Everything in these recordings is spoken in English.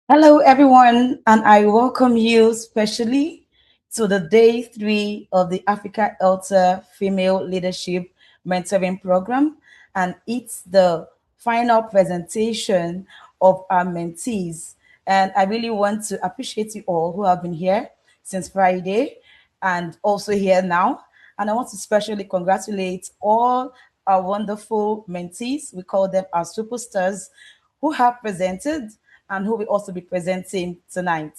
Hello, everyone, and I welcome you specially to the day three of the Africa ELTA Female Leadership Mentoring Program. And it's the final presentation of our mentees. And I really want to appreciate you all who have been here since Friday and also here now. And I want to especially congratulate all our wonderful mentees. We call them our superstars who have presented and who will also be presenting tonight.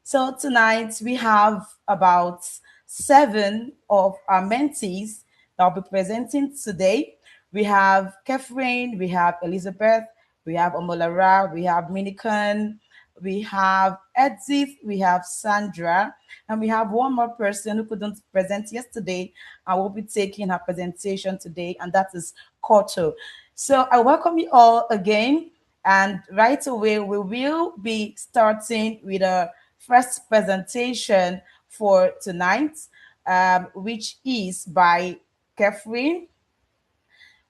So tonight we have about seven of our mentees that will be presenting today. We have Catherine, we have Elizabeth, we have Omolara, we have Minikan, we have Edith, we have Sandra, and we have one more person who couldn't present yesterday and will be taking her presentation today, and that is Koto. So I welcome you all again. And right away, we will be starting with a first presentation for tonight, which is by Catherine.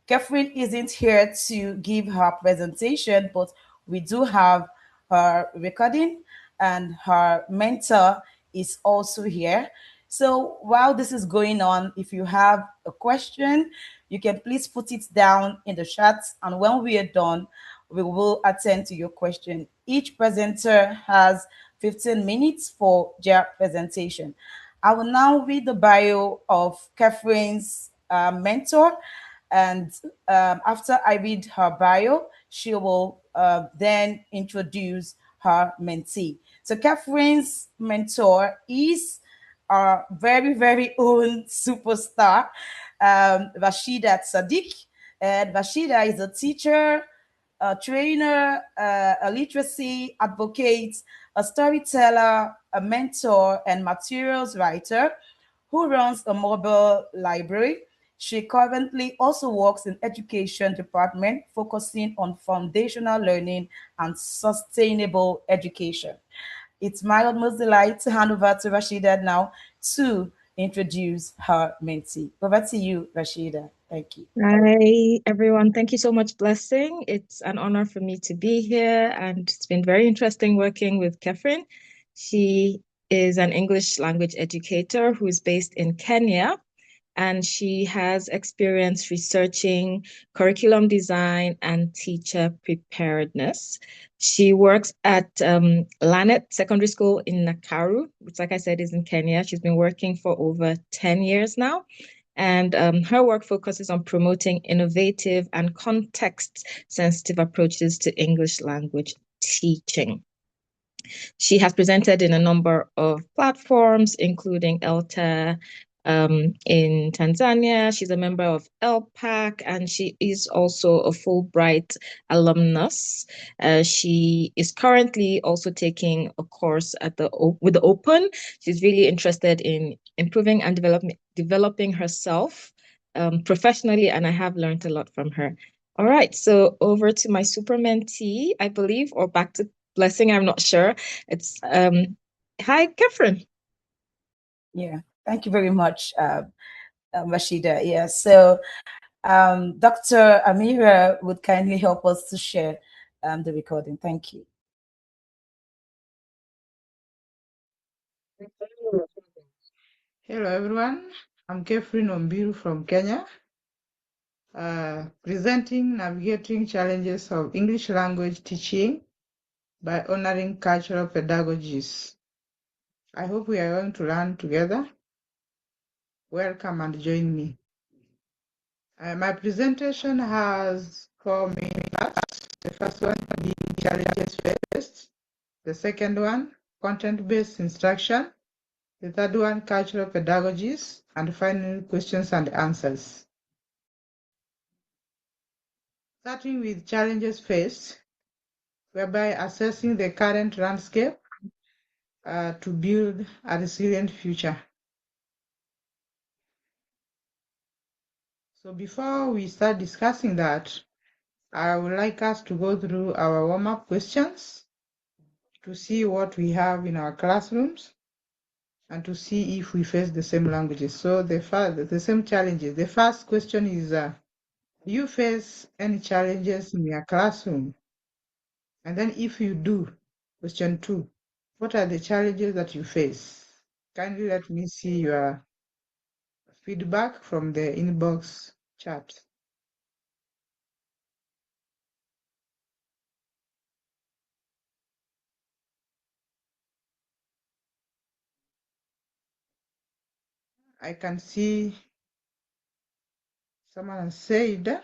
Catherine isn't here to give her presentation, but we do have her recording, and her mentor is also here. So while this is going on, if you have a question, you can please put it down in the chat, and when we are done, we will attend to your question. Each presenter has 15 minutes for their presentation. I will now read the bio of Catherine's mentor, and after I read her bio, she will then introduce her mentee. So Catherine's mentor is our very, very own superstar, Rashida Sadiq. And Rashida is a teacher, a trainer, a literacy advocate, a storyteller, a mentor, and materials writer who runs a mobile library. She currently also works in education department, focusing on foundational learning and sustainable education. It's my utmost delight to hand over to Rashida now to introduce her mentee. Over to you, Rashida. Thank you. Hi, everyone. Thank you so much, Blessing. It's an honor for me to be here, and it's been very interesting working with Catherine. She is an English language educator who is based in Kenya, and she has experience researching curriculum design and teacher preparedness. She works at Lanet Secondary School in Nakaru, which, like I said, is in Kenya. She's been working for over 10 years now. And her work focuses on promoting innovative and context-sensitive approaches to English language teaching. She has presented in a number of platforms, including ELTA in Tanzania. She's a member of LPAC, and she is also a Fulbright alumnus. She is currently also taking a course at with the Open. She's really interested in improving and developing herself professionally, and I have learned a lot from her. All right, so over to my super mentee, I believe, or back to Blessing, I'm not sure. It's hi, Catherine. Yeah, thank you very much, Rashida. Yeah, so Dr. Amira would kindly help us to share the recording. Thank you. Hello everyone, I'm Catherine Ombiru from Kenya, presenting Navigating Challenges of English Language Teaching by Honoring Cultural Pedagogies. I hope we are going to learn together. Welcome and join me. My presentation has 4 main parts. The first one being challenges first, the second one, content-based instruction, the third one, cultural pedagogies, and finally, questions and answers. Starting with challenges faced, whereby assessing the current landscape to build a resilient future. So before we start discussing that, I would like us to go through our warm-up questions to see what we have in our classrooms and to see if we face the same languages. So the same challenges. The first question is, do you face any challenges in your classroom? And then if you do, Question 2. What are the challenges that you face? Kindly let me see your feedback from the inbox chat. I can see someone has said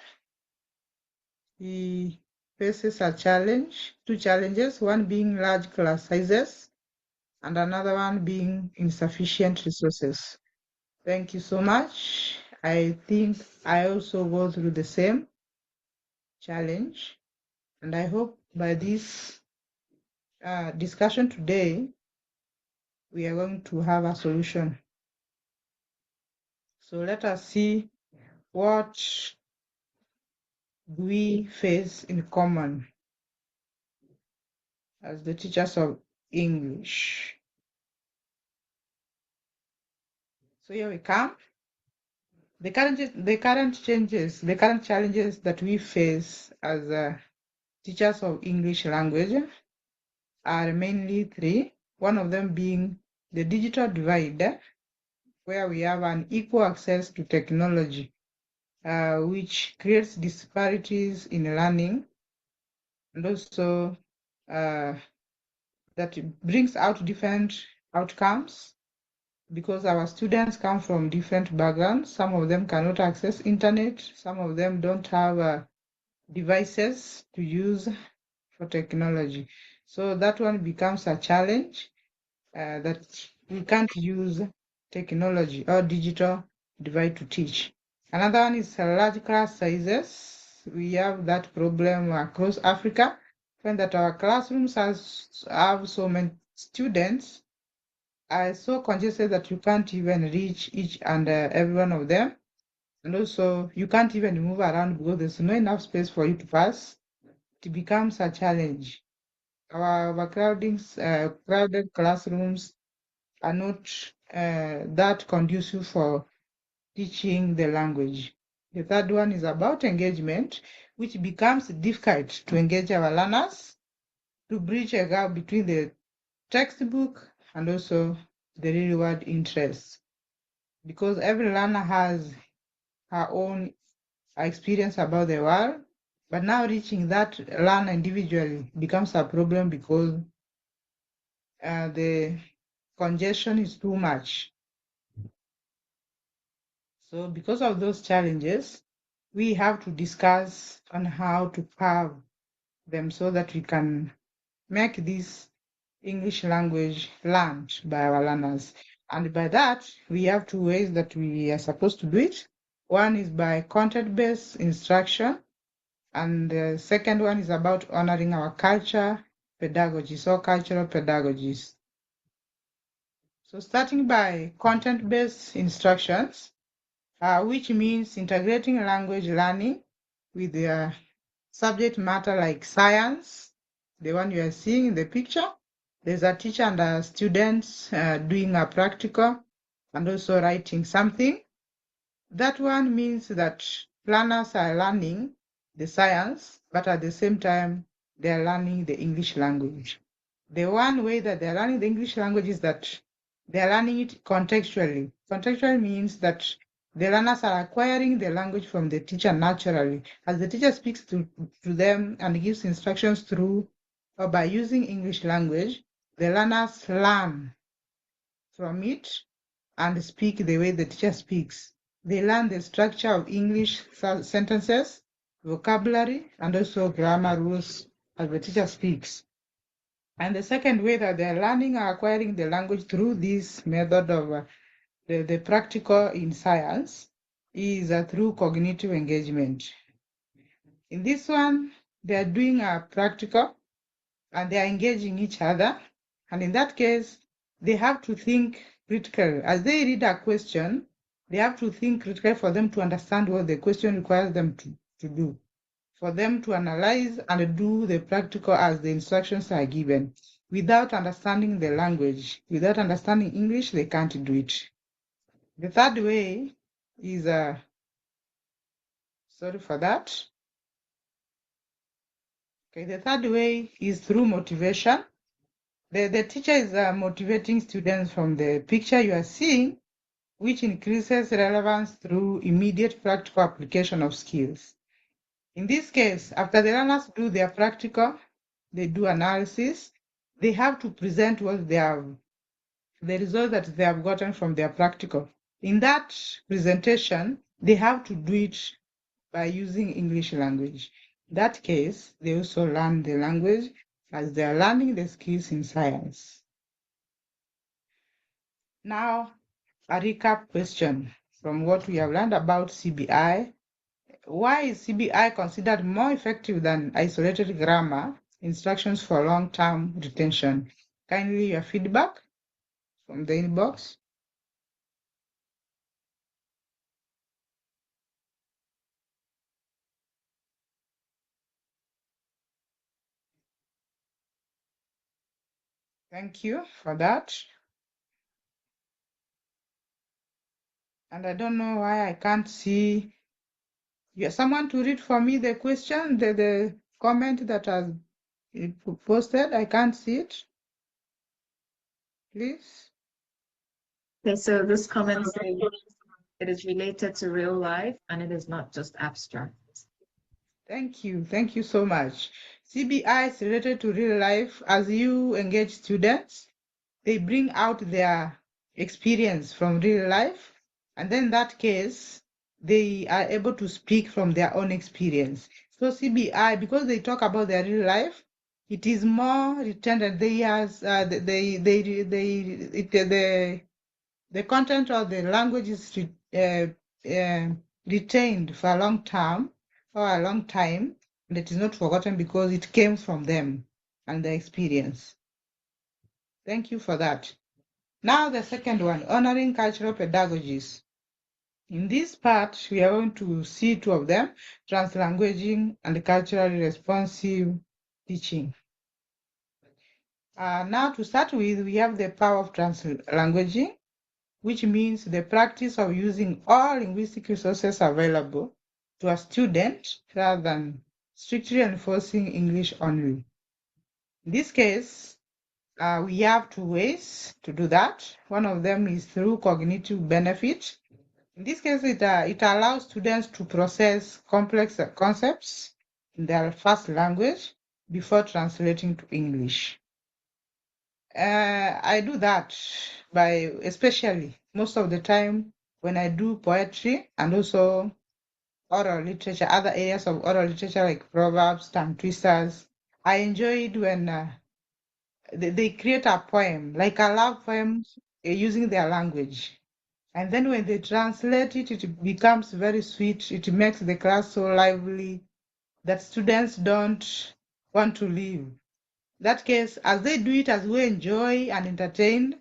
he faces a challenge, two challenges, one being large class sizes and another one being insufficient resources. Thank you so much. I think I also go through the same challenge, and I hope by this discussion today, we are going to have a solution. So let us see what we face in common as the teachers of English. So here we come. The current challenges that we face as teachers of English language are mainly three. One of them being the digital divide, where we have unequal access to technology, which creates disparities in learning, and also that brings out different outcomes because our students come from different backgrounds. Some of them cannot access internet. Some of them don't have devices to use for technology. So that one becomes a challenge that we can't use technology or digital device to teach. Another one is large class sizes. We have that problem across Africa. Find that our classrooms have so many students are so congested that you can't even reach each and every one of them. And also, you can't even move around because there's no enough space for you to pass. It becomes a challenge. Our crowded classrooms are not that conducive for teaching the language. The third one is about engagement, which becomes difficult to engage our learners to bridge a gap between the textbook and also the real world interests. Because every learner has her own experience about the world, but now reaching that learner individually becomes a problem because the congestion is too much. So because of those challenges, we have to discuss on how to curb them so that we can make this English language learned by our learners. And by that, we have two ways that we are supposed to do it. One is by content-based instruction, and the second one is about honoring our culture pedagogies or cultural pedagogies. So starting by content-based instructions, which means integrating language learning with the subject matter like science, the one you are seeing in the picture. There's a teacher and a students doing a practical and also writing something. That one means that learners are learning the science, but at the same time, they are learning the English language. The one way that they're learning the English language is that they're learning it contextually. Contextual means that the learners are acquiring the language from the teacher naturally. As the teacher speaks to them and gives instructions through or by using English language, the learners learn from it and speak the way the teacher speaks. They learn the structure of English sentences, vocabulary, and also grammar rules as the teacher speaks. And the second way that they're learning or acquiring the language through this method of the practical in science is through cognitive engagement. In this one, they're doing a practical and they're engaging each other. And in that case, they have to think critically. As they read a question, they have to think critically for them to understand what the question requires them to do, for them to analyze and do the practical as the instructions are given. Without understanding the language, without understanding English, they can't do it. The third way is, sorry for that. Okay, the third way is through motivation. The teacher is motivating students from the picture you are seeing, which increases relevance through immediate practical application of skills. In this case, after the learners do their practical, they do analysis, they have to present what they have, the result that they have gotten from their practical. In that presentation, they have to do it by using English language. In that case, they also learn the language as they are learning the skills in science. Now, a recap question from what we have learned about CBI. Why is CBI considered more effective than isolated grammar instructions for long-term retention? Kindly your feedback from the inbox. Thank you for that. And I don't know why I can't see someone to read for me the question, the comment that has posted. I can't see it. Please. Okay, so this comment says it is related to real life and it is not just abstract. Thank you. Thank you so much. CBI is related to real life. As you engage students, they bring out their experience from real life. And then in that case, they are able to speak from their own experience. So CBI, because they talk about their real life, it is more retained. The content of the language is retained for a long term or a long time, and it is not forgotten because it came from them and their experience. Thank you for that. Now the second one, honoring cultural pedagogies. In this part, we are going to see two of them, translanguaging and culturally responsive teaching. Now to start with, we have the power of translanguaging, which means the practice of using all linguistic resources available to a student rather than strictly enforcing English only. In this case, we have two ways to do that. One of them is through cognitive benefit. In this case, it allows students to process complex concepts in their first language before translating to English. I do that by, especially most of the time when I do poetry and also oral literature, other areas of oral literature like proverbs, tongue twisters. I enjoy it when they create a poem, like a love poem using their language. And then when they translate it, it becomes very sweet. It makes the class so lively that students don't want to leave. That case, as they do it, as we enjoy and entertain,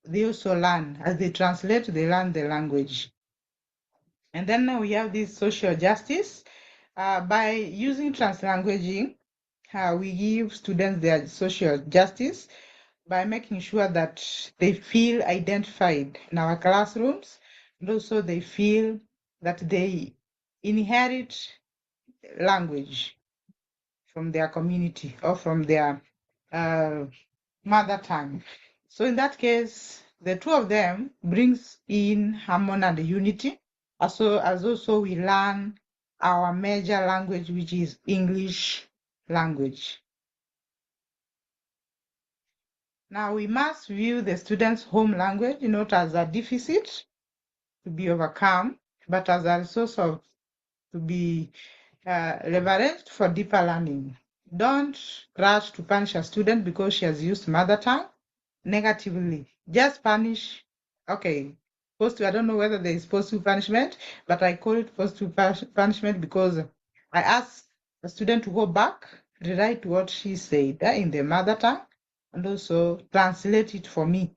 they also learn. As they translate, they learn the language. And then now we have this social justice. By using translanguaging, we give students their social justice by making sure that they feel identified in our classrooms, and also they feel that they inherit language from their community or from their uh, mother tongue. So in that case, the two of them brings in harmony and unity. As also we learn our major language, which is English language. Now we must view the student's home language not as a deficit to be overcome, but as a resource to be leveraged for deeper learning. Don't rush to punish a student because she has used mother tongue negatively. Just punish. Okay, positive. I don't know whether there is positive punishment, but I call it positive punishment because I ask the student to go back, rewrite what she said in the mother tongue, and also translate it for me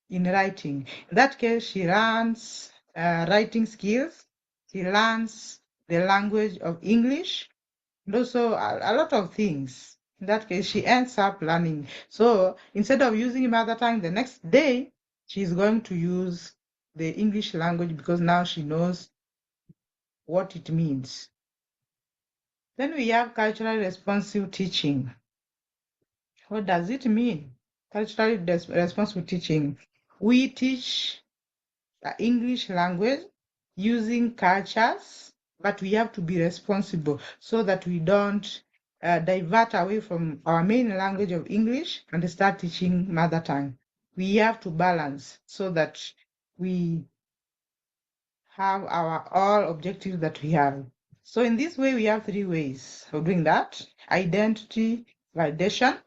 in writing. In that case, she learns writing skills. She learns the language of English, and also a lot of things. In that case, she ends up learning. So instead of using mother tongue the next day, she's going to use the English language because now she knows what it means. Then we have culturally responsive teaching. What does it mean? culturally responsible teaching. We teach the English language using cultures, but we have to be responsible so that we don't divert away from our main language of English and start teaching mother tongue. We have to balance so that we have our all objectives that we have. So in this way, we have three ways of doing that: identity, validation.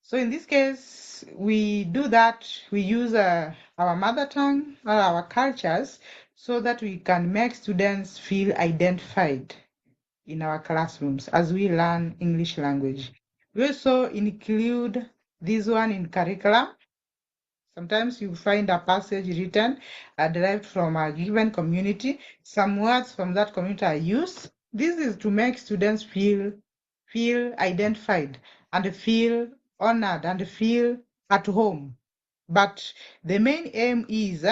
So in this case, we do that, we use our mother tongue or our cultures so that we can make students feel identified in our classrooms as we learn English language. We also include this one in curriculum. Sometimes you find a passage written derived from a given community. Some words from that community are used. This is to make students feel identified and feel honored and feel at home. But the main aim is,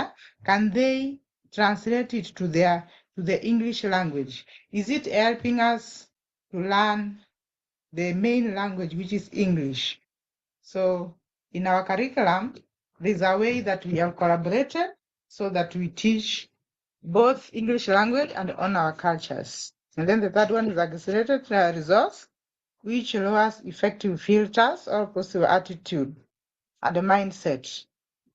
can they translate it to the English language? Is it helping us to learn the main language, which is English? So in our curriculum, there's a way that we have collaborated so that we teach both English language and on our cultures. And then the third one is accelerated resource, which lowers effective filters or positive attitude and the mindset.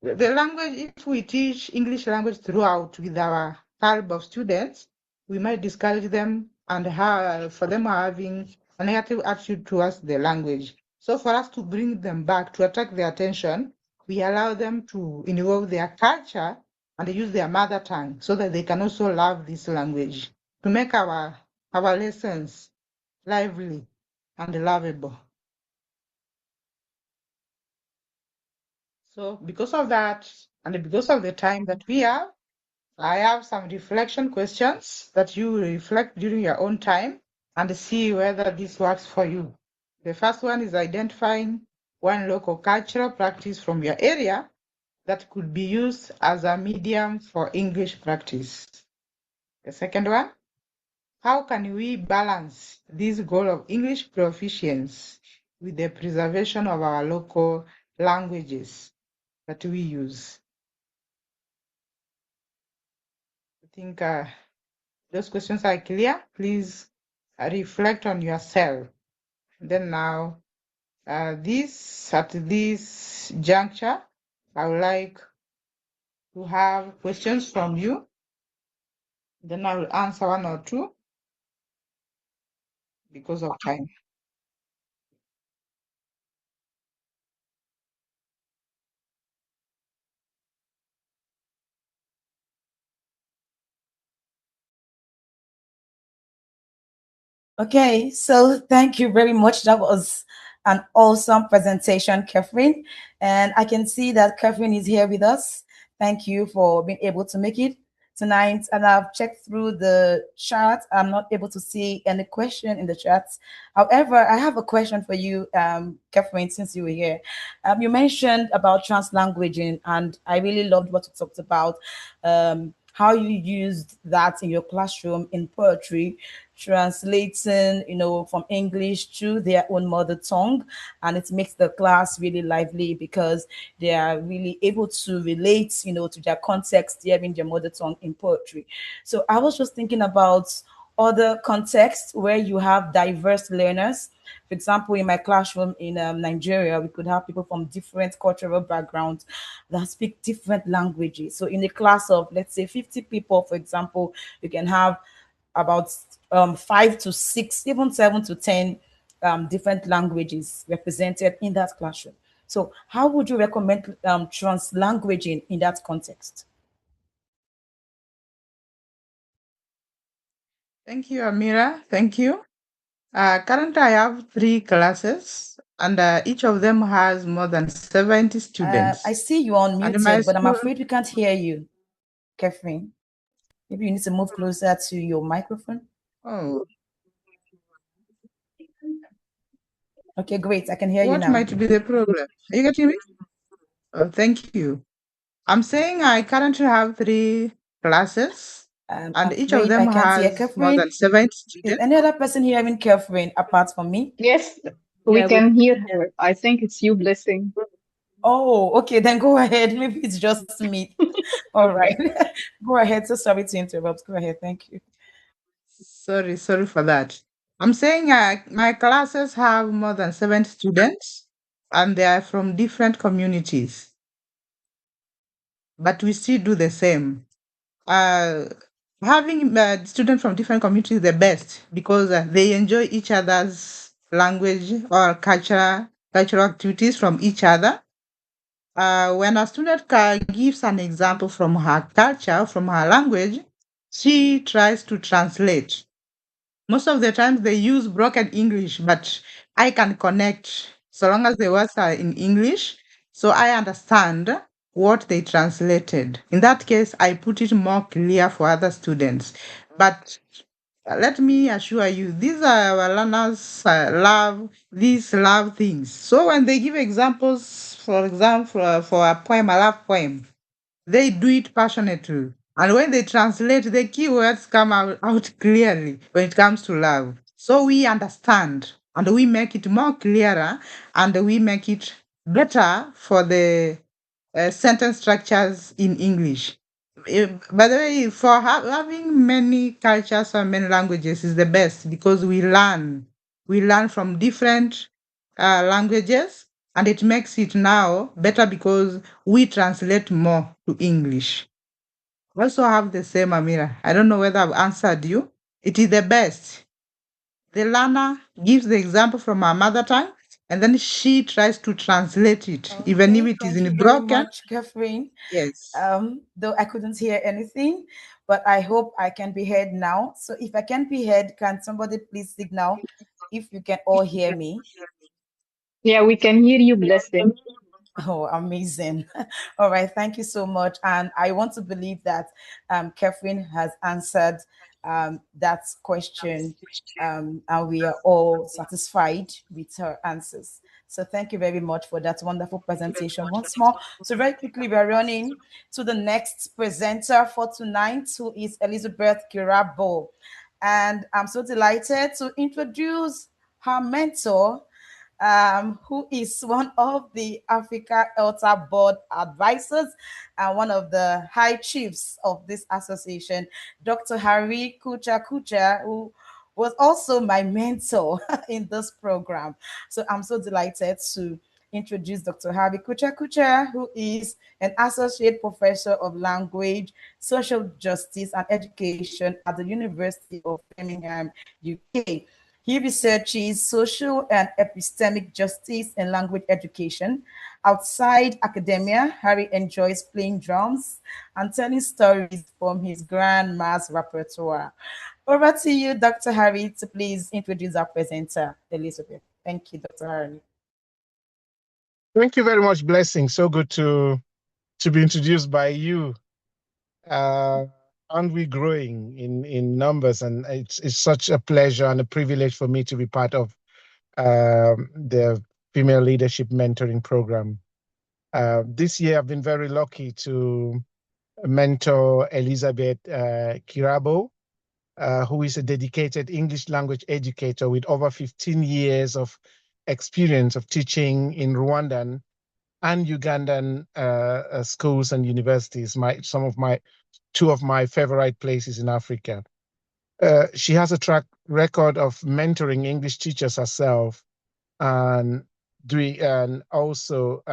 The language, if we teach English language throughout with our bulk of students, we might discourage them and for them having a negative attitude towards the language. So for us to bring them back, to attract their attention, we allow them to involve their culture and use their mother tongue so that they can also love this language, to make our lessons lively and lovable. So because of that, and because of the time that we have, I have some reflection questions that you will reflect during your own time and see whether this works for you. The first one is identifying one local cultural practice from your area that could be used as a medium for English practice. The second one, how can we balance this goal of English proficiency with the preservation of our local languages that we use? I think those questions are clear. Please reflect on yourself. Then now, at this juncture, I would like to have questions from you. Then I will answer one or two because of time. Okay, so thank you very much. That was an awesome presentation, Catherine. And I can see that Catherine is here with us. Thank you for being able to make it tonight. And I've checked through the chat. I'm not able to see any question in the chat. However, I have a question for you, Catherine, since you were here. You mentioned about translanguaging, and I really loved what you talked about. How you used that in your classroom in poetry, translating, from English to their own mother tongue. And it makes the class really lively because they are really able to relate, to their context, hearing their mother tongue in poetry. So I was just thinking about other contexts where you have diverse learners. For example, in my classroom in Nigeria, we could have people from different cultural backgrounds that speak different languages. So in a class of, let's say, 50 people, for example, you can have about 5 to 6, even 7 to 10 different languages represented in that classroom. So, how would you recommend translanguaging in that context? Thank you, Amira. Thank you. Currently, I have 3 classes, and each of them has more than 70 I students. see you And my unmuted, but I'm school, afraid we can't hear you, Catherine. Maybe you need to move closer to your microphone. oh, Okay, great. I can hear you what now. might be the problem? Are you getting me? Oh, thank you. I'm saying I currently have 3 classes, I'm and each of afraid I them can't hear has more than Catherine. 70 Is students. any other person hearing Catherine apart from me? Yes, we Yeah, we can hear her. I think it's you, Blessing. Oh, okay, then go ahead. Maybe it's just me. All right. Go ahead. So sorry to interrupt. Go ahead. Thank you. Sorry for that. I'm saying my classes have more than 70 students, and they are from different communities, but we still do the same. Uh, Having students from different communities is the best because they enjoy each other's language or cultural activities from each other. When a student gives an example from her culture, from her language, she tries to translate. Most of the times they use broken English, but I can connect so long as the words are in English. So I understand what they translated. In that case, I put it more clear for other students. But let me assure you, these are our learners love these love things. So when they give examples, for example, for a poem, a love poem, they do it passionately. And when they translate, the keywords come out clearly when it comes to love. So we understand and we make it more clearer and we make it better for the sentence structures in English. By the way, for having many cultures or many languages is the best because we learn. We learn from different languages, and it makes it now better because we translate more to English. We also have the same, Amira. I don't know whether I've answered you. It is the best. The learner gives the example from her mother tongue, and then she tries to translate it, even if Okay. it is Thank you in very broken. much, Catherine. Yes. Though I couldn't hear anything, but I hope I can be heard now. So if I can be heard, can somebody please signal if you can all hear me? Yeah, we can hear you, Blessing. Oh, amazing. All right. Thank you so much. And I want to believe that Catherine has answered that question, and we are all satisfied with her answers. So thank you very much for that wonderful presentation once more. So very quickly, we're running to the next presenter for tonight, who is Elizabeth Kirabo. And I'm so delighted to introduce her mentor, who is one of the Africa ELTA board advisors and one of the high chiefs of this association, Dr. Harry Kucha Kucha, who was also my mentor in this program. So I'm so delighted to introduce Dr. Harvey Kucha Kucha, who is an associate professor of language, social justice, and education at the University of Birmingham, UK. He researches social and epistemic justice in language education. Outside academia, Harry enjoys playing drums and telling stories from his grandma's repertoire. Over to you, Dr. Harry, to please introduce our presenter, Elizabeth. Thank you, Dr. Harry. Thank you very much, Blessing. So good to be introduced by you. Aren't we growing in numbers? And it's such a pleasure and a privilege for me to be part of the Female Leadership Mentoring Program. This year, I've been very lucky to mentor Elizabeth Kirabo, who is a dedicated English language educator with over 15 years of experience of teaching in Rwandan and Ugandan schools and universities. Two of my favorite places in Africa. She has a track record of mentoring English teachers herself, and also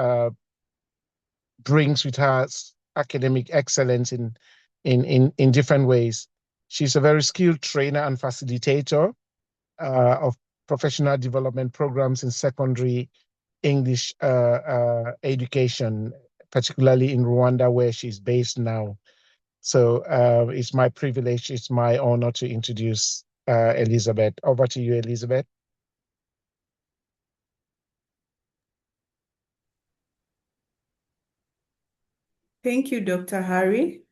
brings with her academic excellence in different ways. She's a very skilled trainer and facilitator of professional development programs in secondary English education, particularly in Rwanda, where she's based now. So it's my privilege, it's my honor to introduce Elizabeth. Over to you, Elizabeth. Thank you, Dr. Harry.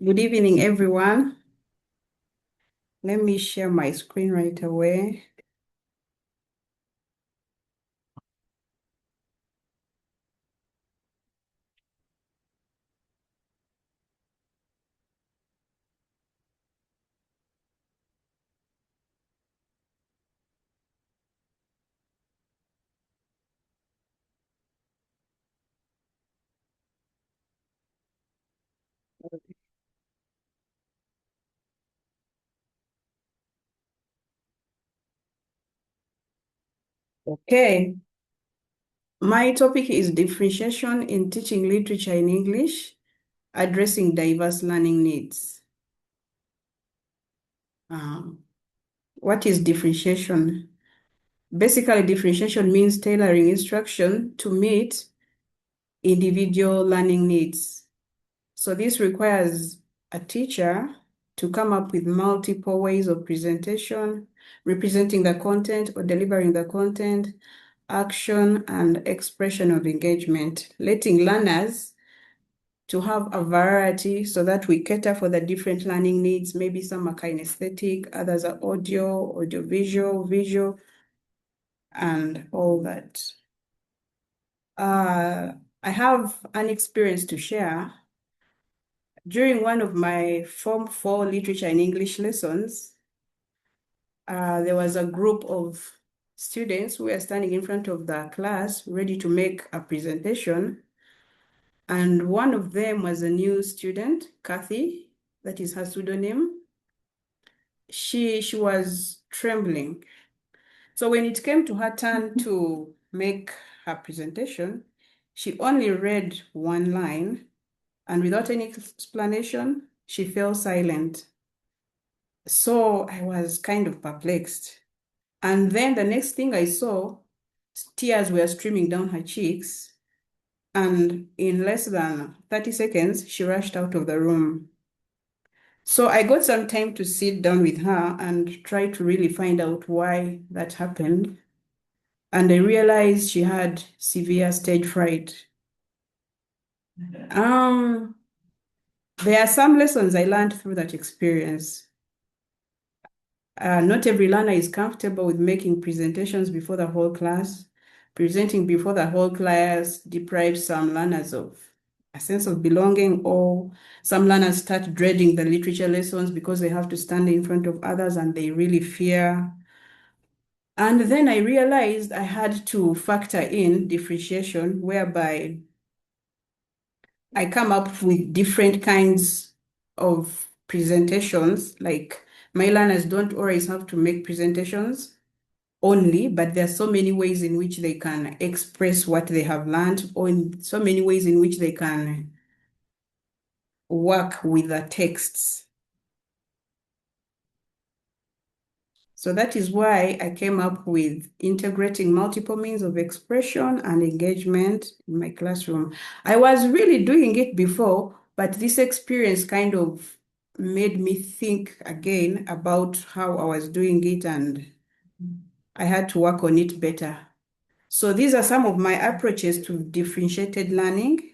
Good evening, everyone. Let me share my screen right away. Okay. My topic is differentiation in teaching literature in English, addressing diverse learning needs. What is differentiation? Basically, differentiation means tailoring instruction to meet individual learning needs. So this requires a teacher to come up with multiple ways of presentation, representing the content or delivering the content, action and expression of engagement, letting learners to have a variety so that we cater for the different learning needs. Maybe some are kinesthetic, others are audio, visual, and all that. I have an experience to share. During one of my Form 4 literature and English lessons, there was a group of students who were standing in front of the class ready to make a presentation. And one of them was a new student, Kathy, that is her pseudonym. She was trembling. So when it came to her turn to make her presentation, she only read one line, and without any explanation, she fell silent. So I was kind of perplexed. And then the next thing I saw, tears were streaming down her cheeks. And in less than 30 seconds, she rushed out of the room. So I got some time to sit down with her and try to really find out why that happened. And I realized she had severe stage fright. There are some lessons I learned through that experience. Not every learner is comfortable with making presentations before the whole class. Presenting before the whole class deprives some learners of a sense of belonging, or some learners start dreading the literature lessons because they have to stand in front of others and they really fear. And then I realized I had to factor in differentiation, whereby I come up with different kinds of presentations. Like, my learners don't always have to make presentations only, but there are so many ways in which they can express what they have learned, or in so many ways in which they can work with the texts. So that is why I came up with integrating multiple means of expression and engagement in my classroom. I was really doing it before, but this experience kind of made me think again about how I was doing it, and I had to work on it better. So these are some of my approaches to differentiated learning: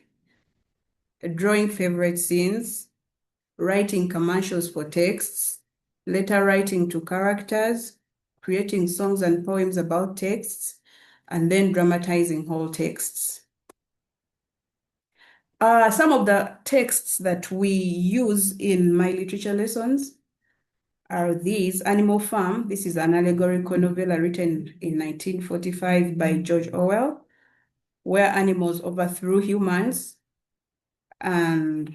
drawing favorite scenes, writing commercials for texts, letter writing to characters, creating songs and poems about texts, and then dramatizing whole texts. Some of the texts that we use in my literature lessons are these: Animal Farm. This is an allegorical novella written in 1945 by George Orwell, where animals overthrew humans and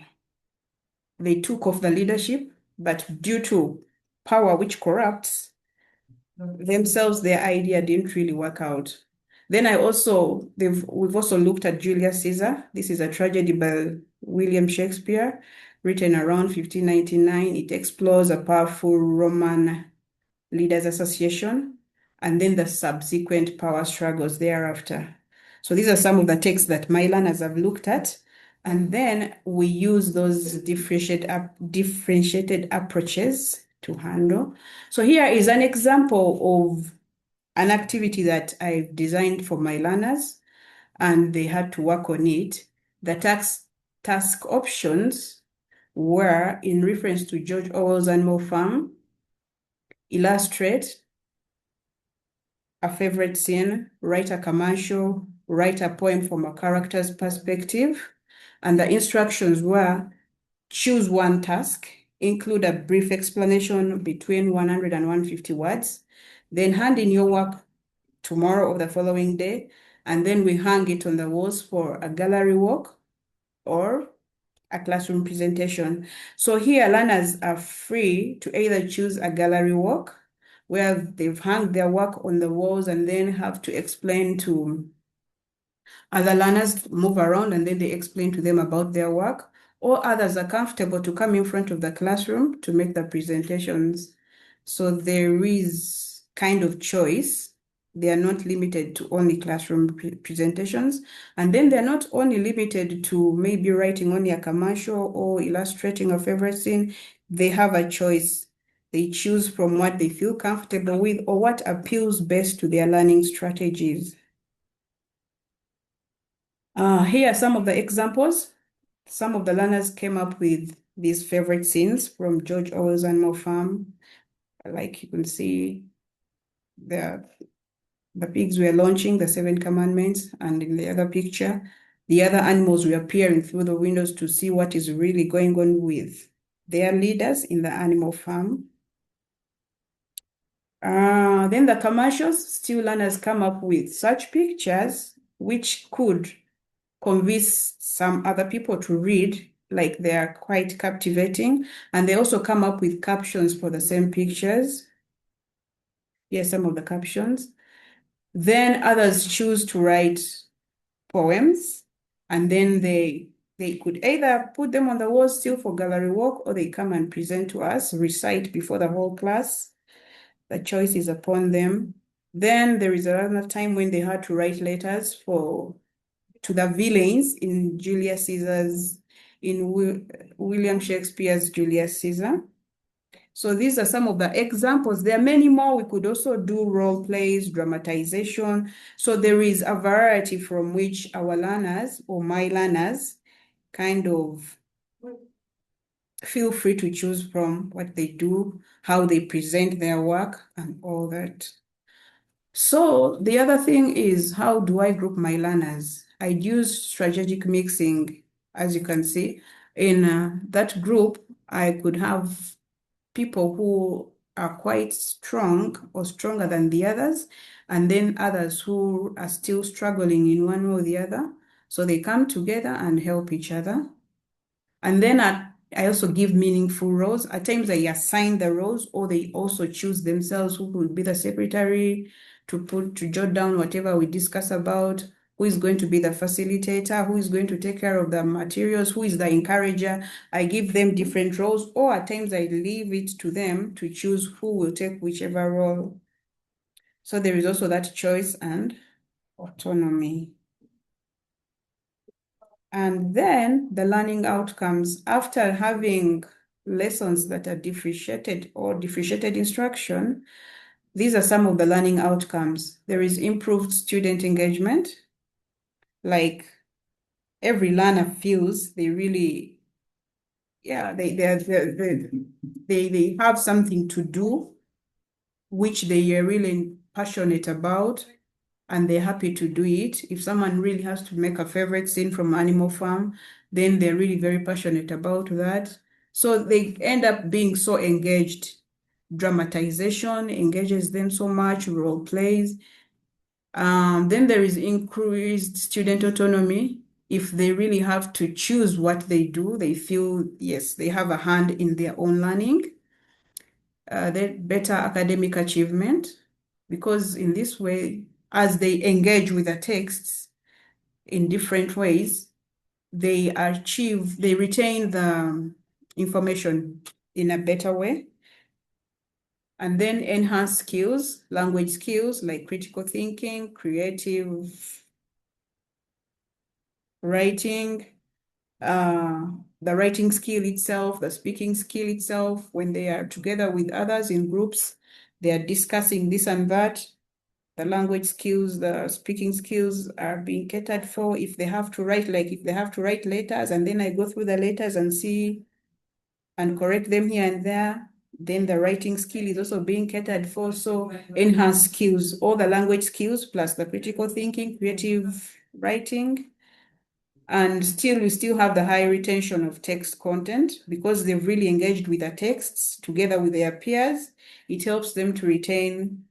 they took off the leadership, but due to power which corrupts, themselves, their idea didn't really work out. Then we've also looked at Julius Caesar. This is a tragedy by William Shakespeare, written around 1599. It explores a powerful Roman leaders association and then the subsequent power struggles thereafter. So these are some of the texts that my learners have looked at. And then we use those differentiated approaches to handle. So here is an example of an activity that I've designed for my learners, and they had to work on it. The task options were in reference to George Orwell's Animal Farm: illustrate a favorite scene, write a commercial, write a poem from a character's perspective. And the instructions were: choose one task, include a brief explanation between 100 and 150 words, then hand in your work tomorrow or the following day, and then we hang it on the walls for a gallery walk or a classroom presentation. So here, learners are free to either choose a gallery walk, where they've hung their work on the walls and then have to explain to other learners, move around, and then they explain to them about their work, or others are comfortable to come in front of the classroom to make the presentations. So there is kind of choice. They are not limited to only classroom presentations. And then they're not only limited to maybe writing only a commercial or illustrating a favorite scene. They have a choice. They choose from what they feel comfortable with or what appeals best to their learning strategies. Here are some of the examples. Some of the learners came up with these favorite scenes from George Orwell's Animal Farm. Like you can see, the pigs were launching the 7 commandments, and in the other picture, the other animals were peering through the windows to see what is really going on with their leaders in the animal farm. Then the commercials, still learners come up with such pictures which could convince some other people to read, like they are quite captivating. And they also come up with captions for the same pictures. Here's some of the captions. Then others choose to write poems, and then they could either put them on the wall still for gallery walk, or they come and present to us, recite before the whole class. The choice is upon them. Then there is another time when they had to write letters to the villains in Julius Caesar's, in William Shakespeare's Julius Caesar. So these are some of the examples. There are many more. We could also do role plays, dramatization. So there is a variety from which our learners or my learners kind of feel free to choose from what they do, how they present their work, and all that. So the other thing is, how do I group my learners? I use strategic mixing. As you can see, in that group, I could have people who are quite strong or stronger than the others, and then others who are still struggling in one way or the other. So they come together and help each other. And then I also give meaningful roles. At times I assign the roles, or they also choose themselves who will be the secretary to jot down whatever we discuss about, who is going to be the facilitator, who is going to take care of the materials, who is the encourager. I give them different roles, or at times I leave it to them to choose who will take whichever role. So there is also that choice and autonomy. And then the learning outcomes, after having lessons that are differentiated or differentiated instruction, these are some of the learning outcomes. There is improved student engagement, like every learner feels they really, yeah, they have something to do, which they are really passionate about, and they're happy to do it. If someone really has to make a favorite scene from Animal Farm, then they're really very passionate about that. So they end up being so engaged. Dramatization engages them so much, role plays. Then there is increased student autonomy. If they really have to choose what they do, they feel, yes, they have a hand in their own learning. Better academic achievement, because in this way, as they engage with the texts in different ways, they retain the information in a better way. And then enhance skills, language skills like critical thinking, creative writing, the writing skill itself, the speaking skill itself. When they are together with others in groups, they are discussing this and that. The language skills, the speaking skills are being catered for. If they have to write, like if they have to write letters, and then I go through the letters and see and correct them here and there, then the writing skill is also being catered for. So enhanced skills, all the language skills plus the critical thinking, creative writing. And still, we still have the high retention of text content because they've really engaged with the texts together with their peers. It helps them to retain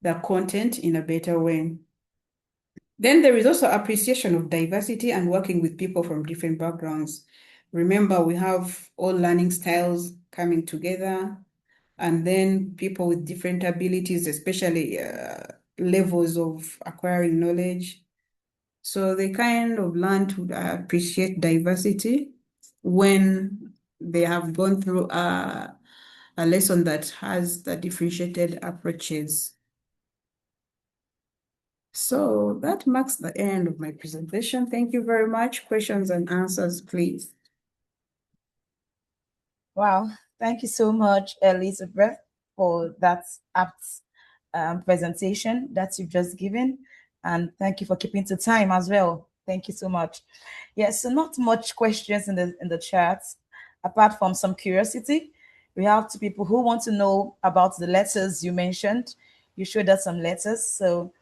the content in a better way. Then there is also appreciation of diversity and working with people from different backgrounds. Remember, we have all learning styles coming together, and then people with different abilities, especially levels of acquiring knowledge. So they kind of learn to appreciate diversity when they have gone through a lesson that has the differentiated approaches. So that marks the end of my presentation. Thank you very much. Questions and answers, please. Wow, thank you so much, Elizabeth, for that apt presentation that you've just given. And thank you for keeping to time as well. Thank you so much. Yes, so not much questions in the chat, apart from some curiosity. We have two people who want to know about the letters you mentioned. You showed us some letters. So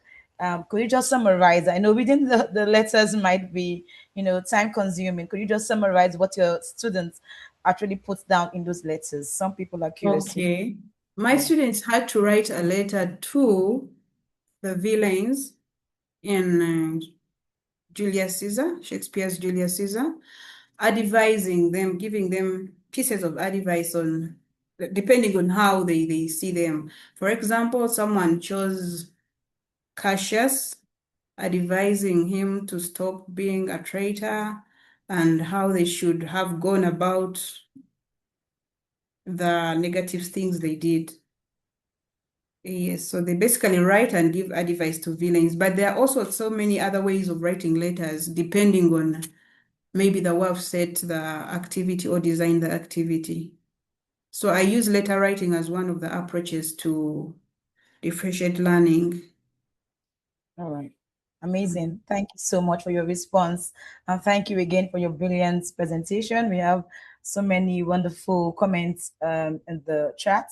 could you just summarize? I know reading the letters might be, time consuming. Could you just summarize what your students actually put down in those letters? Some people are curious. Okay. My students had to write a letter to the villains in Julius Caesar, Shakespeare's Julius Caesar, advising them, giving them pieces of advice on depending on how they see them. For example, someone chose Cassius, advising him to stop being a traitor and how they should have gone about the negative things they did. Yes, so they basically write and give advice to villains, but there are also so many other ways of writing letters depending on maybe the way I've set the activity or design the activity. So I use letter writing as one of the approaches to differentiate learning. All right. Amazing. Thank you so much for your response. And thank you again for your brilliant presentation. We have so many wonderful comments in the chat.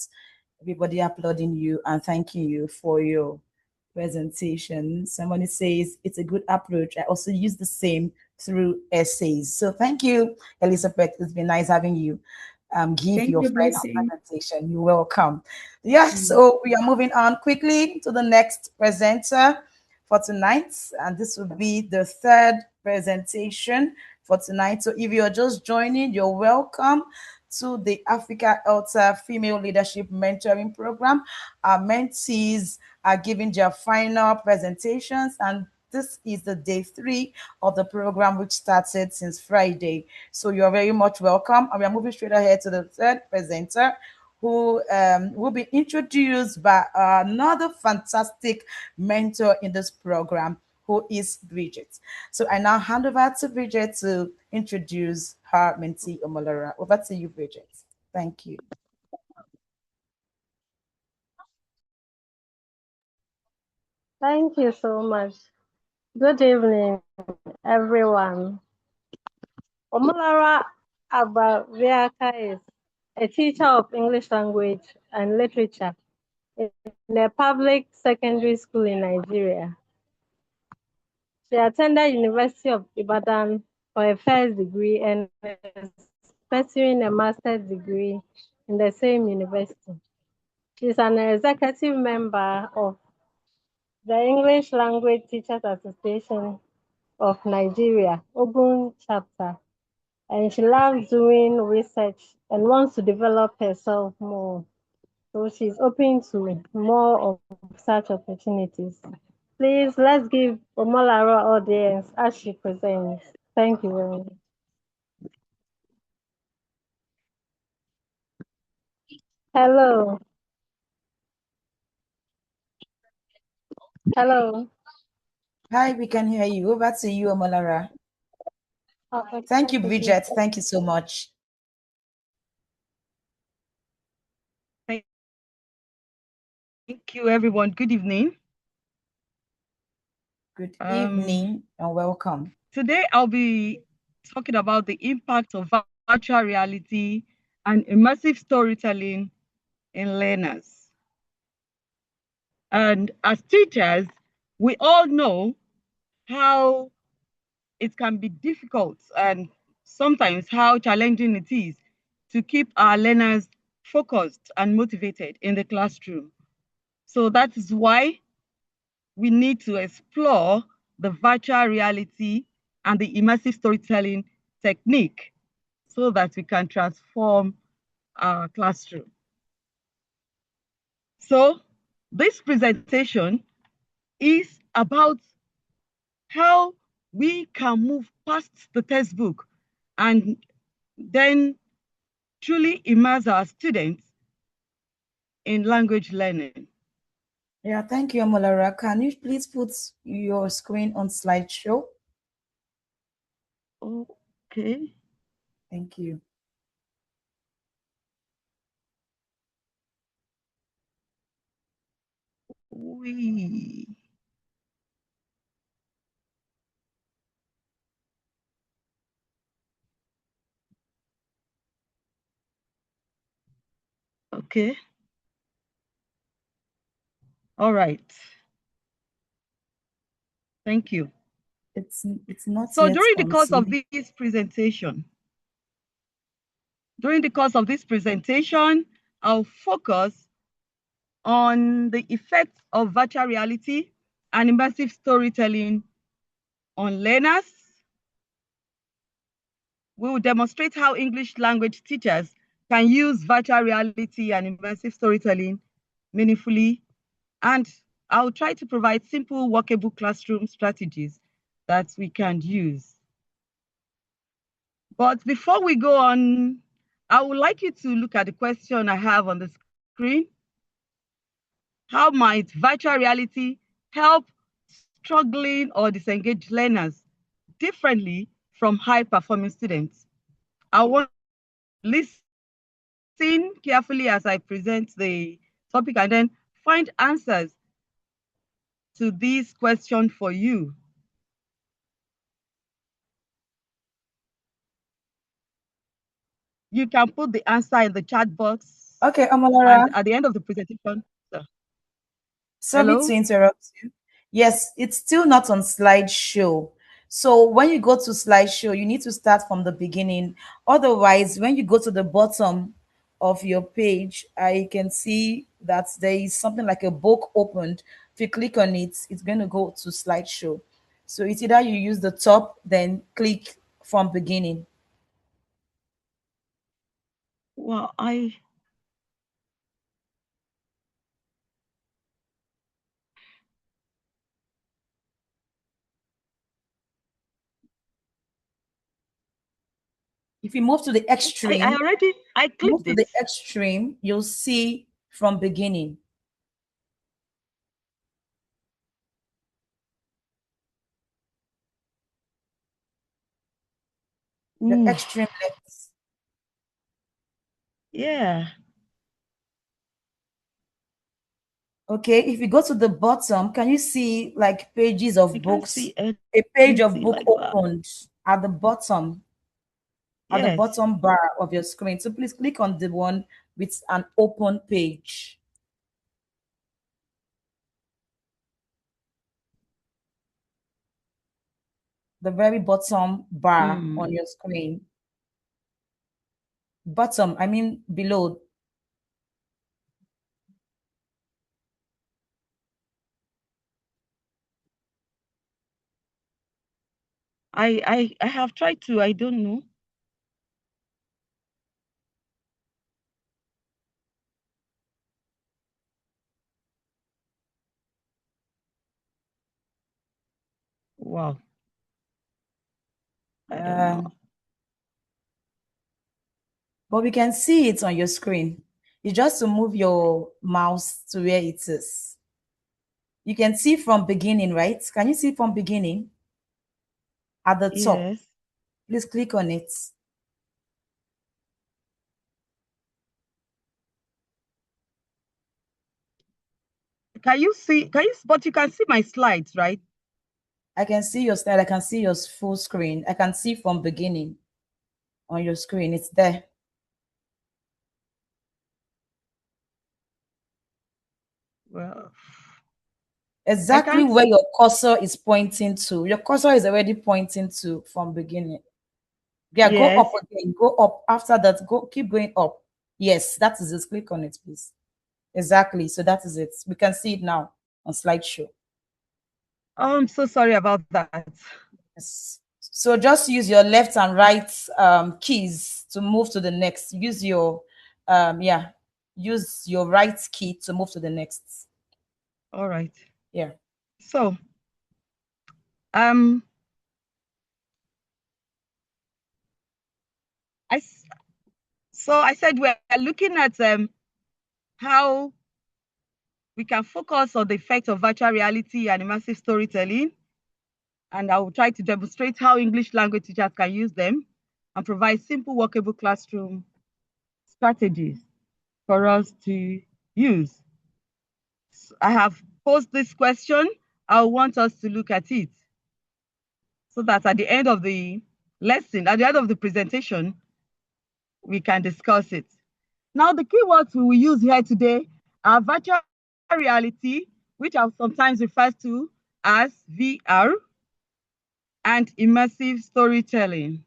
Everybody applauding you and thanking you for your presentation. Somebody says it's a good approach. I also use the same through essays. So thank you, Elizabeth. It's been nice having you give Thank your you, final Blessing. presentation. You're welcome. Yes, so we are moving on quickly to the next presenter for tonight, and this will be the third presentation for tonight. So if you're just joining, you're welcome to the Africa ELTA Female Leadership Mentoring Program. Our mentees are giving their final presentations, and this is the day 3 of the program, which started since Friday. So you're very much welcome. And we are moving straight ahead to the third presenter, who will be introduced by another fantastic mentor in this program, who is Bridget. So I now hand over to Bridget to introduce her mentee, Omolara. Over to you, Bridget. Thank you. Thank you so much. Good evening, everyone. Omolara Abaviaka is a teacher of English language and literature in a public secondary school in Nigeria. She attended University of Ibadan for a first degree and is pursuing a master's degree in the same university. She's an executive member of the English Language Teachers Association of Nigeria, Ogun chapter, and she loves doing research and wants to develop herself more. So she's open to more of such opportunities. Please, let's give Omolara audience as she presents. Thank you very much. Hello. Hello. Hi, we can hear you. Over to you, Omolara. Thank you, Bridget. Thank you so much. Thank you, everyone. Good evening. Good evening and welcome. Today, I'll be talking about the impact of virtual reality and immersive storytelling in learners. And as teachers, we all know how it can be difficult and sometimes how challenging it is to keep our learners focused and motivated in the classroom. So that is why we need to explore the virtual reality and the immersive storytelling technique so that we can transform our classroom. So this presentation is about how we can move past the textbook and then truly immerse our students in language learning. Yeah, thank you, Amolara. Can you please put your screen on slideshow? Okay. Thank you. We. Okay. All right. Thank you. It's not So yet during the course of continuing. this presentation, I'll focus on the effects of virtual reality and immersive storytelling on learners. We will demonstrate how English language teachers can use virtual reality and immersive storytelling meaningfully. And I'll try to provide simple workable classroom strategies that we can use. But before we go on, I would like you to look at the question I have on the screen. How might virtual reality help struggling or disengaged learners differently from high-performing students? I want listen carefully as I present the topic and then find answers to this question for you. You can put the answer in the chat box. Okay, And Amolara. at the end of the presentation, Sorry hello? to interrupt you. Yes, it's still not on slideshow. So when you go to slideshow, you need to start from the beginning. Otherwise, when you go to the bottom of your page, I can see that there is something like a book opened. If you click on it, it's going to go to slideshow. So it's either you use the top, then click from beginning. Well, If you move to the extreme, I move clicked to it. the extreme, you'll see from beginning. The Ooh, extreme left. yeah, Okay, if you go to the bottom, can you see like pages I of can't books? see A page of anything book like that. opened at the Yes, bottom bar of your screen. So please click on the one with an open page. The very bottom bar on mm, your screen. Bottom, I mean below. I have tried to, I don't know. Wow, I don't know. But we can see it on your screen. You just to move your mouse to where it is. You can see from beginning, right? Can you see from beginning at the top? Yes. Please click on it. But you can see my slides, right? I can see your slide. I can see your full screen. I can see from beginning on your screen. It's there. Well, I Exactly can't. where your cursor is pointing to. Your cursor is already pointing to from beginning. Yeah, go Yes. up again. Go up. After that, go keep going up. Yes, that is it. Click on it, please. Exactly. So that is it. We can see it now on slideshow. Oh, I'm so sorry about that. Yes. So just use your left and right keys to move to the next. Use your use your right key to move to the next. All right. Yeah. So, um, I said we're looking at how we can focus on the effect of virtual reality and immersive storytelling. And I will try to demonstrate how English language teachers can use them and provide simple workable classroom strategies for us to use. So I have posed this question. I want us to look at it so that at the end of the lesson, at the end of the presentation, we can discuss it. Now, the keywords we will use here today are virtual reality, which are sometimes referred to as VR, and immersive storytelling.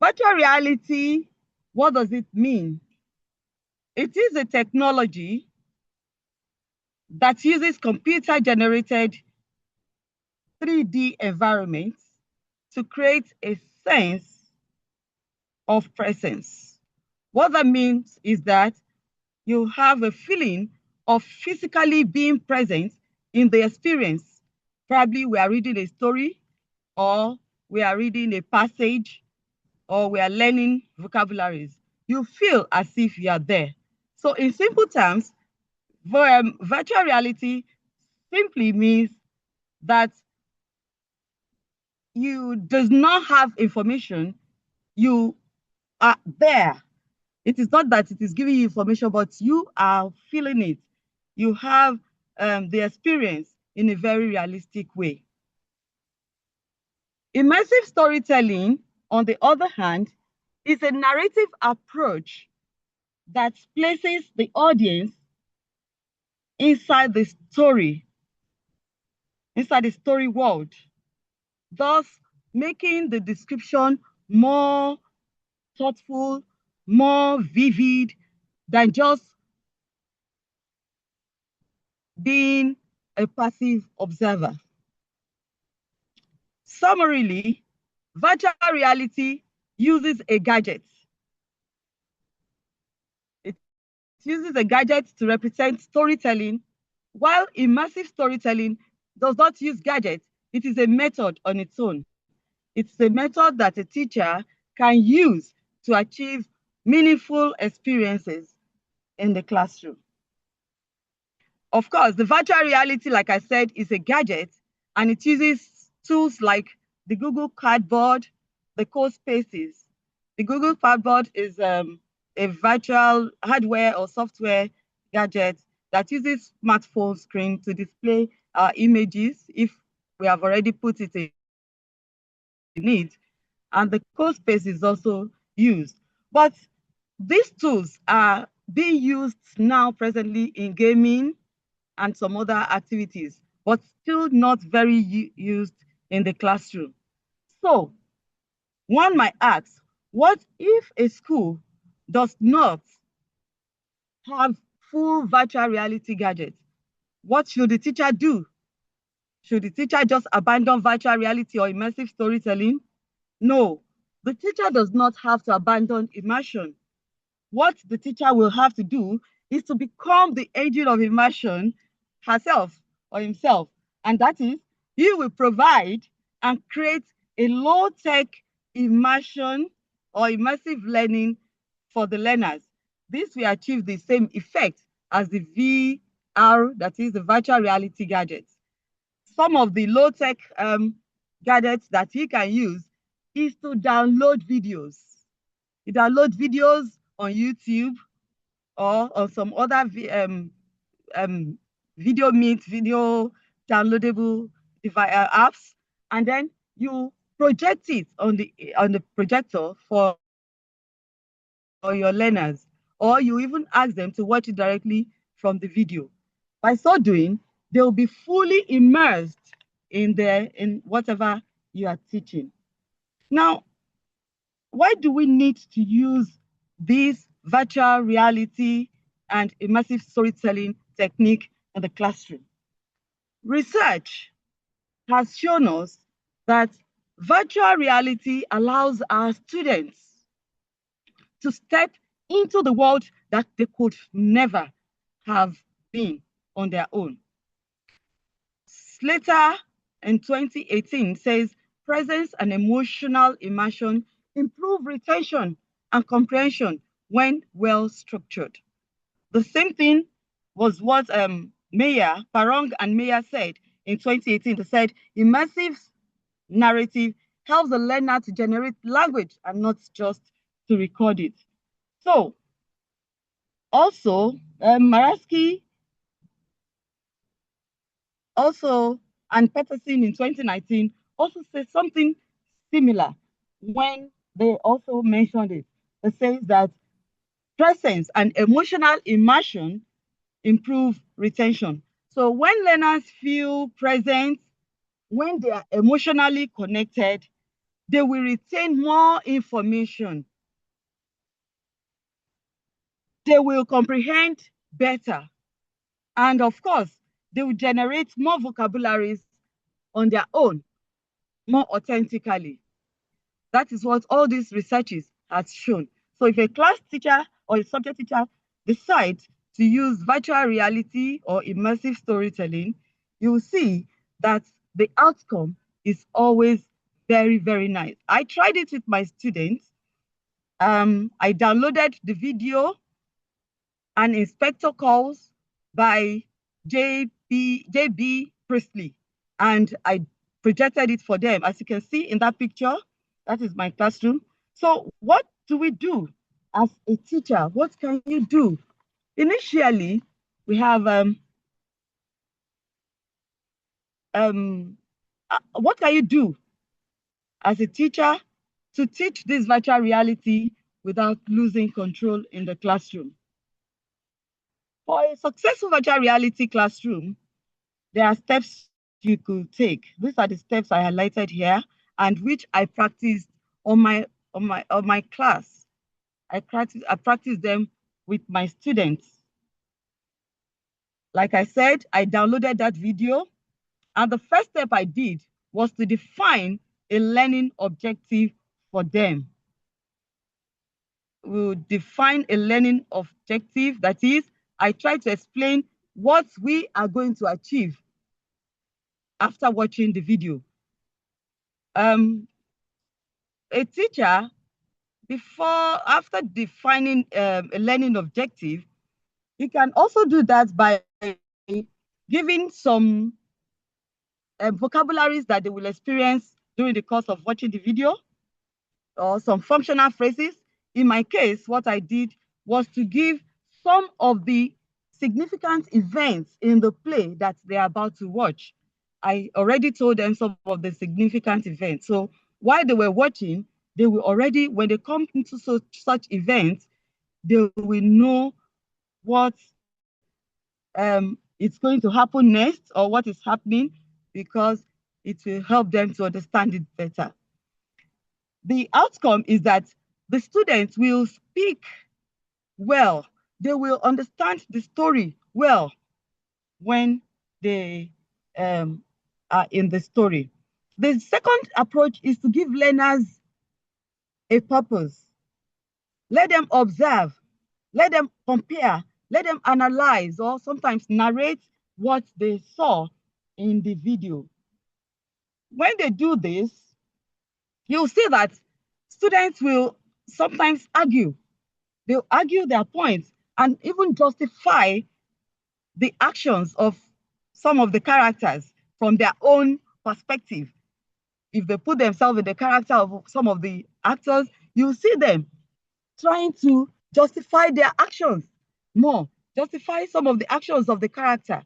Virtual reality, what does it mean? It is a technology that uses computer-generated 3D environments to create a sense of presence. What that means is that you have a feeling of physically being present in the experience. Probably we are reading a story, or we are reading a passage, or we are learning vocabularies. You feel as if you are there. So in simple terms, virtual reality simply means that you does not have information, you are there. It is not that it is giving you information, but you are feeling it. You have the experience in a very realistic way. Immersive storytelling, on the other hand, is a narrative approach that places the audience inside the story, inside the story world, thus making the description more thoughtful, more vivid than just being a passive observer. Summarily, virtual reality uses a gadget. It uses a gadget to represent storytelling, while immersive storytelling does not use gadgets. It is a method on its own. It's a method that a teacher can use to achieve meaningful experiences in the classroom. Of course, the virtual reality, like I said, is a gadget, and it uses tools like the Google Cardboard, the CoSpaces. The Google Cardboard is a virtual hardware or software gadget that uses smartphone screen to display our images if we have already put it in it. And the CoSpace is also used. But these tools are being used now presently in gaming and some other activities, but still not very used in the classroom. So one might ask, what if a school does not have full virtual reality gadgets? What should the teacher do? Should the teacher just abandon virtual reality or immersive storytelling? No, the teacher does not have to abandon immersion. What the teacher will have to do is to become the agent of immersion herself or himself. And that is, he will provide and create a low-tech immersion or immersive learning for the learners. This will achieve the same effect as the VR, that is the virtual reality gadgets. Some of the low-tech gadgets that he can use is to download videos. You download videos on YouTube or on some other video meet, video downloadable apps, and then you project it on the projector for your learners, or you even ask them to watch it directly from the video. By so doing, they'll be fully immersed in whatever you are teaching. Now, why do we need to use this virtual reality and immersive storytelling technique in the classroom? Research has shown us that virtual reality allows our students to step into the world that they could never have been on their own. Slater in 2018 says presence and emotional immersion improve retention and comprehension when well structured. The same thing was what Parong and Meyer said in 2018. They said immersive narrative helps the learner to generate language and not just to record it. So also, Maraski also and Peterson in 2019 also said something similar when they also mentioned it. It says that presence and emotional immersion improve retention. So when learners feel present, when they are emotionally connected, they will retain more information. They will comprehend better. And of course, they will generate more vocabularies on their own, more authentically. That is what all these researches has shown. So if a class teacher or a subject teacher decides to use virtual reality or immersive storytelling, you will see that the outcome is always very, very nice. I tried it with my students. I downloaded the video and Inspector Calls by J.B. Priestley, and I projected it for them. As you can see in that picture, that is my classroom. So what do we do as a teacher? What can you do? Initially, we have what can you do as a teacher to teach this virtual reality without losing control in the classroom? For a successful virtual reality classroom, there are steps you could take. These are the steps I highlighted here and which I practiced on my class. I practiced them with my students. Like I said, I downloaded that video, and the first step I did was to define a learning objective for them. We'll define a learning objective. That is, I try to explain what we are going to achieve after watching the video. A teacher, after defining a learning objective, you can also do that by giving some vocabularies that they will experience during the course of watching the video, or some functional phrases. In my case, what I did was to give some of the significant events in the play that they are about to watch. I already told them some of the significant events. So while they were watching, they will already, when they come into such events, they will know what is going to happen next or what is happening, because it will help them to understand it better. The outcome is that the students will speak well. They will understand the story well when they are in the story. The second approach is to give learners a purpose. Let them observe, let them compare, let them analyze, or sometimes narrate what they saw in the video. When they do this, you'll see that students will sometimes argue. They'll argue their points and even justify the actions of some of the characters from their own perspective. If they put themselves in the character of some of the actors, you'll see them trying to justify their actions more, justify some of the actions of the character.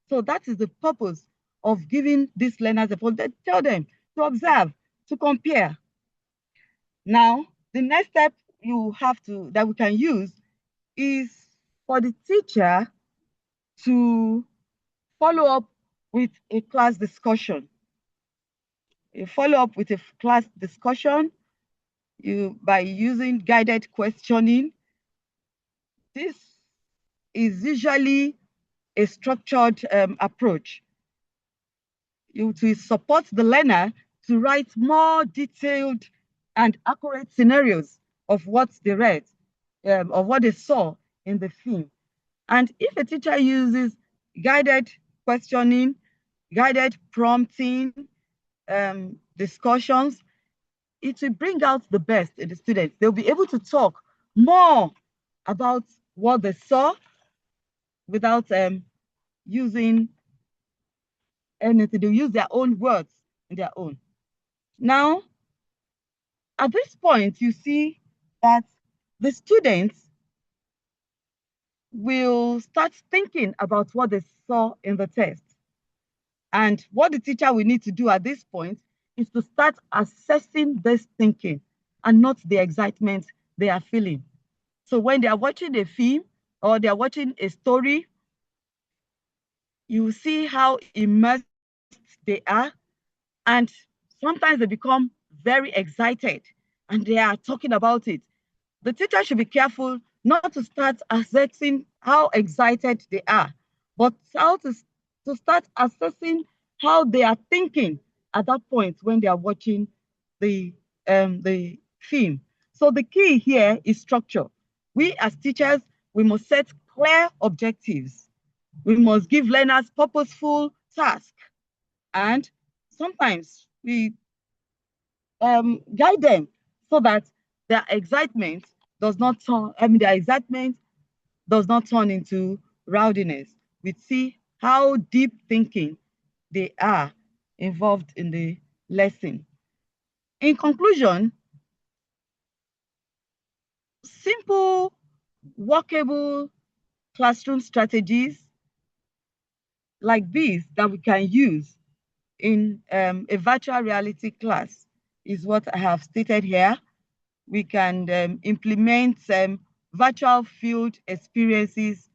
So that is the purpose of giving these learners a point. Tell them to observe, to compare. Now, the next step that we can use is for the teacher to follow up with a class discussion. You follow up with a class discussion by using guided questioning. This is usually a structured approach. to support the learner to write more detailed and accurate scenarios of what they read, of what they saw in the film. And if a teacher uses guided questioning, guided prompting, discussions, it will bring out the best in the students. They'll be able to talk more about what they saw without using anything. They'll use their own words in their own. Now, at this point, you see that the students will start thinking about what they saw in the test. And what the teacher will need to do at this point is to start assessing this thinking and not the excitement they are feeling. So when they are watching a film or they are watching a story, you see how immersed they are. And sometimes they become very excited and they are talking about it. The teacher should be careful not to start assessing how excited they are, but how to start assessing how they are thinking at that point when they are watching the film. So the key here is structure. We as teachers, we must set clear objectives. We must give learners purposeful tasks. And sometimes we guide them so that their excitement does not turn into rowdiness. We see how deep thinking they are involved in the lesson. In conclusion, simple, workable classroom strategies like these that we can use in a virtual reality class is what I have stated here. We can implement virtual field experiences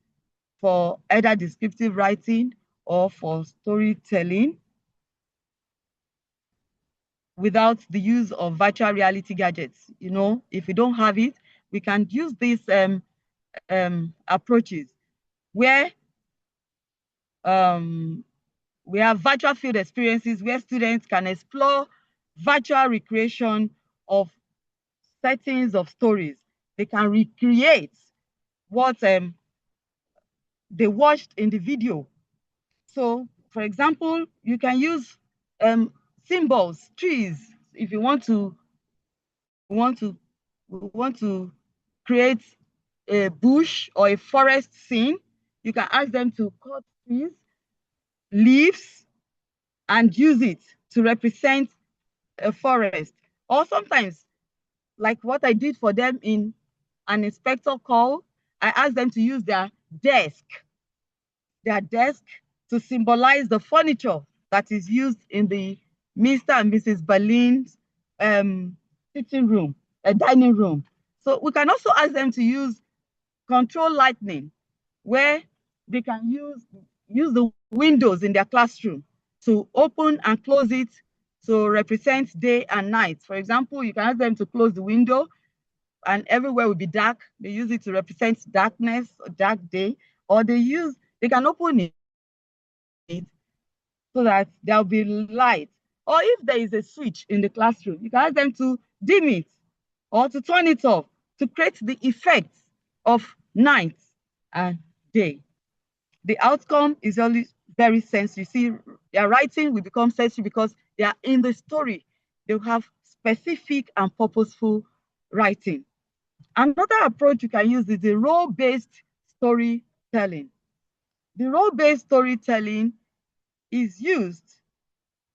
for either descriptive writing or for storytelling without the use of virtual reality gadgets. You know, if we don't have it, we can use these approaches where we have virtual field experiences where students can explore virtual recreation of settings of stories. They can recreate what they watched in the video. So, for example, you can use symbols, trees. If you want to, create a bush or a forest scene, you can ask them to cut trees, leaves, and use it to represent a forest. Or sometimes, like what I did for them in an inspector call, I asked them to use desk to symbolize the furniture that is used in the Mr. and Mrs. Berlin's sitting room, a dining room. So we can also ask them to use control lighting, where they can use the windows in their classroom to open and close it to represent day and night. For example, you can ask them to close the window and everywhere will be dark. They use it to represent darkness or dark day, or they can open it so that there'll be light. Or if there is a switch in the classroom, you can ask them to dim it or to turn it off to create the effect of night and day. The outcome is always very sensory. See, their writing will become sensory because they are in the story. They'll have specific and purposeful writing. Another approach you can use is the role-based storytelling. The role-based storytelling is used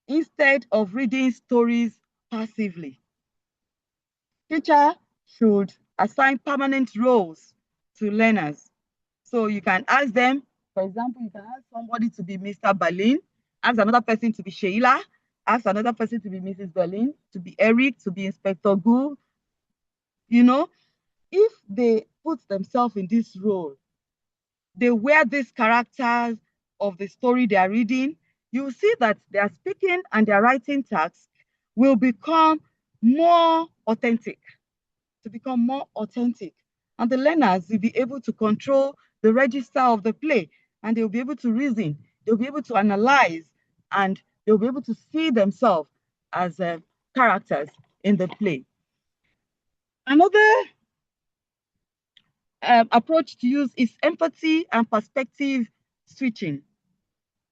instead of reading stories passively. Teacher should assign permanent roles to learners. So you can ask them, for example, you can ask somebody to be Mr. Berlin, ask another person to be Sheila, ask another person to be Mrs. Berlin, to be Eric, to be Inspector Gu. You know, if they put themselves in this role, they wear these characters of the story they are reading, you will see that their speaking and their writing tasks will become more authentic, And the learners will be able to control the register of the play, and they'll be able to reason, they'll be able to analyze and they'll be able to see themselves as characters in the play. Another approach to use is empathy and perspective switching.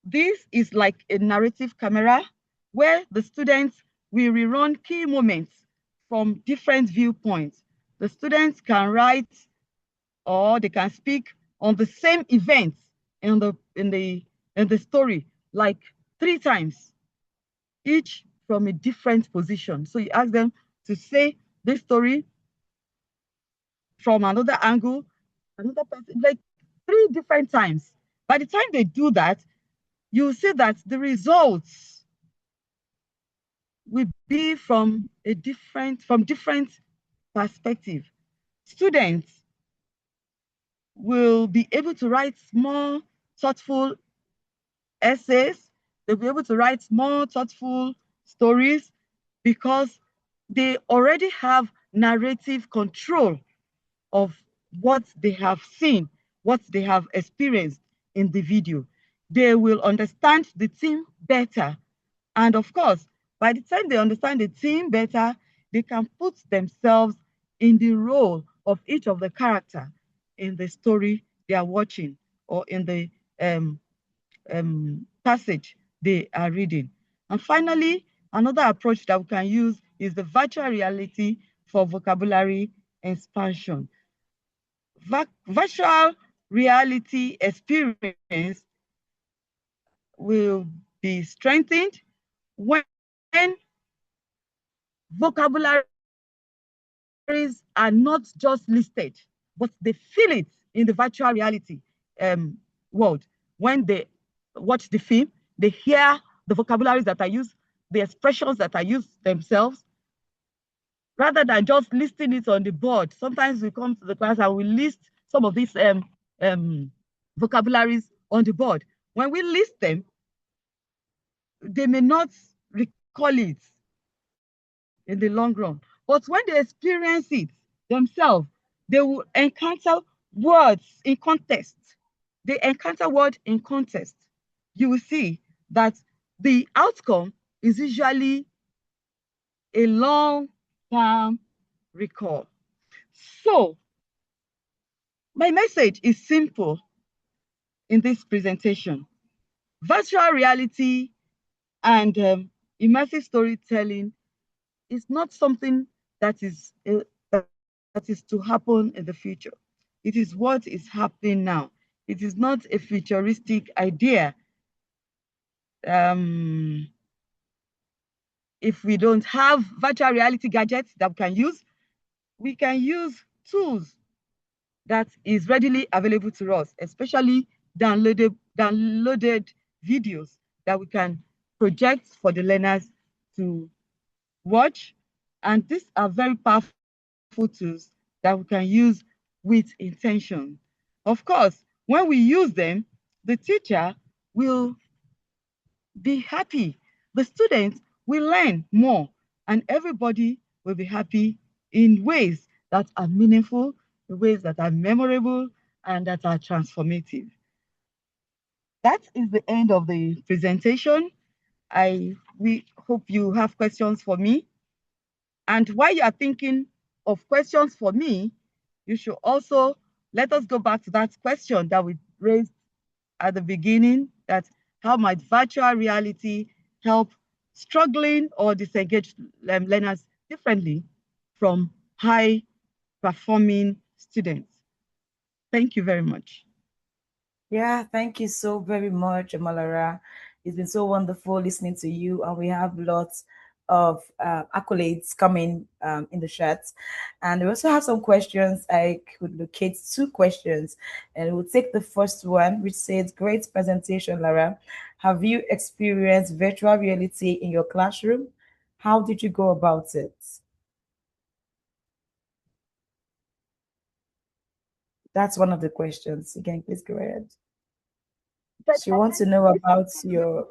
This is like a narrative camera where the students will rerun key moments from different viewpoints. The students can write or they can speak on the same events in the story like 3 times, each from a different position. So you ask them to say this story from another angle, another person, like 3 different times. By the time they do that, you see that the results will be from different perspective. Students will be able to write more thoughtful essays. They'll be able to write more thoughtful stories because they already have narrative control of what they have seen, what they have experienced in the video. They will understand the theme better. And of course, by the time they understand the theme better, they can put themselves in the role of each of the character in the story they are watching or in the passage they are reading. And finally, another approach that we can use is the virtual reality for vocabulary expansion. Virtual reality experience will be strengthened when vocabularies are not just listed, but they feel it in the virtual reality world. When they watch the film, they hear the vocabularies that are used, the expressions that are used themselves, rather than just listing it on the board. Sometimes we come to the class and we list some of these vocabularies on the board. When we list them, they may not recall it in the long run. But when they experience it themselves, they will encounter words in context. They encounter word in context. You will see that the outcome is usually a long-term recall. So my message is simple in this presentation. Virtual reality and immersive storytelling is not something that is to happen in the future. It is what is happening now. It is not a futuristic idea. Um, if we don't have virtual reality gadgets that we can use tools that is readily available to us, especially downloaded videos that we can project for the learners to watch. And these are very powerful tools that we can use with intention. Of course, when we use them, the teacher will be happy. The students will learn more and everybody will be happy in ways that are meaningful, in ways that are memorable and that are transformative. That is the end of the presentation. We hope you have questions for me. And while you are thinking of questions for me, you should also let us go back to that question that we raised at the beginning, that how might virtual reality help struggling or disengaged learners differently from high performing students? Thank you very much. Yeah, thank you so very much, Malara. It's been so wonderful listening to you, and we have lots of accolades coming in the chat. And we also have some questions. I could locate 2 questions, and we'll take the first one, which says, "Great presentation, Lara. Have you experienced virtual reality in your classroom? How did you go about it?" That's one of the questions. Again, please go ahead. She wants to know about your.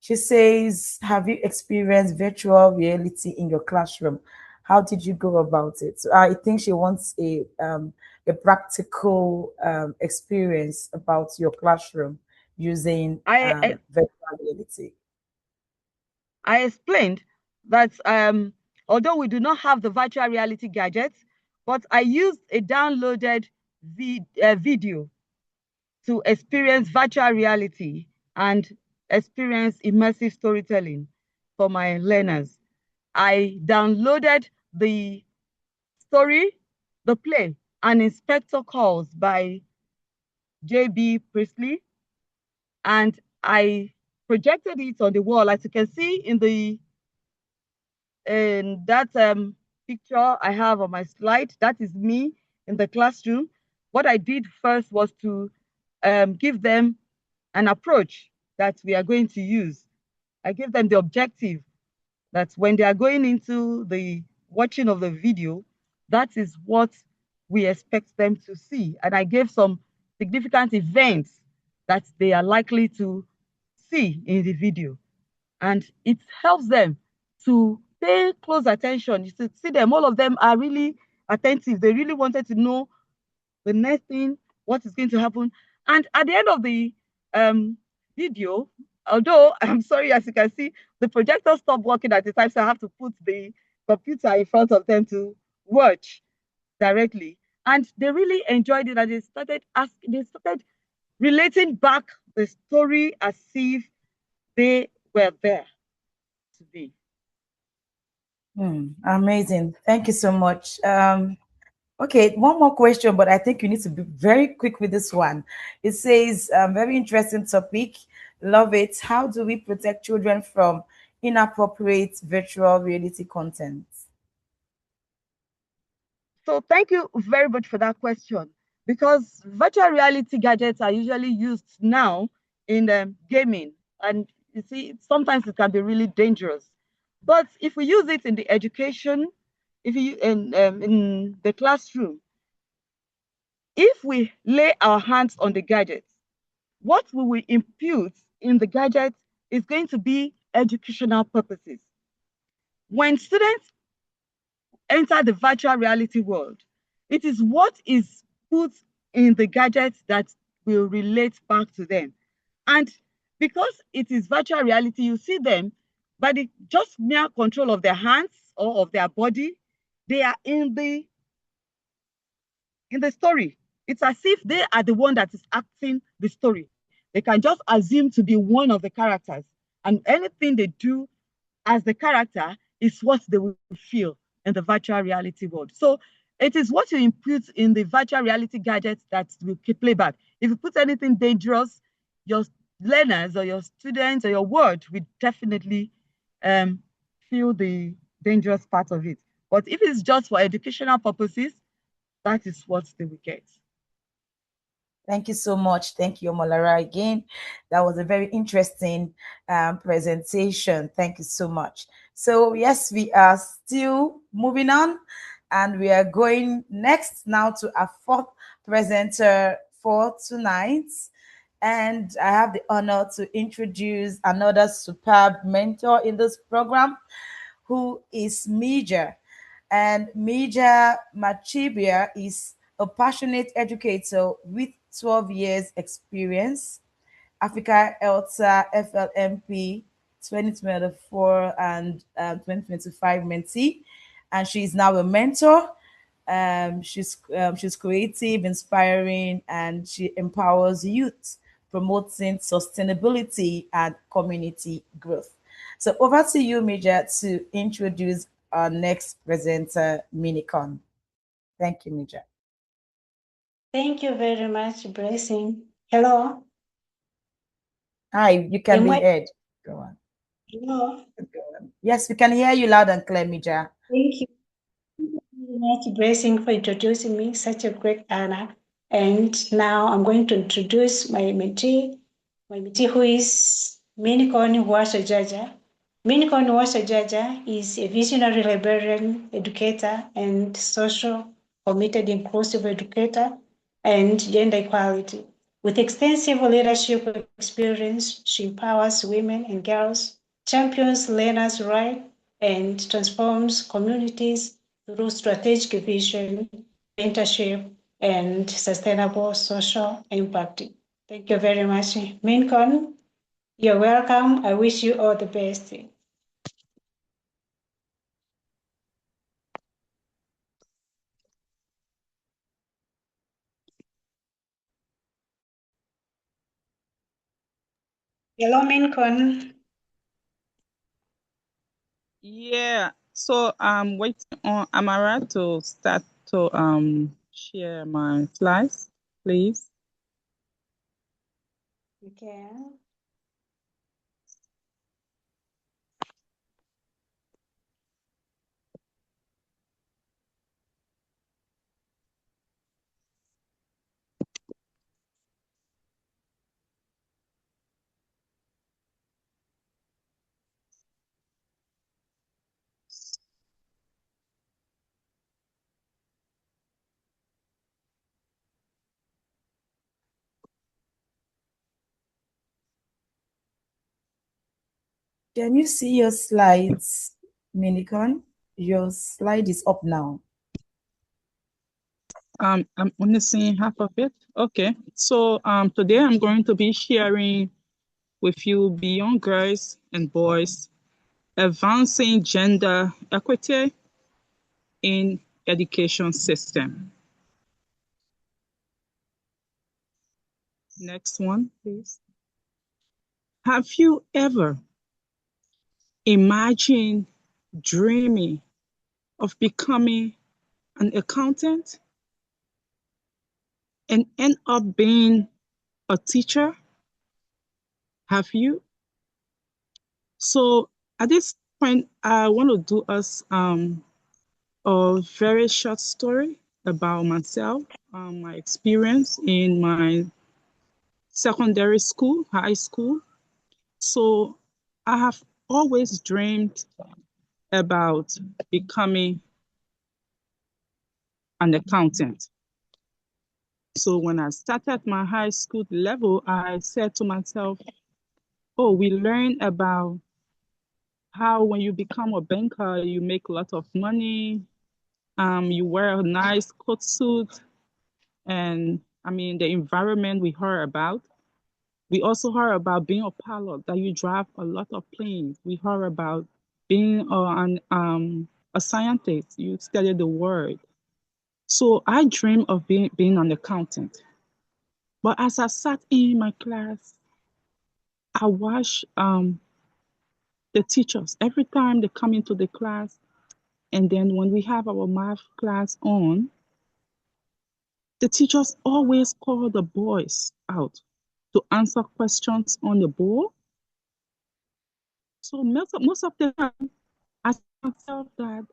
She says, "Have you experienced virtual reality in your classroom? How did you go about it?" So I think she wants a practical experience about your classroom using I virtual reality? I explained that although we do not have the virtual reality gadgets, but I used a downloaded video to experience virtual reality and experience immersive storytelling for my learners. I downloaded the story, the play, An Inspector Calls by J.B. Priestley, and I projected it on the wall. As you can see in that picture I have on my slide, that is me in the classroom. What I did first was to give them an approach that we are going to use. I gave them the objective that when they are going into the watching of the video, that is what we expect them to see. And I gave some significant events that they are likely to see in the video. And it helps them to pay close attention. You should see them, all of them are really attentive. They really wanted to know the next thing, what is going to happen. And at the end of the video, although I'm sorry, as you can see, the projector stopped working at the time, so I have to put the computer in front of them to watch directly. And they really enjoyed it, and they started relating back the story as if they were there to be. Amazing. Thank you so much. Okay, one more question, but I think you need to be very quick with this one. It says, very interesting topic. Love it. How do we protect children from inappropriate virtual reality content? So thank you very much for that question, because virtual reality gadgets are usually used now in gaming, and you see, sometimes it can be really dangerous. But if we use it in the education, if you in the classroom, if we lay our hands on the gadgets, what we will impute in the gadget is going to be educational purposes. When students enter the virtual reality world, it is what is put in the gadgets that will relate back to them. And because it is virtual reality, you see them by the just mere control of their hands or of their body, they are in the story. It's as if they are the one that is acting the story. They can just assume to be one of the characters, and anything they do as the character is what they will feel in the virtual reality world. So it is what you input in the virtual reality gadgets that will play back. If you put anything dangerous, your learners or your students or your word will definitely feel the dangerous part of it. But if it's just for educational purposes, that is what they will get. Thank you so much. Thank you, Molara, again. That was a very interesting presentation. Thank you so much. So, yes, we are still moving on, and we are going next now to our fourth presenter for tonight. And I have the honor to introduce another superb mentor in this program, who is Mija. And Mija Machibia is a passionate educator with 12 years experience, Africa ELTA FLMP 2024 and 2025 mentee. And she's now a mentor. She's creative, inspiring, and she empowers youth, promoting sustainability and community growth. So over to you, Major, to introduce our next presenter, Minicon. Thank you, Major. Thank you very much, Blessing. Hello. Hi, you can be I? heard. Go on. Hello. Go on. Yes, we can hear you loud and clear, Major. Thank you very much, Blessing, for introducing me. Such a great honor. And now I'm going to introduce my mentee who is Minikon Washajaja. Minikon Washajaja is a visionary librarian, educator, and social committed inclusive educator and gender equality. With extensive leadership experience, she empowers women and girls, champions learners' rights, and transforms communities through strategic vision, mentorship, and sustainable social impact. Thank you very much. Minkon, you're welcome. I wish you all the best. Hello, Minkon. Yeah, so I'm waiting on Amara to start to share my slides, please. Okay. Can you see your slides, Minicon? Your slide is up now. I'm only seeing half of it. Okay, so today I'm going to be sharing with you beyond girls and boys, advancing gender equity in education system. Next one, please. Have you ever imagined dreaming of becoming an accountant and end up being a teacher? Have you? So at this point, I want to do us a very short story about myself, my experience in my secondary school, high school. So I have always dreamed about becoming an accountant. So when I started my high school level, I said to myself, oh, we learn about how when you become a banker, you make a lot of money, you wear a nice coat suit, and I mean, the environment we heard about. We also heard about being a pilot, that you drive a lot of planes. We heard about being a scientist, you study the world. So I dream of being an accountant. But as I sat in my class, I watched the teachers every time they come into the class. And then when we have our math class on, the teachers always call the boys out to answer questions on the board. So most of the time, I ask myself that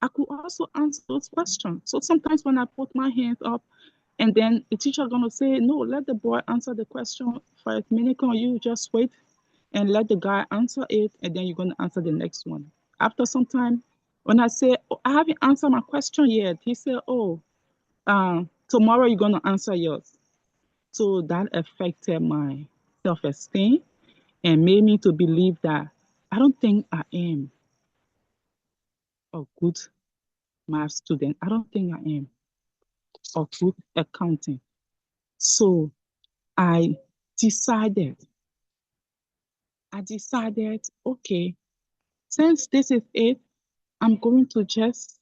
I could also answer those questions. So sometimes when I put my hands up, and then the teacher gonna say, no, let the boy answer the question for a minute, or you just wait and let the guy answer it, and then you're gonna answer the next one. After some time, when I say, oh, I haven't answered my question yet, he said, oh, tomorrow you're gonna answer yours. So that affected my self-esteem and made me to believe that I don't think I am a good math student. I don't think I am a good accountant. So I decided, okay, since this is it, I'm going to just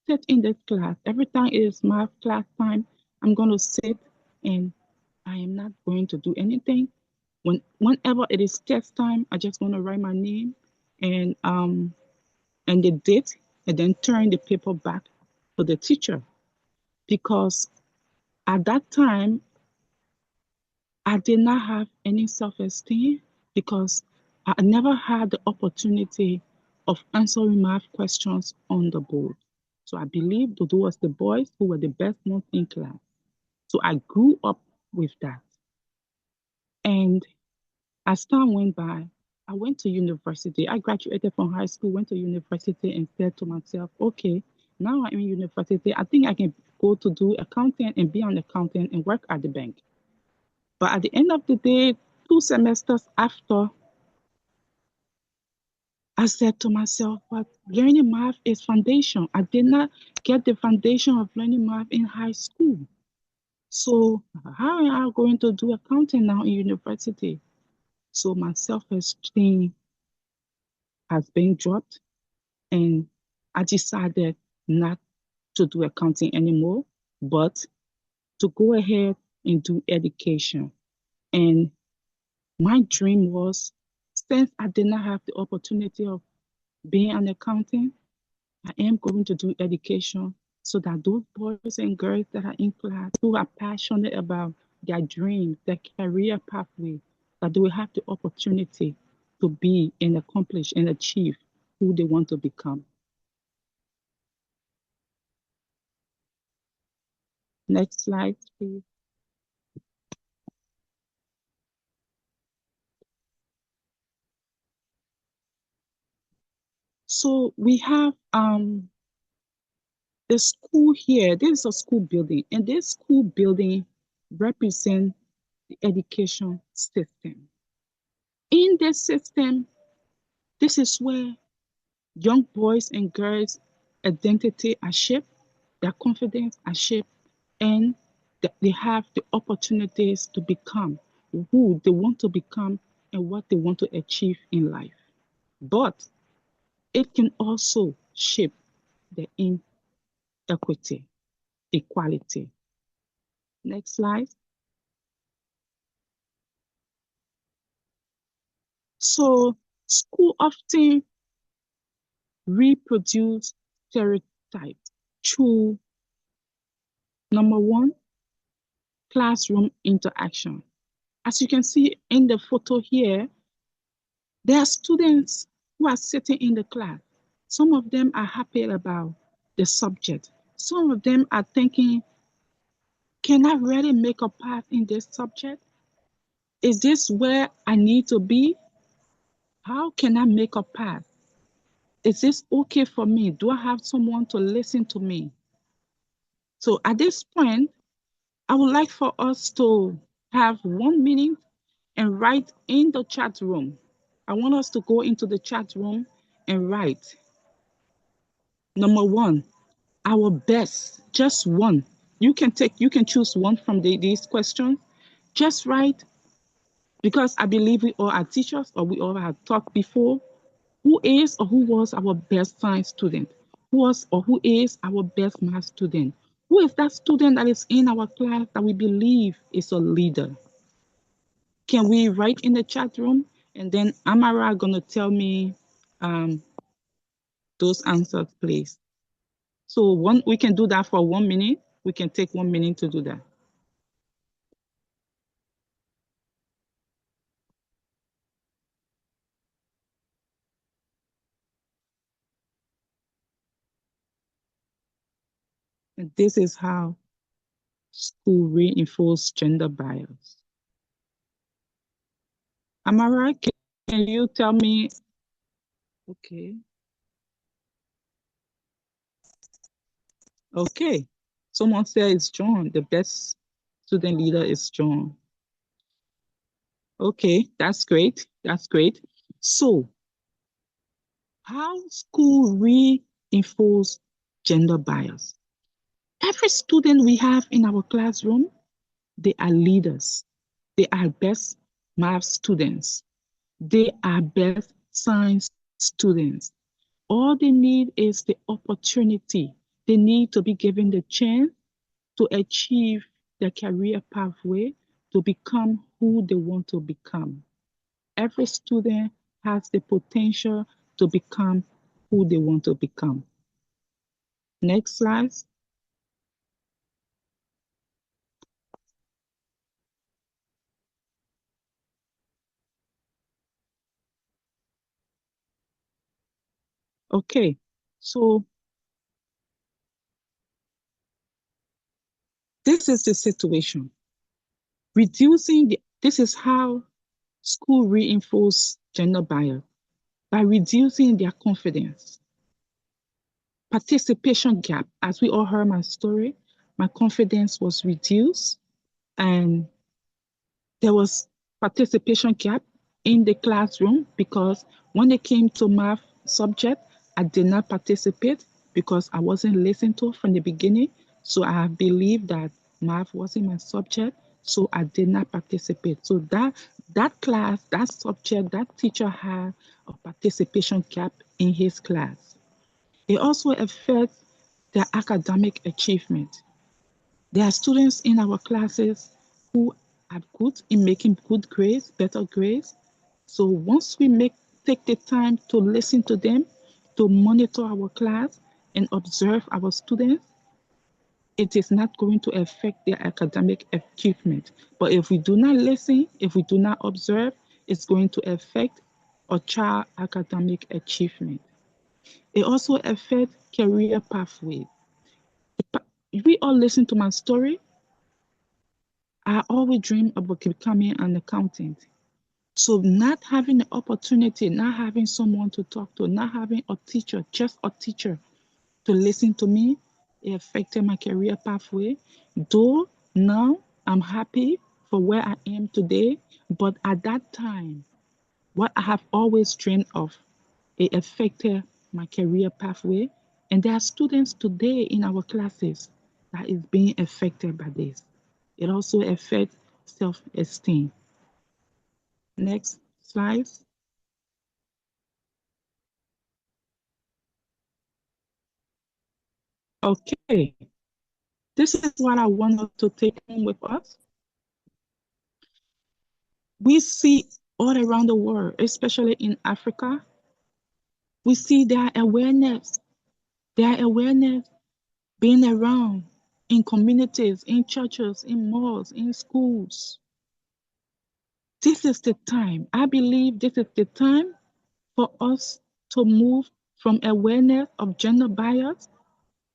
sit in this class. Every time it is math class time, I'm going to sit and I am not going to do anything. Whenever it is test time, I just want to write my name and the date, and then turn the paper back to the teacher. Because at that time, I did not have any self-esteem because I never had the opportunity of answering math questions on the board. So I believed those was the boys who were the best ones in class. So I grew up with that. And as time went by, I went to university. I graduated from high school, went to university, and said to myself, okay, now I'm in university. I think I can go to do accounting and be an accountant and work at the bank. But at the end of the day, 2 semesters after, I said to myself, but learning math is foundation. I did not get the foundation of learning math in high school. So how am I going to do accounting now in university? So my self-esteem has been dropped, and I decided not to do accounting anymore, but to go ahead and do education. And my dream was, since I did not have the opportunity of being an accountant, I am going to do education so that those boys and girls that are in class who are passionate about their dreams, their career pathway, that they will have the opportunity to be and accomplish and achieve who they want to become. Next slide, please. So we have the school here. This is a school building, and this school building represents the education system. In this system, this is where young boys and girls' identity are shaped, their confidence are shaped, and they have the opportunities to become who they want to become and what they want to achieve in life. But it can also shape the inequity, equality. Next slide. So school often reproduce stereotypes through number one, classroom interaction. As you can see in the photo here, there are students who are sitting in the class. Some of them are happy about the subject. Some of them are thinking, can I really make a path in this subject? Is this where I need to be? How can I make a path? Is this okay for me? Do I have someone to listen to me? So at this point, I would like for us to have 1 minute and write in the chat room. I want us to go into the chat room and write. Number one, our best, just one. You can choose one from these questions. Just write, because I believe we all are teachers or we all have talked before. Who is or who was our best science student? Who was or who is our best math student? Who is that student that is in our class that we believe is a leader? Can we write in the chat room? And then Amara gonna tell me those answers, please. So we can do that for 1 minute. We can take 1 minute to do that. And this is how school reinforce gender bias. Amara, can you tell me? Okay. Okay. Someone said it's John. The best student leader is John. Okay, that's great. That's great. So, how school reinforce gender bias? Every student we have in our classroom, they are leaders. They are best math students. They are best science students. All they need is the opportunity. They need to be given the chance to achieve their career pathway to become who they want to become. Every student has the potential to become who they want to become. Next slide. Okay, so this is the situation. This is how school reinforce gender bias by reducing their confidence. Participation gap, as we all heard my story, my confidence was reduced and there was participation gap in the classroom because when it came to math subject, I did not participate because I wasn't listened to from the beginning. So I believe that Math wasn't my subject, so I did not participate. So that class, that subject, that teacher had a participation gap in his class. It also affects their academic achievement. There are students in our classes who are good in making good grades, better grades. So once we take the time to listen to them, to monitor our class and observe our students, it is not going to affect their academic achievement. But if we do not listen, if we do not observe, it's going to affect a child academic achievement. It also affects career pathways. We all listen to my story. I always dream about becoming an accountant. So not having the opportunity, not having someone to talk to, not having a teacher, just a teacher to listen to me, it affected my career pathway. Though now I'm happy for where I am today, but at that time, what I have always dreamed of, it affected my career pathway. And there are students today in our classes that is being affected by this. It also affects self-esteem. Next slide. Okay, this is what I want us to take home with us. We see all around the world, especially in Africa, we see their awareness being around in communities, in churches, in malls, in schools. This is the time. I believe this is the time for us to move from awareness of gender bias.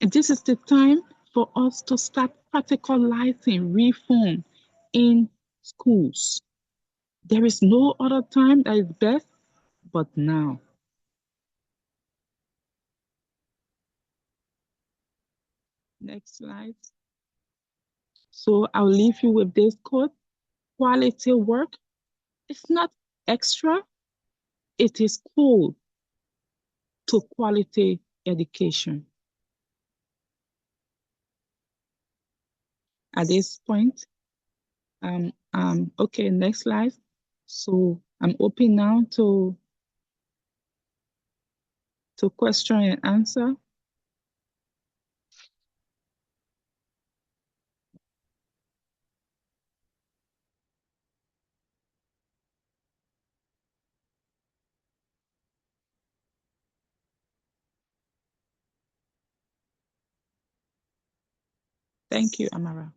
And this is the time for us to start practicalizing reform in schools. There is no other time that is best but now. Next slide. So I'll leave you with this quote. Quality work is not extra, it is core to quality education. At this point, okay, next slide. So I'm open now to question and answer. Thank you, Amara.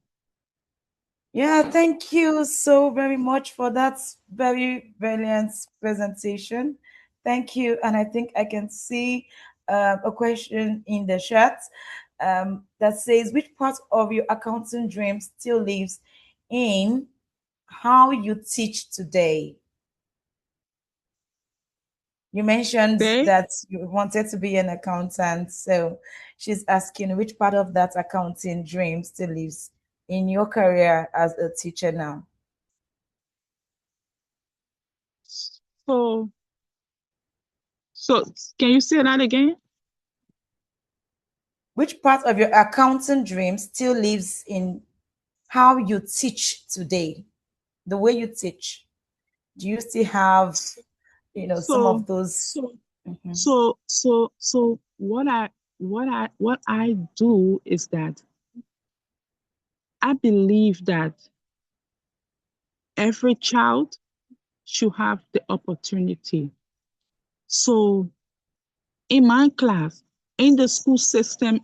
Yeah, thank you so very much for that very brilliant presentation. Thank you. And I think I can see a question in the chat that says, which part of your accounting dream still lives in how you teach today? You mentioned Okay. that you wanted to be an accountant. So she's asking which part of that accounting dream still lives in your career as a teacher now? So, so can you say that again? Which part of your accounting dream still lives in how you teach today? The way you teach. Do you still have, some So, of those? Mhm. so what I do is that I believe that every child should have the opportunity. So in my class, in the school system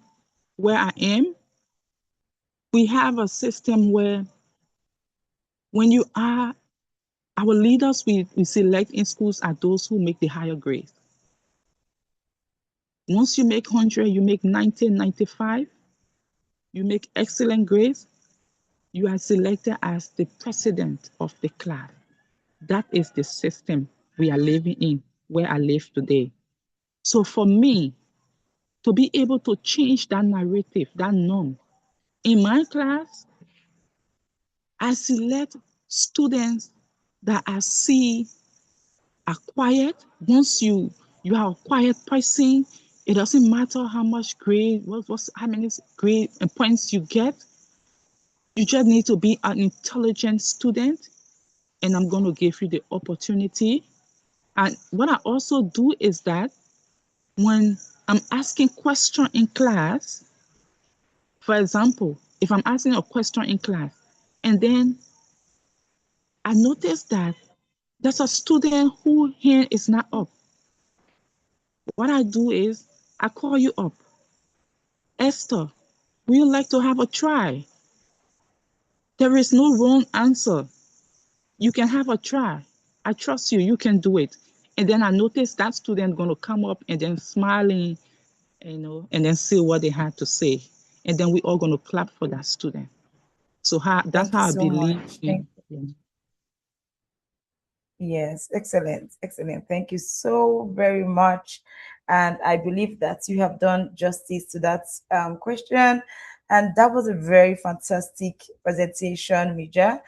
where I am, we have a system where when you are our leaders we select in schools are those who make the higher grades. Once you make 100, you make 90, 95, you make excellent grades, you are selected as the president of the class. That is the system we are living in, where I live today. So for me, to be able to change that narrative, that norm, in my class, I select students that I see are quiet. Once you are a quiet person, it doesn't matter how much grade, how many grade and points you get. You just need to be an intelligent student, and I'm going to give you the opportunity. And what I also do is that when I'm asking question in class, for example, if I'm asking a question in class, and then I notice that there's a student whose hand is not up, what I do is I call you up. Esther, would you like to have a try? There is no wrong answer. You can have a try. I trust you. You can do it. And then I notice that student going to come up and then smiling, and then say what they had to say. And then we all going to clap for that student. So that's Thank you how I so believe much. in. Yeah. Yes, excellent, excellent. Thank you so very much. And I believe that you have done justice to that question. And that was a very fantastic presentation, Mija.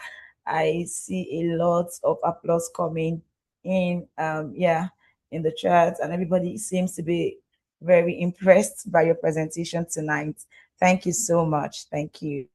I see a lot of applause coming in, yeah, in the chat, and everybody seems to be very impressed by your presentation tonight. Thank you so much. Thank you.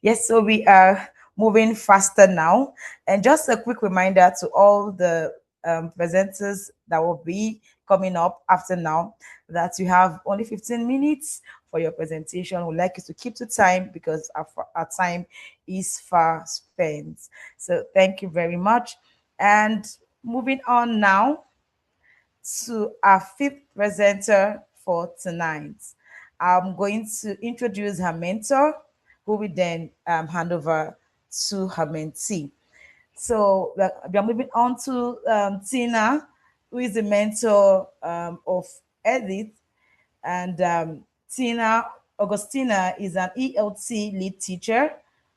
Yes, so we are moving faster now. And just a quick reminder to all the presenters that will be coming up after now that you have only 15 minutes for your presentation. We'd like you to keep to time because our time is far spent. So thank you very much. And moving on now to our fifth presenter for tonight. I'm going to introduce her mentor, who will then hand over to her mentee. So we are moving on to Tina, who is the mentor of Edith. And Tina Augustina is an ELT lead teacher,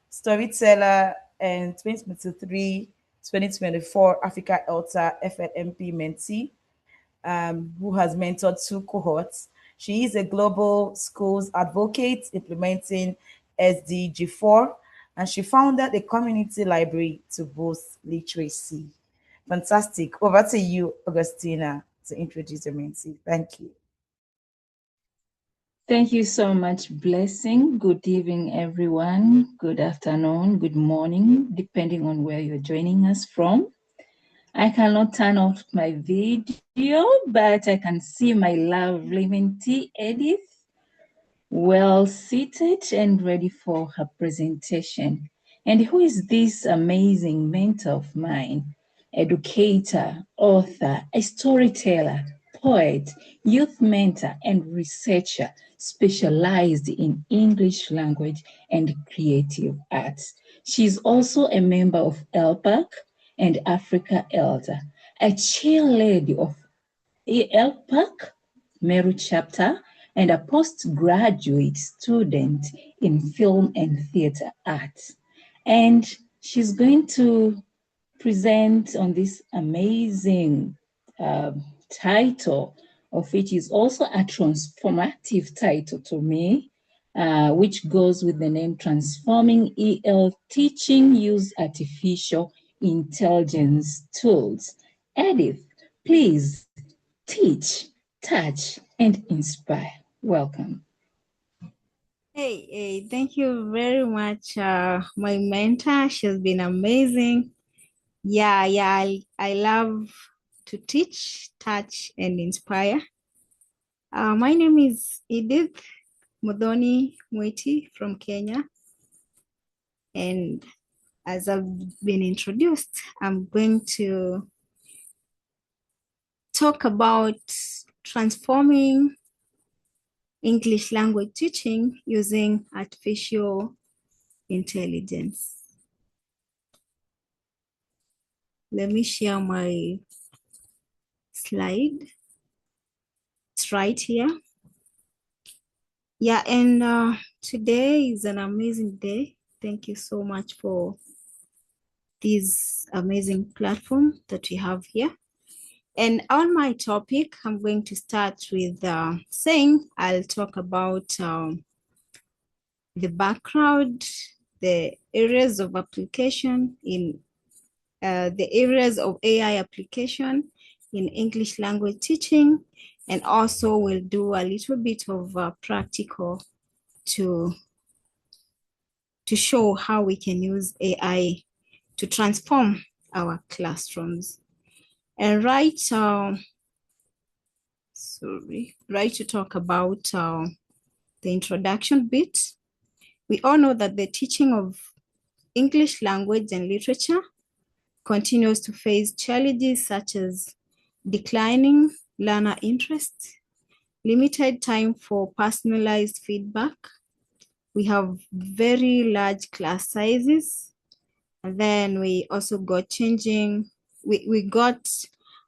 storyteller, and 2023-2024 Africa ELTA FLMP mentee, who has mentored two cohorts. She is a global schools advocate implementing SDG4, and she founded a community library to boost literacy. Fantastic. Over to you, Augustina, to introduce your mentee. Thank you. Thank you so much, Blessing. Good evening, everyone. Good afternoon, good morning, depending on where you're joining us from. I cannot turn off my video, but I can see my lovely mentee, Edith, well seated and ready for her presentation. And who is this amazing mentor of mine? Educator, author, a storyteller, poet, youth mentor, and researcher specialized in English language and creative arts. She's also a member of ELPAC and Africa ELTA, a chair lady of ELPAC Meru chapter, and a postgraduate student in film and theater arts. And she's going to present on this amazing title, of which is also a transformative title to me, which goes with the name Transforming EL Teaching Use Artificial Intelligence Tools. Edith, please teach, touch, and inspire. Welcome. Hey, thank you very much, my mentor. She's been amazing. I love to teach, touch, and inspire. My name is Edith Mudhoni Mwiti from Kenya. And as I've been introduced, I'm going to talk about transforming English language teaching using artificial intelligence. Let me share my slide. It's right here. Yeah, and today is an amazing day. Thank you so much for this amazing platform that we have here. And on my topic, I'm going to start with saying I'll talk about the background, the areas of application in the areas of AI application in English language teaching, and also we'll do a little bit of practical to to show how we can use AI to transform our classrooms. And right to talk about the introduction bit. We all know that the teaching of English language and literature continues to face challenges such as declining learner interest, limited time for personalized feedback. We have very large class sizes. And then we also got changing, we got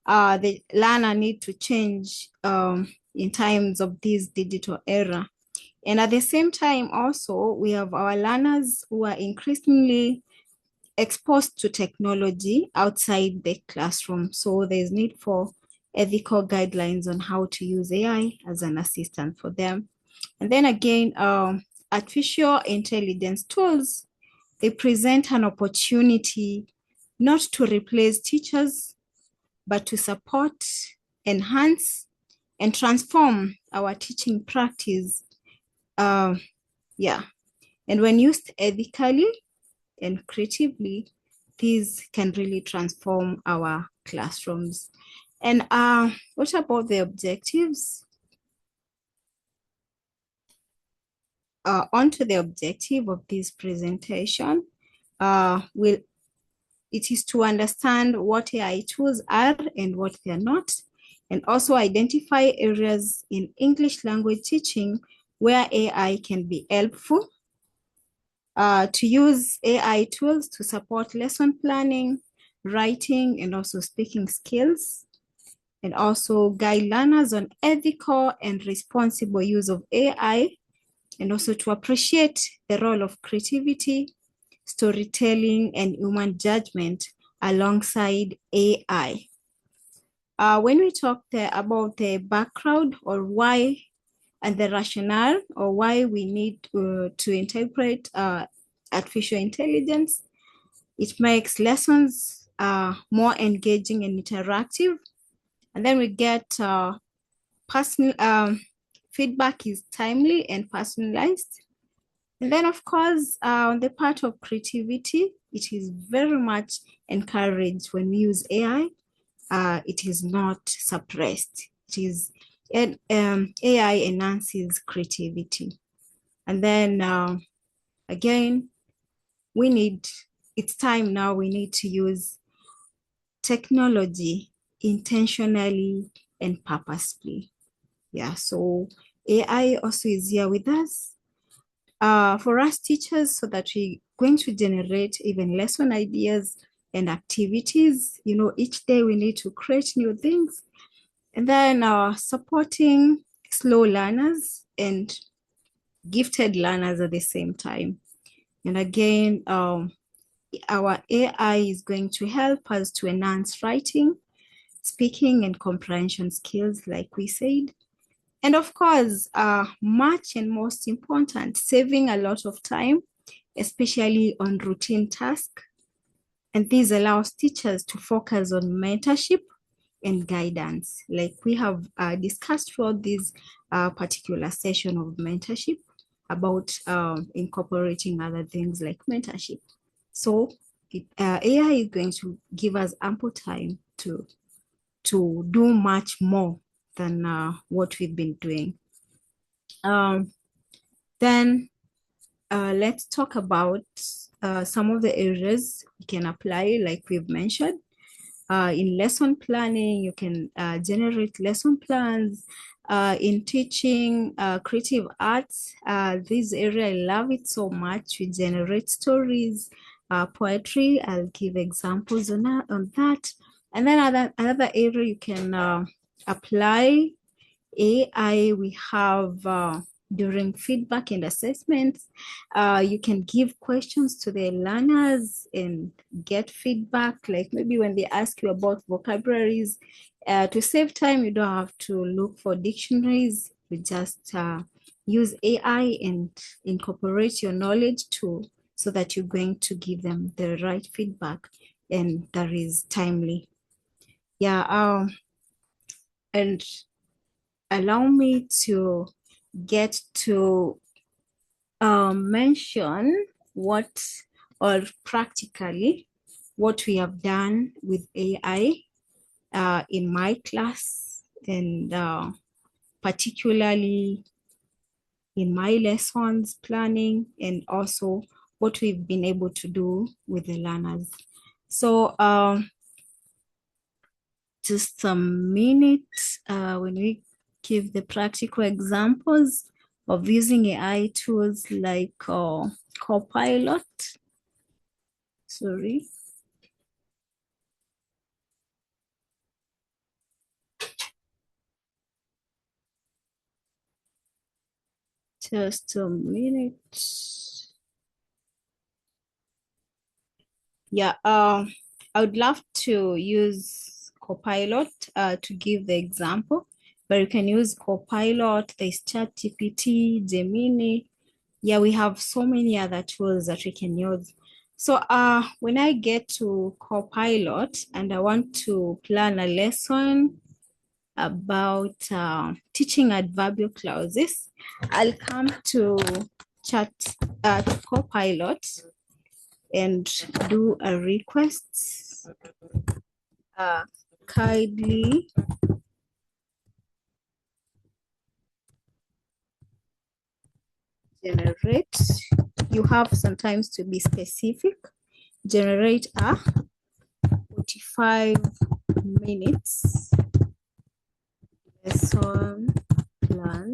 the learner need to change in times of this digital era. And at the same time also, we have our learners who are increasingly exposed to technology outside the classroom. So there's need for ethical guidelines on how to use AI as an assistant for them. And then again, artificial intelligence tools, they present an opportunity not to replace teachers, but to support, enhance, and transform our teaching practice. And when used ethically and creatively, these can really transform our classrooms. And what about the objectives? On to the objective of this presentation. It is to understand what AI tools are and what they are not, and also identify areas in English language teaching where AI can be helpful, to use AI tools to support lesson planning, writing, and also speaking skills, and also guide learners on ethical and responsible use of AI, and also to appreciate the role of creativity, storytelling, and human judgment alongside AI. When we talk about the background or why and the rationale or why we need to interpret artificial intelligence, it makes lessons more engaging and interactive. And then we get personal feedback is timely and personalized. And then, of course, on the part of creativity, it is very much encouraged when we use AI. It is not suppressed. It is AI enhances creativity. And then again, it's time now we need to use technology intentionally and purposefully. Yeah, so AI also is here with us for us teachers, so that we're going to generate even lesson ideas and activities. You know, each day we need to create new things. And then supporting slow learners and gifted learners at the same time. And again, our AI is going to help us to enhance writing, speaking, and comprehension skills, like we said. And of course, much and most important, saving a lot of time, especially on routine tasks. And this allows teachers to focus on mentorship and guidance. Like we have discussed throughout this particular session of mentorship about incorporating other things like mentorship. So AI is going to give us ample time to do much more than what we've been doing. Then let's talk about some of the areas we can apply, like we've mentioned. In lesson planning, you can generate lesson plans. In teaching creative arts, this area, I love it so much. We generate stories, poetry. I'll give examples on that. And then another area you can apply AI, we have during feedback and assessments, you can give questions to the learners and get feedback, like maybe when they ask you about vocabularies. To save time, you don't have to look for dictionaries. You just use AI and incorporate your knowledge so that you're going to give them the right feedback and that is timely. Yeah, and allow me to get to mention what, or practically, what we have done with AI in my class, and particularly in my lessons planning, and also what we've been able to do with the learners. So just a minute when we give the practical examples of using AI tools like Copilot. Sorry. Just a minute. Yeah, I would love to use Copilot to give the example, but you can use Copilot, there's ChatGPT, Gemini. Yeah, we have so many other tools that we can use. So when I get to Copilot and I want to plan a lesson about teaching adverbial clauses, I'll come to Copilot and do a request. Kindly generate. You have sometimes to be specific. Generate a 45 minutes lesson plan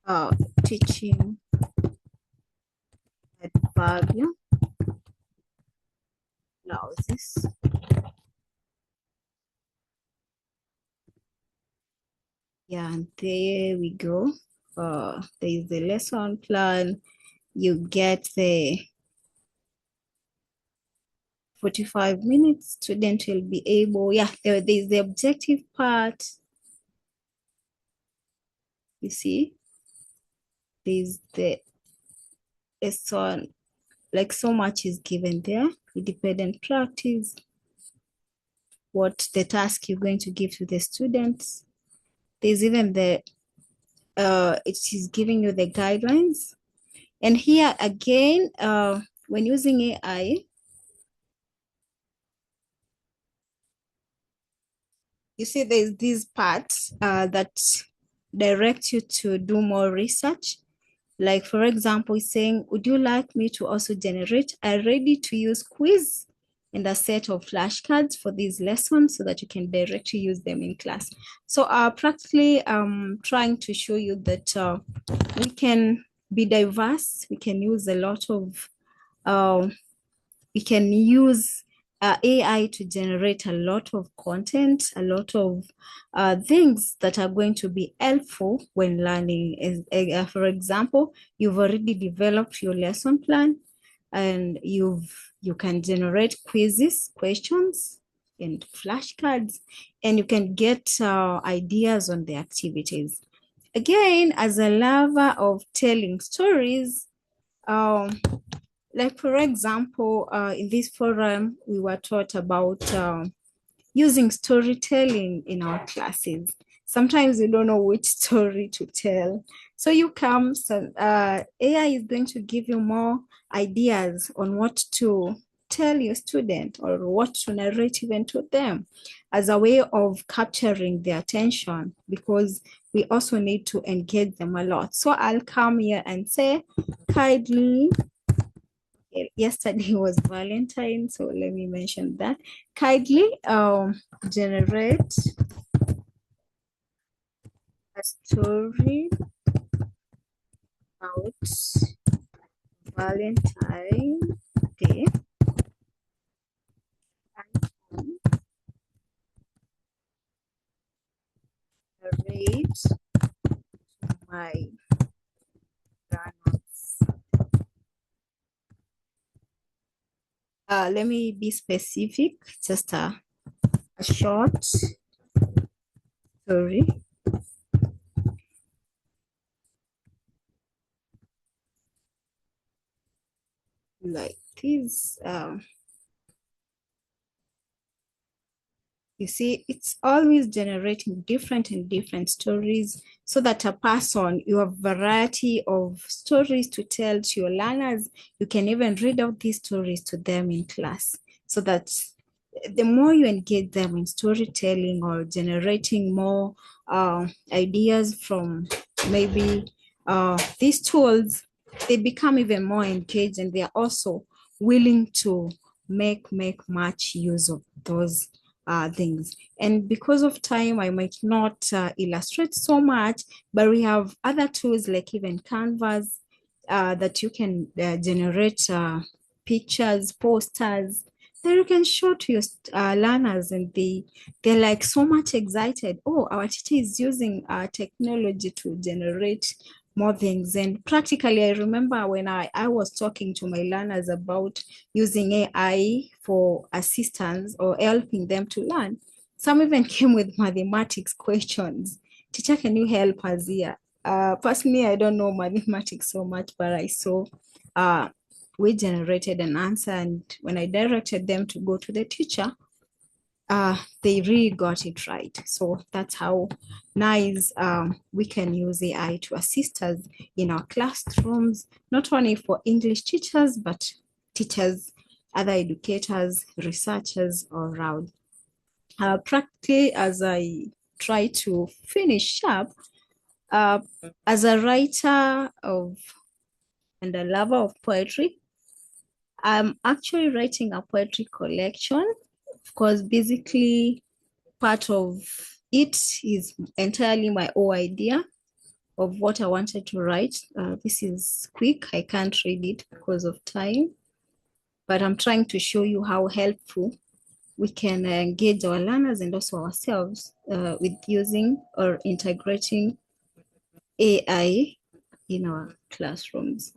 about teaching adverbial clauses. Yeah, and there we go. There is the lesson plan. You get the 45 minutes. Student will be able, yeah, there's the objective part. You see, there's the lesson, like so much is given there. Independent practice, what the task you're going to give to the students. There's even the, it is giving you the guidelines. And here again, when using AI, you see there's these parts that direct you to do more research. Like for example, saying, would you like me to also generate a ready to use quiz and a set of flashcards for these lessons so that you can directly use them in class? So practically I'm trying to show you that we can be diverse. We can use a lot of, we can use AI to generate a lot of content, a lot of things that are going to be helpful when learning. For example, you've already developed your lesson plan, and you can generate quizzes, questions, and flashcards, and you can get ideas on the activities. Again, as a lover of telling stories, like for example, in this forum, we were taught about using storytelling in our classes. Sometimes you don't know which story to tell. So you come, so, AI is going to give you more ideas on what to tell your student or what to narrate even to them as a way of capturing their attention, because we also need to engage them a lot. So I'll come here and say, kindly, yesterday was Valentine, so let me mention that. Kindly generate a story about Valentine Day and narrate my grandmas. Let me be specific, just a short story. Like this. You see, it's always generating different and different stories so that a person, you have variety of stories to tell to your learners. You can even read out these stories to them in class so that the more you engage them in storytelling or generating more ideas from maybe these tools, they become even more engaged and they are also willing to make much use of those things. And because of time, I might not illustrate so much, but we have other tools like even Canvas that you can generate pictures, posters that you can show to your learners, and they're like so much excited. Oh, our teacher is using technology to generate more things. And practically, I remember when I was talking to my learners about using AI for assistance or helping them to learn. Some even came with mathematics questions. Teacher, can you help us here? Personally, I don't know mathematics so much, but I saw we generated an answer, and when I directed them to go to the teacher, they really got it right. So that's how nice we can use AI to assist us in our classrooms, not only for English teachers, but teachers, other educators, researchers all around. Practically, as I try to finish up, as a writer of and a lover of poetry, I'm actually writing a poetry collection. Of course, basically part of it is entirely my own idea of what I wanted to write. This is quick. I can't read it because of time, but I'm trying to show you how helpful we can engage our learners and also ourselves with using or integrating AI in our classrooms.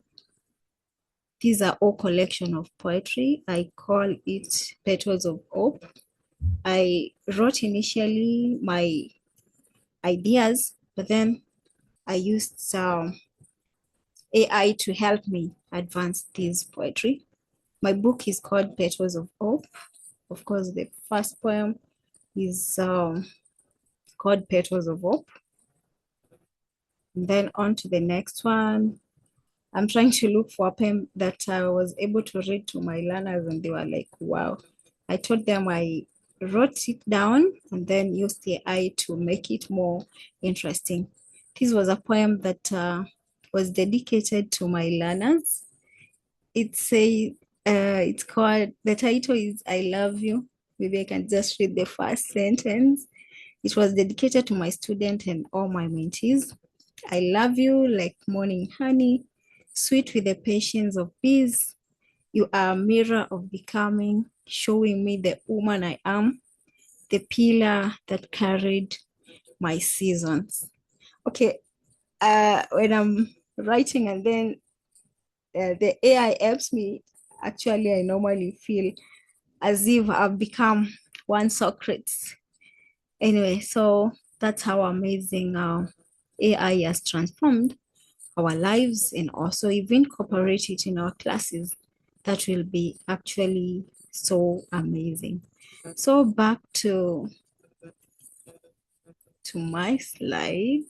These are all collection of poetry. I call it Petals of Hope. I wrote initially my ideas, but then I used some AI to help me advance this poetry. My book is called Petals of Hope. Of course, the first poem is called Petals of Hope. And then on to the next one. I'm trying to look for a poem that I was able to read to my learners, and they were like, wow. I told them I wrote it down and then used the AI to make it more interesting. This was a poem that was dedicated to my learners. It's called, the title is I Love You. Maybe I can just read the first sentence. It was dedicated to my student and all my mentees. I love you like morning honey, sweet with the patience of bees. You are a mirror of becoming, showing me the woman I am, the pillar that carried my seasons. Okay, when I'm writing and then the AI helps me, actually, I normally feel as if I've become one Socrates. Anyway, so that's how amazing AI has transformed our lives, and also if we incorporate it in our classes, that will be actually so amazing. So back to my slide.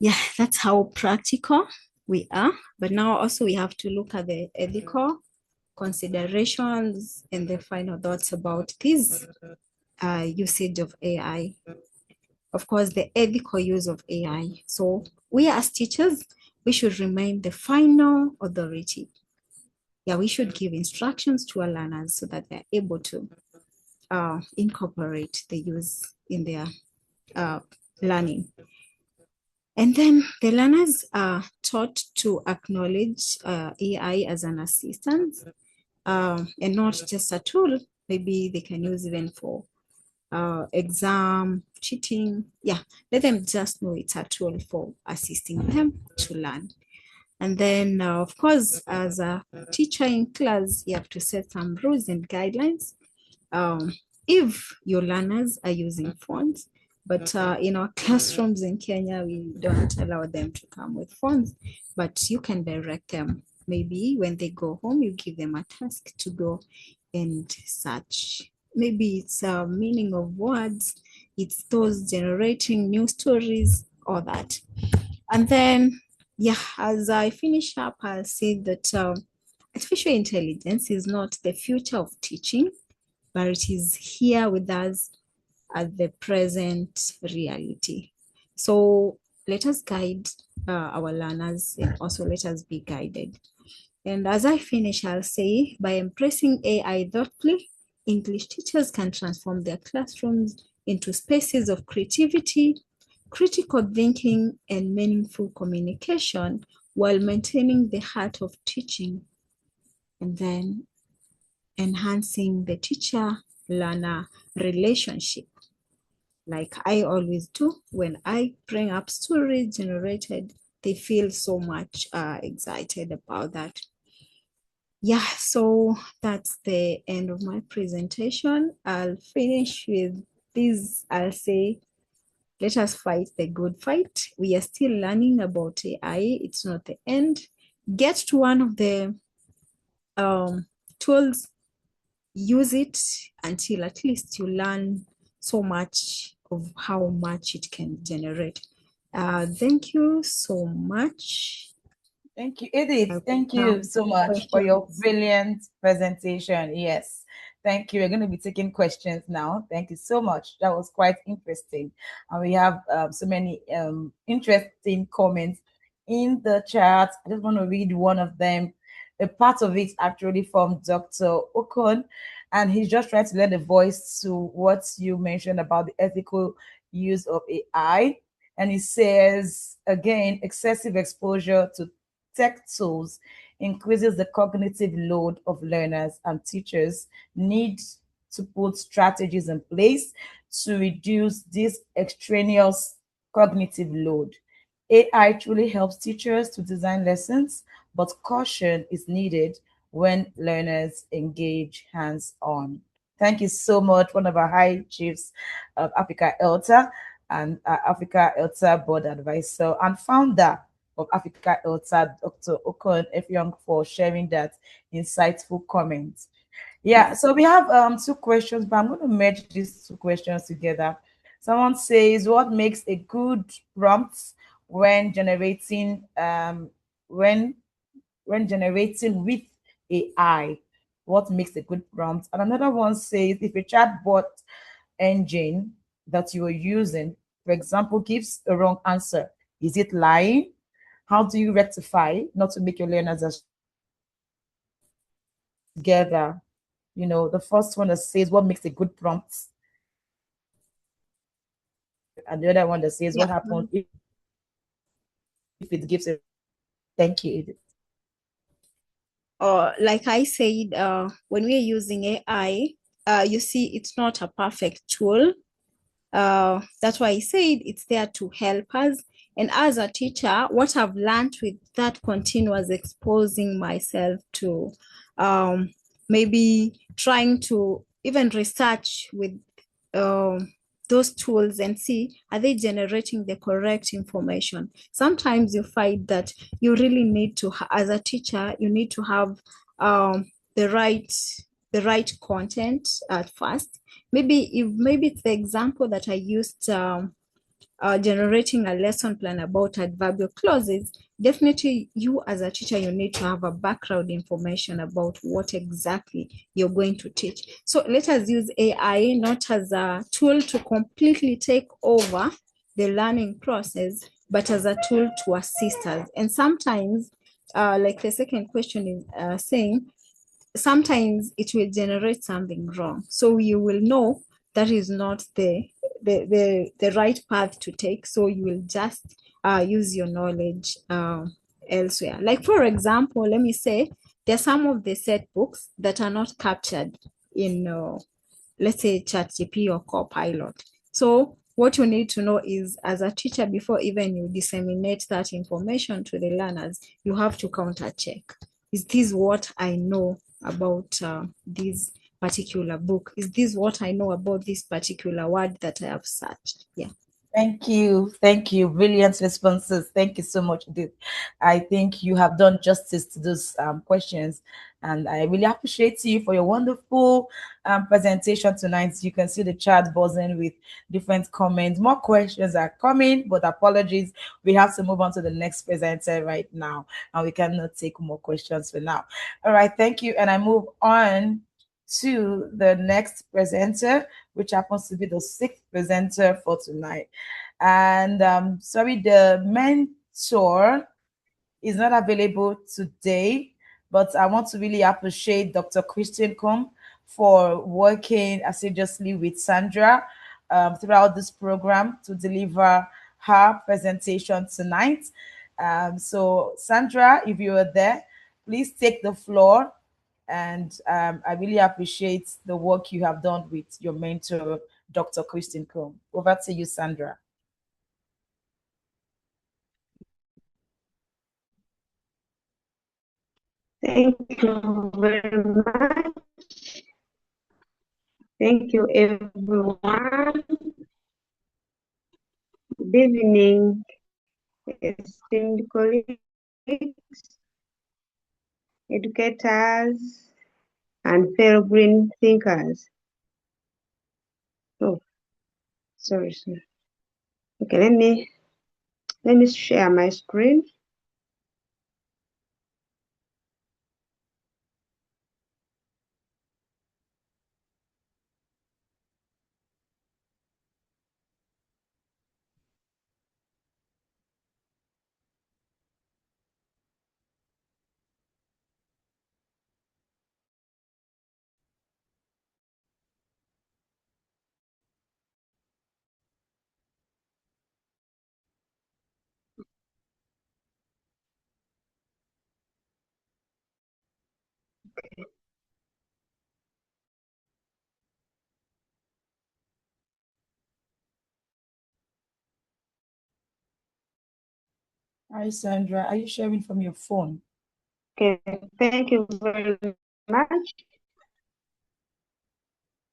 Yeah, that's how practical we are. But now also we have to look at the ethical considerations and the final thoughts about this usage of AI. Of course, the ethical use of AI. So we as teachers, we should remain the final authority. Yeah, we should give instructions to our learners so that they're able to incorporate the use in their learning. And then the learners are taught to acknowledge AI as an assistant and not just a tool. Maybe they can use even for exam, cheating. Yeah, let them just know it's a tool for assisting them to learn. And then, of course, as a teacher in class, you have to set some rules and guidelines. If your learners are using phones, but in our classrooms in Kenya, we don't allow them to come with phones, but you can direct them. Maybe when they go home, you give them a task to go and search maybe it's a meaning of words, it's those generating new stories, all that. And then, yeah, as I finish up, I'll say that artificial intelligence is not the future of teaching, but it is here with us at the present reality. So let us guide our learners, and also let us be guided. And as I finish, I'll say, by embracing AI thoughtfully, English teachers can transform their classrooms into spaces of creativity, critical thinking, and meaningful communication while maintaining the heart of teaching, and then enhancing the teacher-learner relationship, like I always do when I bring up stories generated. They feel so much excited about that. Yeah, so that's the end of my presentation. I'll finish with this. I'll say, let us fight the good fight. We are still learning about AI. It's not the end. Get to one of the tools, use it until at least you learn so much of how much it can generate. Thank you so much. Thank you, Edith. Thank you so much for your brilliant presentation. Yes. Thank you. We're going to be taking questions now. Thank you so much. That was quite interesting. And we have so many interesting comments in the chat. I just want to read one of them. A part of it actually from Dr. Okon, and he's just trying to lend a voice to what you mentioned about the ethical use of AI. And he says, again, excessive exposure to tech tools increases the cognitive load of learners, and teachers need to put strategies in place to reduce this extraneous cognitive load. AI truly helps teachers to design lessons, but caution is needed when learners engage hands-on. Thank you so much, one of our high chiefs of Africa ELTA and Africa ELTA board advisor and founder of Africa ELTA, Dr. Okon Efyong, for sharing that insightful comment. Yeah, so we have two questions, but I'm going to merge these two questions together. Someone says, what makes a good prompt when generating when generating with AI? What makes a good prompt? And another one says, if a chatbot engine that you are using, for example, gives a wrong answer, is it lying? How do you rectify not to make your learners as together? You know, the first one that says what makes a good prompt, and the other one that says what happens if it gives a. Thank you, Edith. Like I said, when we're using AI, you see, it's not a perfect tool. That's why I said it's there to help us. And as a teacher, what I've learned with that continuous exposing myself to maybe trying to even research with those tools and see, are they generating the correct information? Sometimes you find that you really need to, as a teacher, you need to have the right content at first. Maybe it's the example that I used, generating a lesson plan about adverbial clauses. Definitely, you as a teacher, you need to have a background information about what exactly you're going to teach. So let us use AI not as a tool to completely take over the learning process, but as a tool to assist us. And sometimes, like the second question is saying, sometimes it will generate something wrong. So you will know that is not the right path to take. So you will just use your knowledge elsewhere. Like, for example, let me say, there are some of the set books that are not captured in, let's say, ChatGPT or Copilot. So what you need to know is, as a teacher, before even you disseminate that information to the learners, you have to counter check. Is this what I know about this particular book? Is this what I know about this particular word that I have searched? Yeah. Thank you. Thank you. Brilliant responses. Thank you so much. I think you have done justice to those questions. And I really appreciate you for your wonderful presentation tonight. You can see the chat buzzing with different comments. More questions are coming, but apologies. We have to move on to the next presenter right now. And we cannot take more questions for now. All right. Thank you. And I move on to the next presenter, which happens to be the sixth presenter for tonight. And sorry, the mentor is not available today, but I want to really appreciate Dr. Christian Combe for working assiduously with Sandra throughout this program to deliver her presentation tonight. So, Sandra, if you are there, please take the floor. And I really appreciate the work you have done with your mentor, Dr. Christian Combe. Over to you, Sandra. Thank you very much. Thank you, everyone. Good evening, esteemed colleagues, educators, and fellow green thinkers. Oh, sorry. Okay, let me share my screen. Hi, Sandra. Are you sharing from your phone? Okay, thank you very much.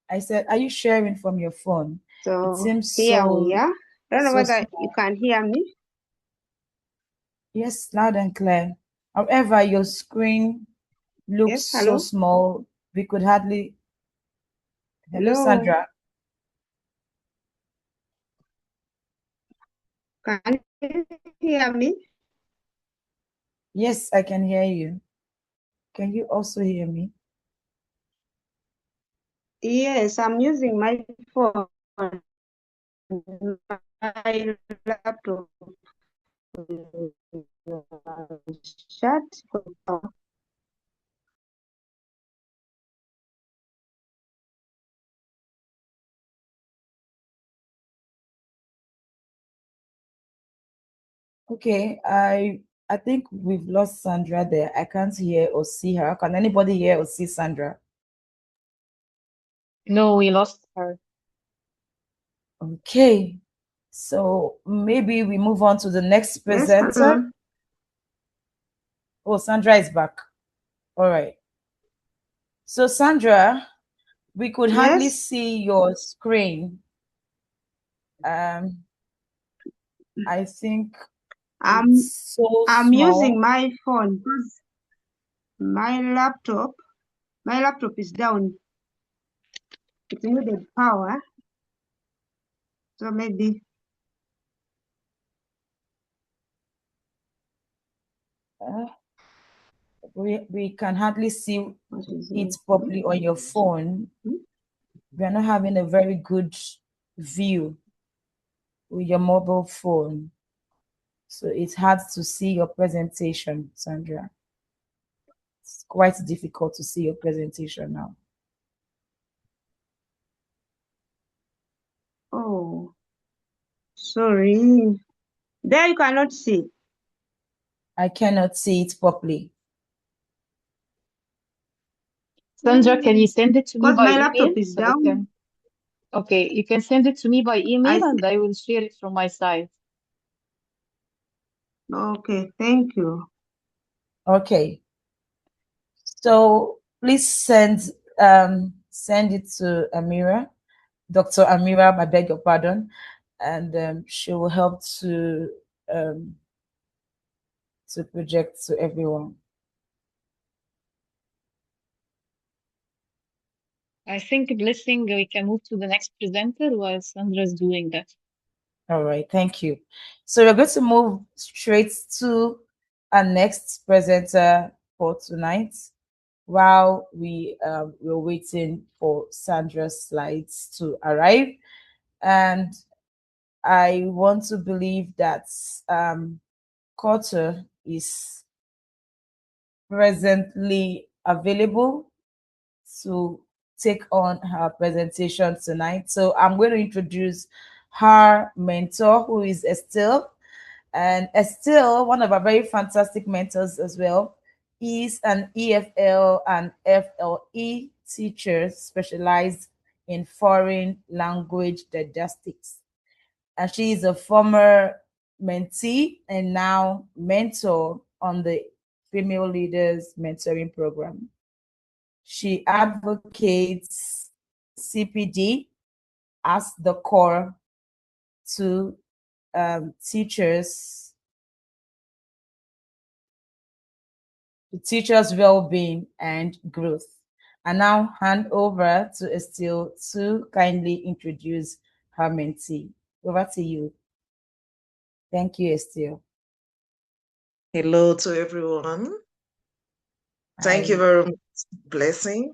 I said, are you sharing from your phone? So it seems here so, we are. I don't know so whether small. you can hear me. Yes, loud and clear. However, your screen looks Yes, so hello? small. We could hardly. Hello, Hello? Sandra. Can you hear me? Yes, I can hear you. Can you also hear me? Yes, I'm using my phone. My laptop shut. Okay, I think we've lost Sandra there. I can't hear or see her. Can anybody hear or see Sandra? No, we lost her. Okay, so maybe we move on to the next Yes, presenter. hello. Oh, Sandra is back. All right. So, Sandra, we could hardly Yes, see your screen. I think I'm it's so using small. my phone because my laptop is down. It needed power. So maybe We can hardly see what is it it? properly on your phone. We are not having a very good view with your mobile phone. So it's hard to see your presentation, Sandra. It's quite difficult to see your presentation now. Oh, sorry. There you cannot see. I cannot see it properly. Sandra, can you send it to me Because by my laptop email is so I down. can? Okay, you can send it to me by email I and I will share it from my side. Okay, thank you. Okay. So please send it to Amira, Dr. Amira, I beg your pardon. and she will help to project to everyone. I think, Blessing, we can move to the next presenter while Sandra's doing that. All right, thank you. So we're going to move straight to our next presenter for tonight while we're waiting for Sandra's slides to arrive. And I want to believe that Carter is presently available to take on her presentation tonight. So I'm going to introduce her mentor, who is Estelle. And Estelle, one of our very fantastic mentors as well, is an EFL and FLE teacher specialized in foreign language didactics. And she is a former mentee and now mentor on the Female Leaders Mentoring Program. She advocates CPD as the core to teachers' well-being and growth. I now hand over to Estelle to kindly introduce her mentee. Over to you. Thank you, Estelle. Hello to everyone. Thank you Hi. very much, Blessing.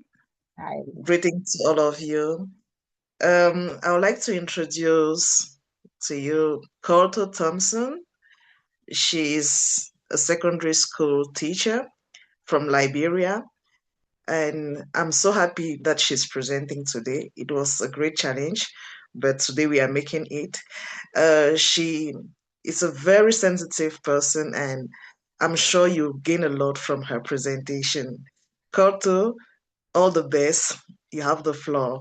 Hi. Greetings to all of you. I would like to introduce to you Colto Thompson. She is a secondary school teacher from Liberia, and I'm so happy that she's presenting today. It was a great challenge, but today we are making it. She is a very sensitive person, and I'm sure you gain a lot from her presentation. Koto, all the best. You have the floor.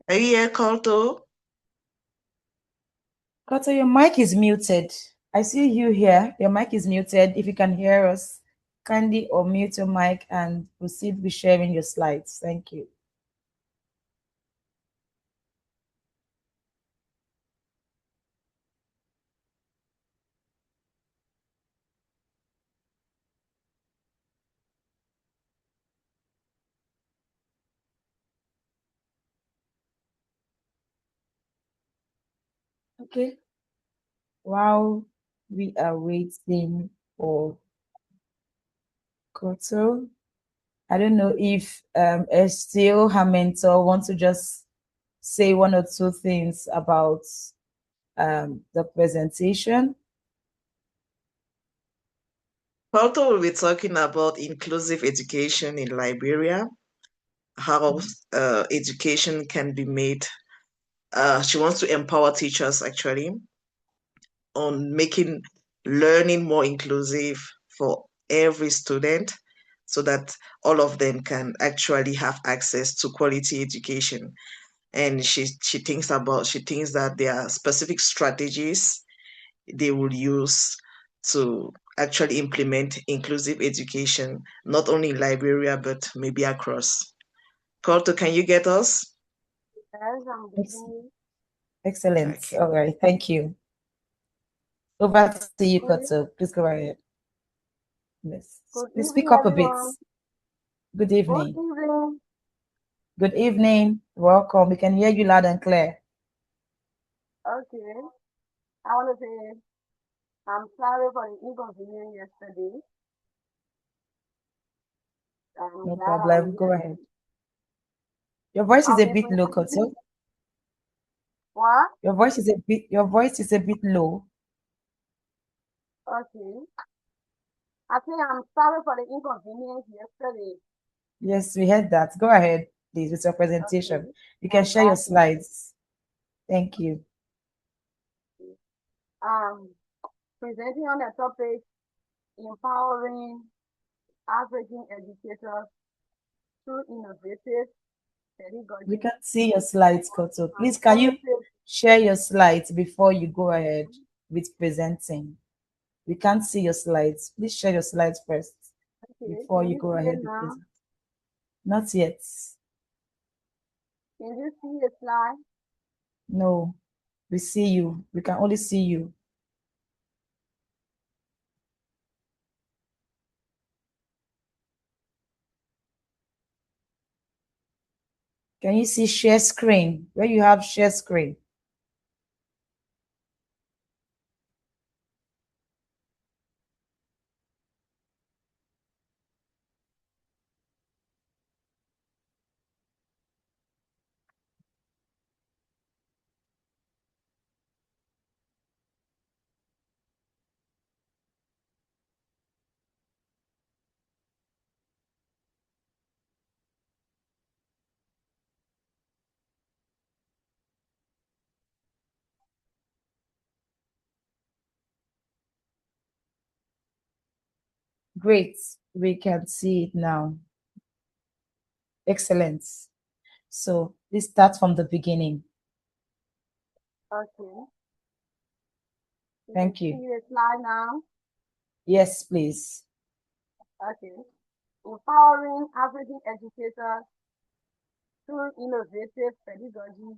Are you here, Koto? Koto, your mic is muted. I see you here. Your mic is muted. If you can hear us, kindly unmute your mic and proceed with sharing your slides. Thank you. Okay. While we are waiting for Koto, I don't know if Estelle, her mentor, wants to just say one or two things about the presentation. Koto will be talking about inclusive education in Liberia, how education can be made. She wants to empower teachers actually on making learning more inclusive for every student so that all of them can actually have access to quality education. And she thinks that there are specific strategies they will use to actually implement inclusive education, not only in Liberia, but maybe across. Koto, can you get us? Yes, I'm listening. Excellent. Okay. All right. Thank you. Over to you, Good, Koto. Please go ahead. Yes. good Please evening, speak up a bit. everyone. Good Good evening. evening. Good evening. Welcome. We can hear you loud and clear. Okay. I want to say I'm sorry for the inconvenience yesterday. I'm No glad I'm problem. Go here. ahead. Your voice is I'll a be bit low, Koto. presenting. What? Your voice is a bit low. Okay. I say I'm sorry for the inconvenience yesterday. Yes, we heard that. Go ahead, please, with your presentation. Okay. You can share your Exactly. slides. Thank you. Um, presenting on the topic empowering African educators through innovative We pedagogy can see your slides, Koto. and Please, can you inclusive. share your slides before you go ahead with presenting? We can't see your slides. Please share your slides first Okay, before can you you go see it ahead with now? presenting. Not yet. Can you see the slide? No, we see you. We can only see you. Can you see share screen? Where you have share screen? Great. We can see it now. Excellent. So let's start from the beginning. Okay. Thank You you. see the slide now? Yes, please. Okay. Empowering African educators through innovative pedagogy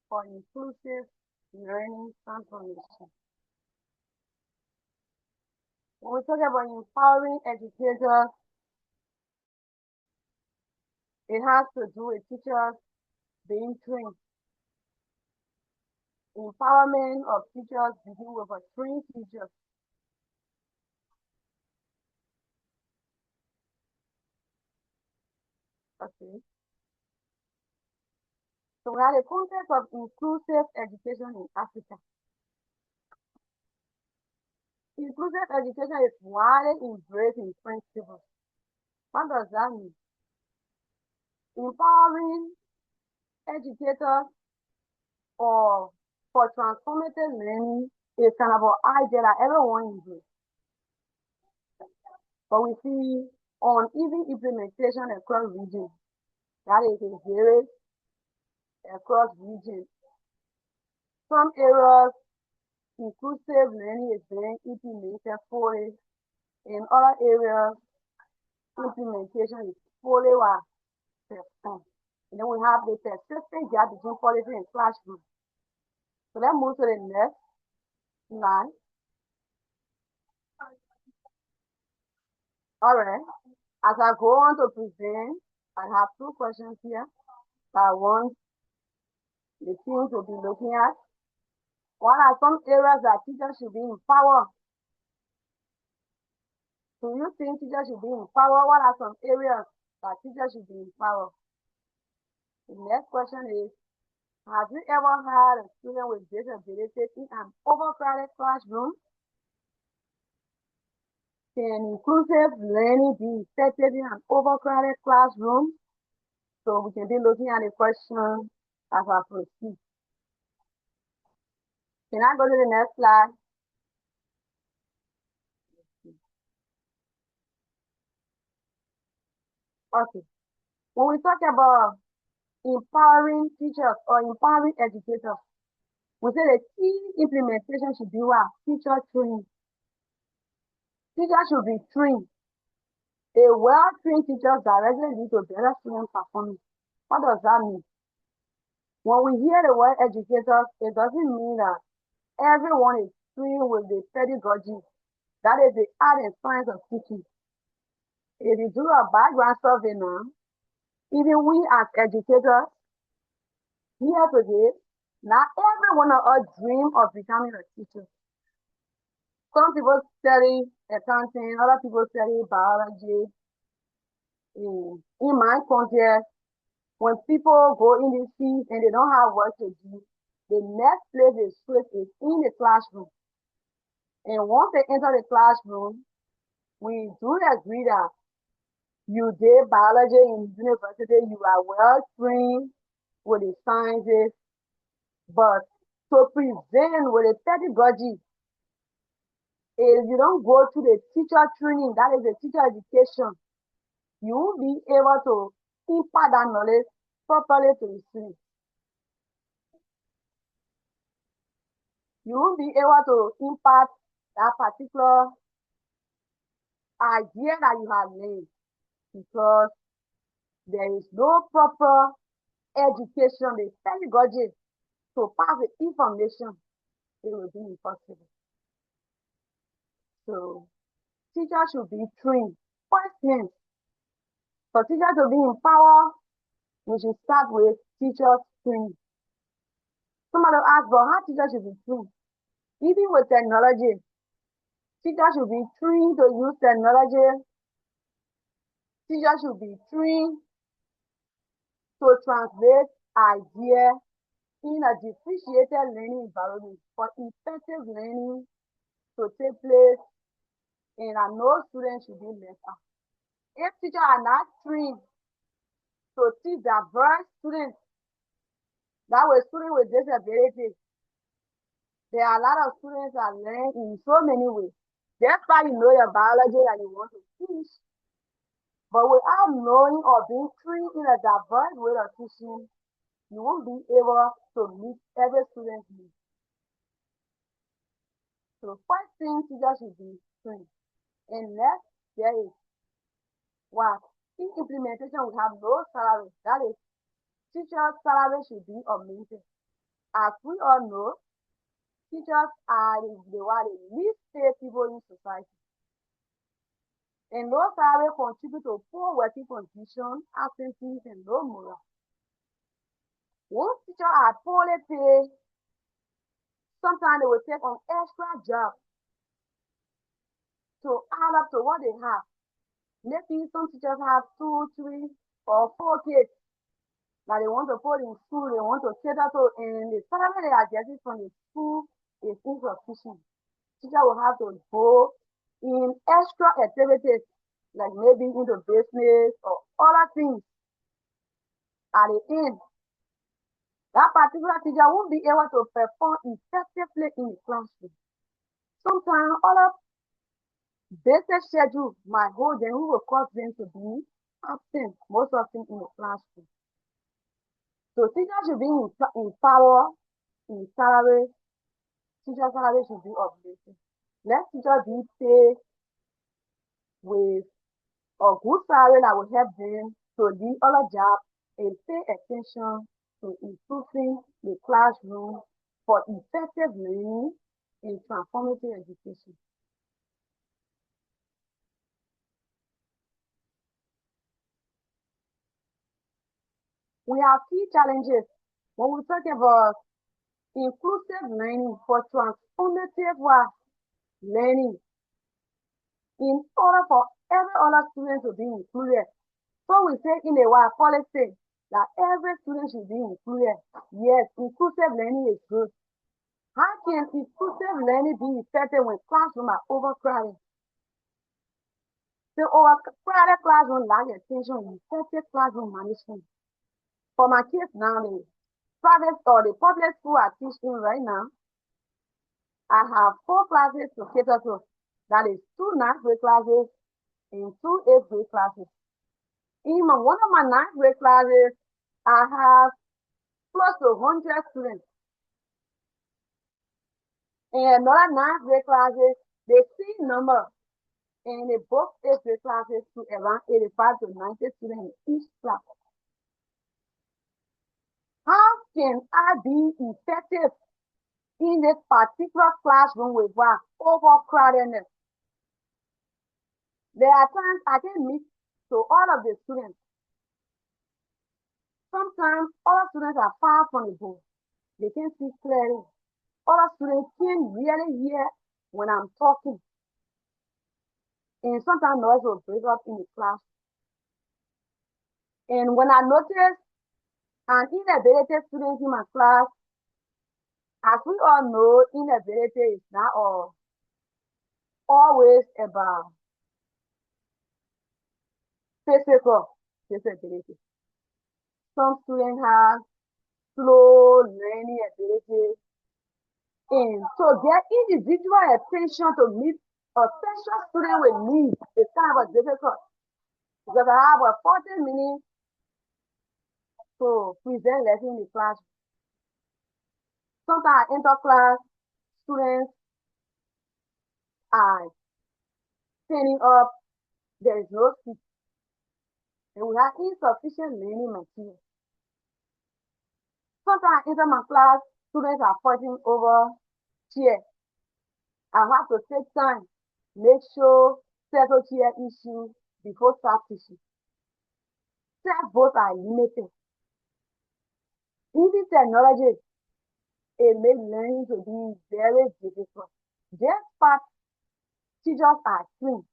for inclusive learning transformation. When we talk about empowering educators, it has to do with teachers being trained. Empowerment of teachers begin with a trained teacher. Okay. So we have the concept of inclusive education in Africa. Inclusive education is widely embraced in principles. What does that mean? Empowering educators or for transformative learning is kind of an idea that everyone embraces. But we see uneven implementation across regions. That is, it varies across regions. Some areas, inclusive learning is being implemented fully. In other areas, implementation is fully performed. And then we have the persistent gap between policy and classroom. So let's move to the next slide. All right. As I go on to present, I have two questions here that I want the team to be looking at. What are some areas that teachers should be empowered? Do you think teachers should be empowered? What are some areas that teachers should be empowered? The next question is, have you ever had a student with disabilities in an overcrowded classroom? Can inclusive learning be effective in an overcrowded classroom? So we can be looking at the question as I proceed. Can I go to the next slide? Okay. When we talk about empowering teachers or empowering educators, we say the key implementation should be what? Teacher training. Teachers should be trained. A well-trained teacher directly leads to better student performance. What does that mean? When we hear the word educators, it doesn't mean that everyone is trained with the pedagogy. That is the art and science of teaching. If you do a background survey now, even we as educators here today, not every one of us dream of becoming a teacher. Some people study accounting, other people study biology. In my context, when people go in the field and they don't have work to do, the next place they switch is in the classroom. And once they enter the classroom, we do agree that you did biology in university, you are well trained with the sciences, but to present with a pedagogy If you don't go to the teacher training, that is the teacher education, you won't be able to impart that knowledge properly to the students. You won't be able to impart that particular idea that you have learned because there is no proper education, the pedagogy to pass the information. It will be impossible. So teachers should be trained. First thing, for teachers to be empowered, we should start with teachers training. Somebody ask, but how teachers should be trained? Even with technology, teachers should be trained to use technology. Teachers should be trained to translate ideas in a differentiated learning environment for effective learning to take place and no student should be left out. If teachers are not trained to teach diverse students, that way students with disabilities, there are a lot of students that learn in so many ways. That's why you know your biology that you want to teach. But without knowing or being trained in a diverse way of teaching, you won't be able to meet every student's needs. So first thing teachers should be trained. And next, there is what? In implementation, we have no salary. That is, teachers' salary should be augmented. As we all know, teachers are the least paid people in society. And low salary contribute to poor working conditions, absences, and low morale. Once teachers are poorly paid, sometimes they will take on extra jobs to add up to what they have. Maybe some teachers have 2, 3, or 4 kids that they want to put in school, they want to cater to, and the salary they are getting from the school is insufficient. Teacher will have to go in extra activities, like maybe into business or other things. At the end, that particular teacher won't be able to perform effectively in the classroom. Sometimes other basic schedule might hold them, who will cause them to be absent most often in the classroom. So teachers should be in power, in salary. Teacher salary should be updated. Let teachers be paid with a good salary that will help them to do other jobs and pay attention to improving the classroom for effective learning and transformative education. We have key challenges when we talk about inclusive learning for transformative learning. In order for every other student to be included, so we say in a policy that every student should be included. Yes, inclusive learning is good. How can inclusive learning be effective when classrooms are overcrowded? The overcrowded classroom lack attention and effective classroom management. For my kids now, the private or the public school I teach in right now, I have 4 classes to cater to. That is 2 ninth grade classes and 2 eighth grade classes. In one of my ninth grade classes, I have close to 100 students. And another ninth grade classes, the same number. And they both eighth grade classes to around 85 to 90 students in each class. How can I be effective in this particular classroom with overcrowdedness? There are times I can meet to all of the students. Sometimes all students are far from the board. They can't see clearly. Other students can't really hear when I'm talking. And sometimes noise will break up in the class. And when I notice an inability student in my class, as we all know, inability is not always about physical disability. Some students have slow learning ability. And to get individual attention to meet A special student with needs is kind of difficult because I have a 40 minutes to present lesson in the class. Sometimes inter-class students are standing up, there is no seat, and we have insufficient learning material. Sometimes inter-class students are fighting over chair. I have to take time, make sure settle chair issue before start teaching. Both are limited. Using technology, it makes learning to be very difficult. This part, teachers are trained.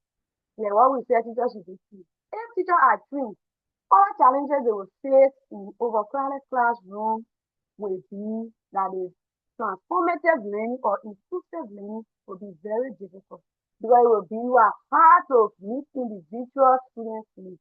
Like what we say, teachers should be trained. If teachers are trained, all challenges they will face in overcrowded classroom will be that is transformative learning or inclusive learning will be very difficult because it will be hard to meet individual students' needs.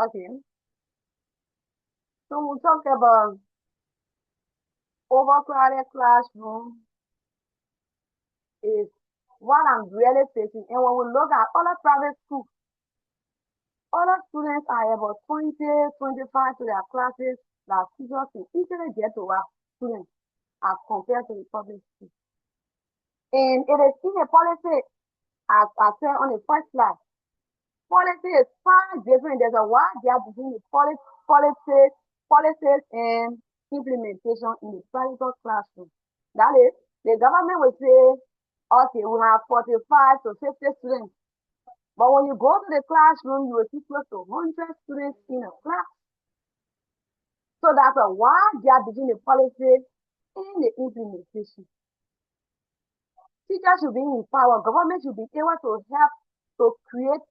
Okay, so we'll talk about overcrowded classroom is what I'm really facing. And when we look at other private schools, other students are about 20, 25 to their classes that teachers can easily get to our students as compared to the public school. And it is in a policy, as I said on the first slide, policy is far different. There's a wide gap between the policies and implementation in the private classroom. That is, the government will say, okay, we have 45 to 50 students. But when you go to the classroom, you will see close to 100 students in a class. So that's a wide gap between the policy and the implementation. Teachers should be empowered. Government should be able to help to create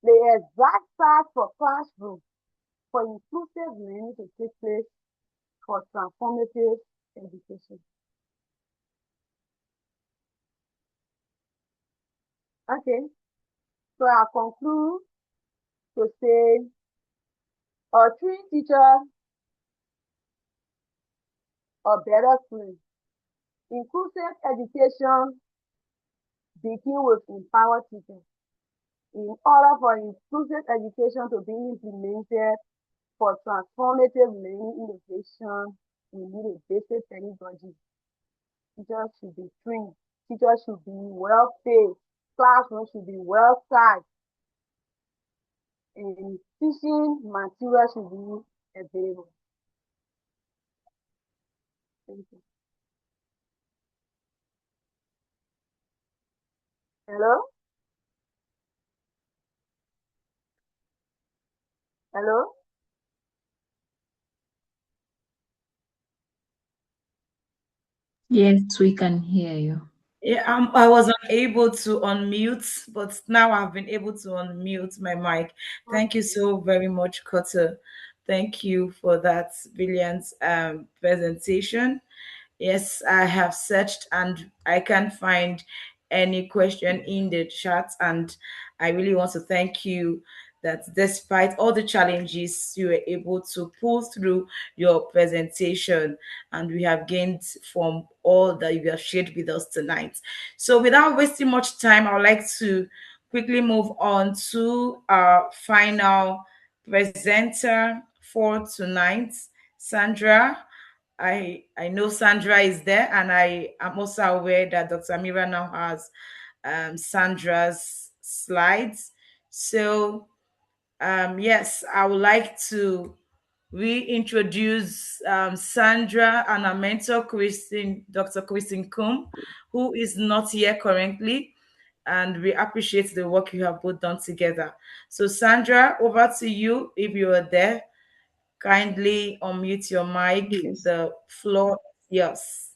the exact size for classroom for inclusive learning to take place for transformative education. Okay, so I'll conclude to say our three teachers are better students. Inclusive education begins with empowered teachers. In order for inclusive education to be implemented for transformative learning innovation, we need a basic pedagogy. Teachers should be trained. Teachers should be well paid. Classrooms should be well sized. And teaching material should be available. Thank you. Hello? Hello? Yes, we can hear you. Yeah, I was unable to unmute, but now I've been able to unmute my mic. Thank you so very much, Koto. Thank you for that brilliant presentation. Yes, I have searched and I can't find any question in the chat. And I really want to thank you that despite all the challenges, you were able to pull through your presentation and we have gained from all that you have shared with us tonight. So without wasting much time, I would like to quickly move on to our final presenter for tonight, Sandra. I know Sandra is there, and I am also aware that Dr. Amira now has Sandra's slides. So yes, I would like to reintroduce Sandra and our mentor, Dr. Christine Kum, who is not here currently, and we appreciate the work you have both done together. So Sandra, over to you if you are there. Kindly unmute your mic. Yes. The floor is yours.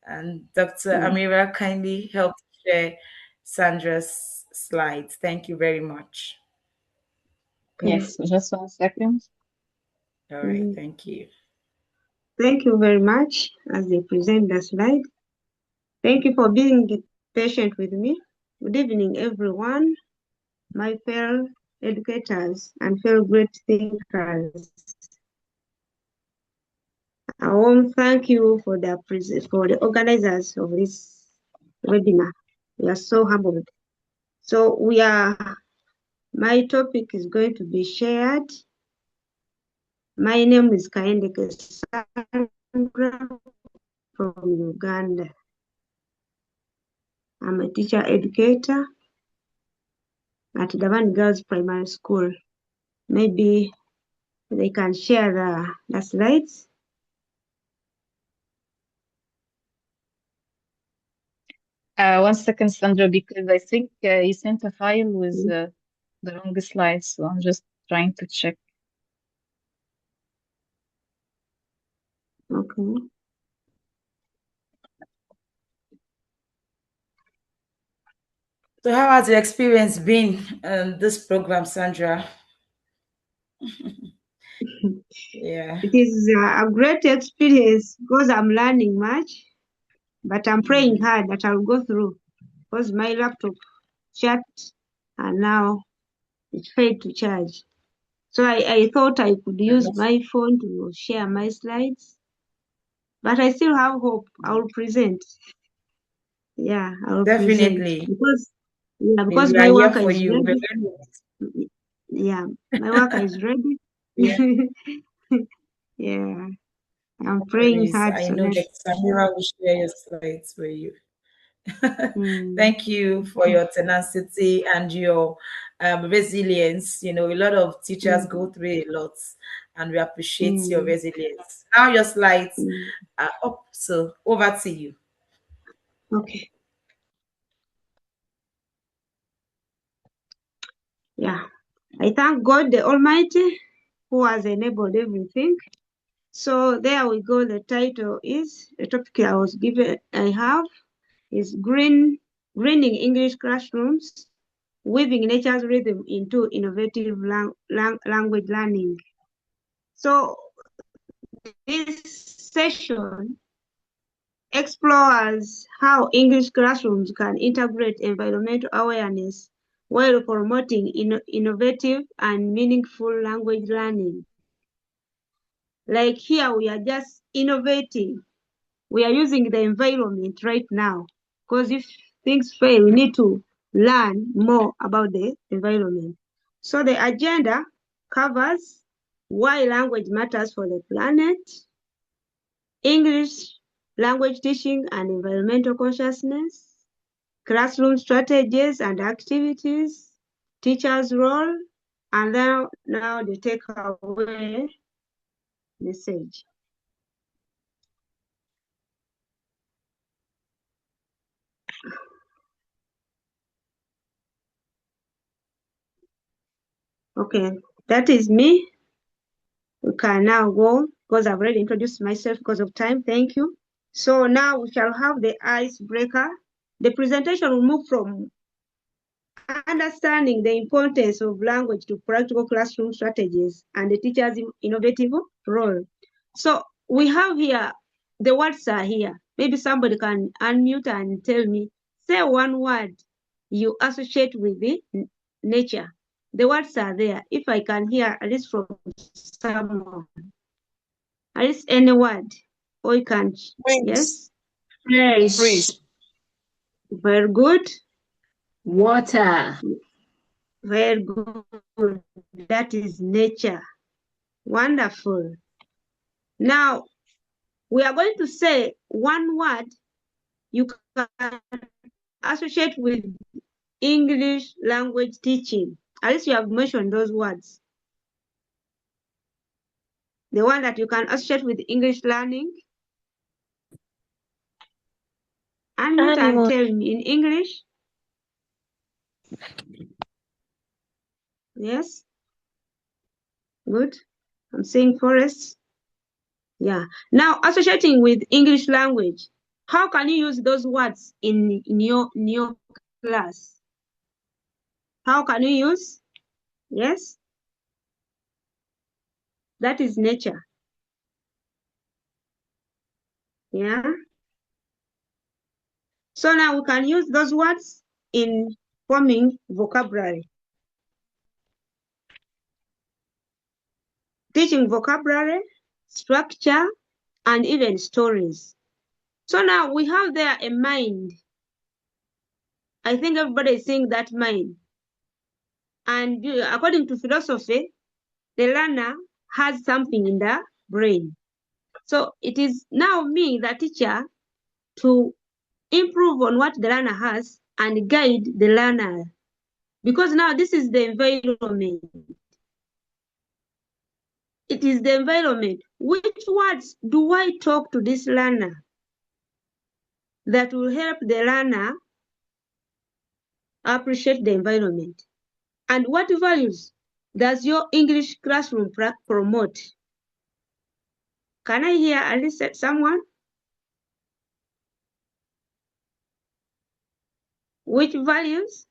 And Dr. Mm. Amira, kindly help share Sandra's slides. Thank you very much. Yes, just 1 second. All right, thank you. Thank you very much as they present the slide. Thank you for being patient with me. Good evening, everyone. My fellow educators, and fellow great thinkers. A warm thank you for the organizers of this webinar. We are so humbled. So my topic is going to be shared. My name is Kaendeke Sandra from Uganda. I'm a teacher educator at Davan Girls Primary School. Maybe they can share the slides. 1 second, Sandra, because I think you sent a file with the wrong slides, so I'm just trying to check. Okay. So how has your experience been this program, Sandra? Yeah. It is a great experience because I'm learning much, but I'm praying hard that I'll go through because my laptop shut and now it failed to charge. So I thought I could use my phone to share my slides, but I still have hope. I will present. Yeah, I will present Definitely. because We are my here worker for is you. ready. Yeah, my worker is ready. Yeah. Yeah, I'm praying Please, hard I so know that. that Samira will share your slides for you. Mm, Thank you for your tenacity and your resilience. You know, a lot of teachers mm, go through a lot, and we appreciate your mm, resilience. Now your slides mm. are up, so over to you. Okay. Yeah, I thank God the Almighty who has enabled everything. So there we go. The title is the topic I have is greening English classrooms, weaving nature's rhythm into innovative language learning. So this session explores how English classrooms can integrate environmental awareness while promoting innovative and meaningful language learning. Like here, we are just innovating. We are using the environment right now because if things fail, we need to learn more about the environment. So the agenda covers why language matters for the planet, English language teaching and environmental consciousness, classroom strategies and activities, teachers' role, and now the takeaway message. Okay, that is me. We can now go because I've already introduced myself because of time. Thank you. So now we shall have the icebreaker. The presentation will move from understanding the importance of language to practical classroom strategies and the teacher's innovative role. So we have here, the words are here. Maybe somebody can unmute and tell me, say one word you associate with the nature. The words are there. If I can hear at least from someone, at least any word, or you can, Freeze. yes? Fresh. Very good. Water. Very good. That is nature. Wonderful. Now, we are going to say one word you can associate with English language teaching. At least you have mentioned those words. The one that you can associate with English learning. Unmute and tell me in English. Yes. Good. I'm saying forest. Yeah. Now, associating with English language, how can you use those words in your class? How can you use? Yes. That is nature. Yeah. So now we can use those words in forming vocabulary. teaching vocabulary, structure, and even stories. So now we have there a mind. I think everybody is seeing that mind. And according to philosophy, the learner has something in the brain. So it is now me, the teacher, to improve on what the learner has and guide the learner. Because now this is the environment. It is the environment. Which words do I talk to this learner that will help the learner appreciate the environment? And what values does your English classroom promote? Can I hear at least someone? Which values?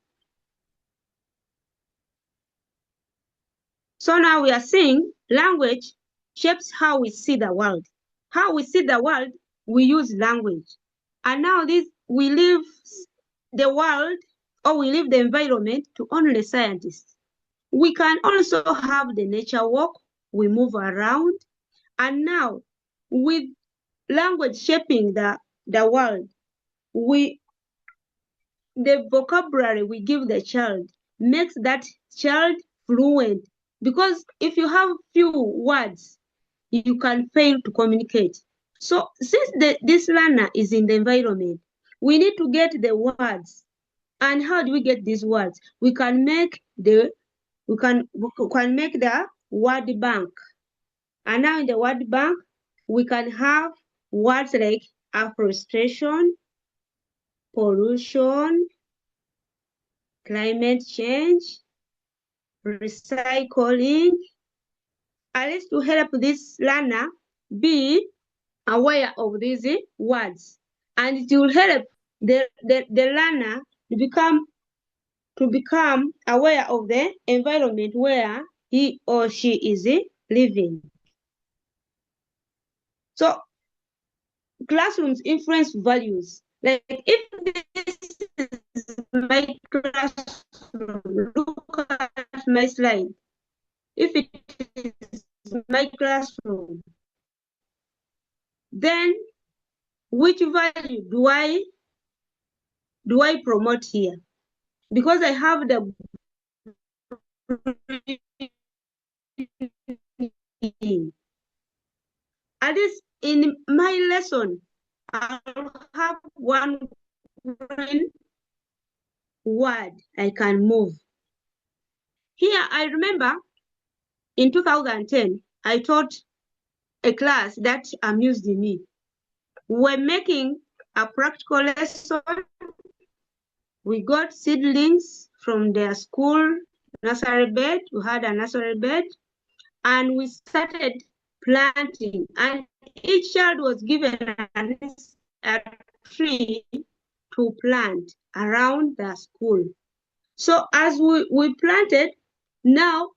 So now we are saying language shapes how we see the world. How we see the world, we use language. And now this, we leave the world or we leave the environment to only scientists. We can also have the nature walk, we move around. And now with language shaping the world, the vocabulary we give the child makes that child fluent. Because if you have few words, you can fail to communicate. So since this learner is in the environment, we need to get the words. And how do we get these words? We can make the word bank. And now in the word bank, we can have words like afforestation, pollution, climate change, recycling, at least to help this learner be aware of these words. And it will help the learner to become aware of the environment where he or she is living. So classrooms influence values. Like if this is my classroom, look at my slide. If it is my classroom, then which value do I promote here? Because I have the at least in my lesson, I'll have one green word I can move. Here, I remember in 2010, I taught a class that amused me. We're making a practical lesson. We got seedlings from their school nursery bed. We had a nursery bed, and we started planting. And each child was given a tree to plant around the school. So as we planted, now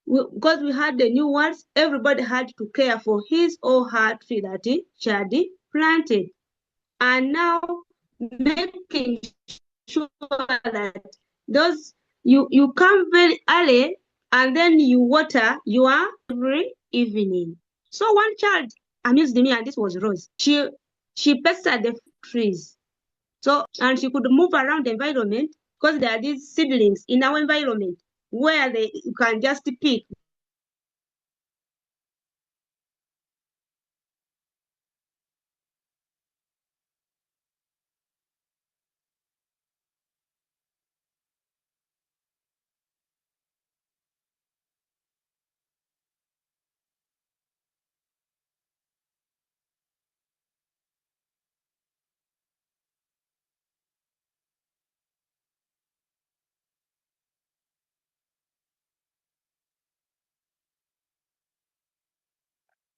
because we had the new ones, everybody had to care for his or her tree that child planted. And now making sure that those you come very early and then you water your every evening. So one child amused me, and this was Rose. She pestered the trees. So, and she could move around the environment because there are these seedlings in our environment where you can just pick.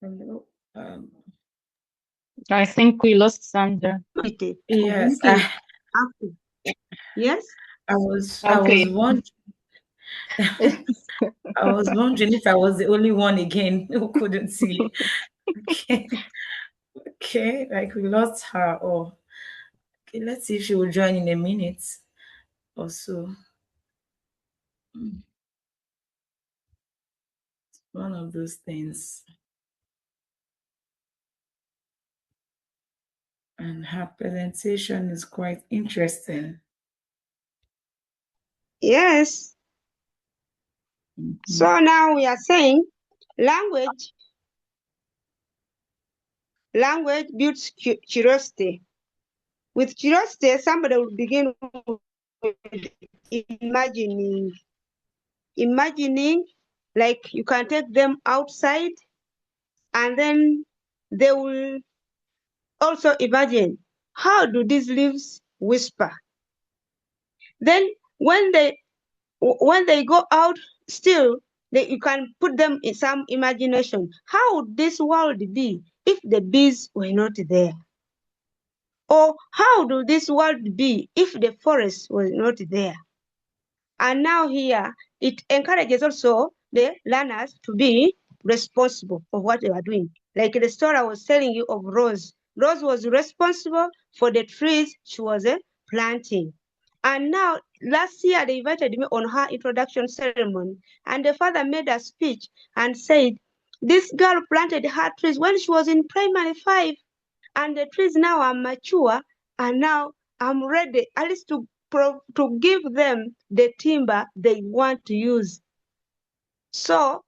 Hello. I think we lost Sandra. Yes, Yes. I was Okay. wondering. I was wondering if I was the only one again who couldn't see. Okay, okay, like we lost her. Oh, okay. Let's see if she will join in a minute or so. one of those things. And her presentation is quite interesting. Yes. So now we are saying language builds curiosity. With curiosity, somebody will begin with imagining, like you can take them outside, and then they will also imagine, how do these leaves whisper? Then when they go out, still you can put them in some imagination. How would this world be if the bees were not there? Or how do this world be if the forest was not there? And now here, it encourages also the learners to be responsible for what they are doing. Like the story I was telling you of Rose. Rose was responsible for the trees she was planting. And now, last year, they invited me on her introduction ceremony. And the father made a speech and said, this girl planted her trees when she was in primary 5. And the trees now are mature. And now I'm ready at least to give them the timber they want to use. So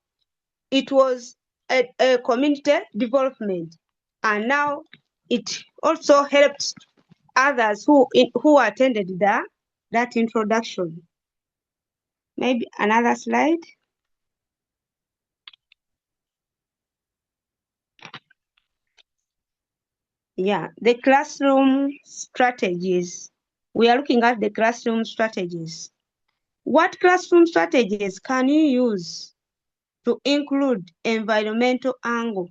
it was a community development, and now it also helped others who attended that introduction. Maybe another slide. Yeah, the classroom strategies. We are looking at the classroom strategies. What classroom strategies can you use to include environmental angle?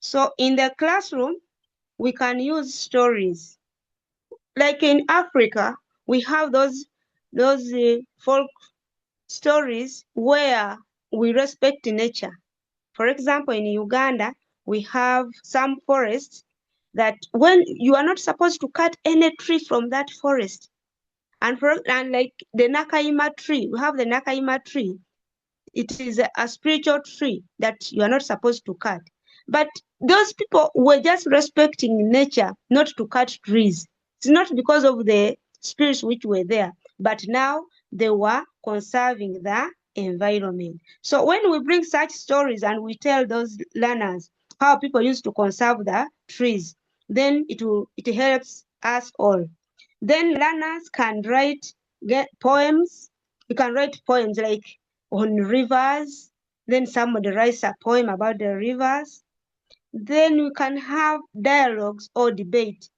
So in the classroom, we can use stories. Like in Africa, we have those folk stories where we respect nature. For example, in Uganda, we have some forests that when you are not supposed to cut any tree from that forest. And like the Nakaima tree, we have the Nakaima tree. It is a spiritual tree that you are not supposed to cut. But those people were just respecting nature, not to cut trees. It's not because of the spirits which were there, but now they were conserving the environment. So when we bring such stories and we tell those learners how people used to conserve the trees, then it helps us all. Then learners can get poems. You can write poems like on rivers. Then somebody writes a poem about the rivers. Then we can have dialogues or debate.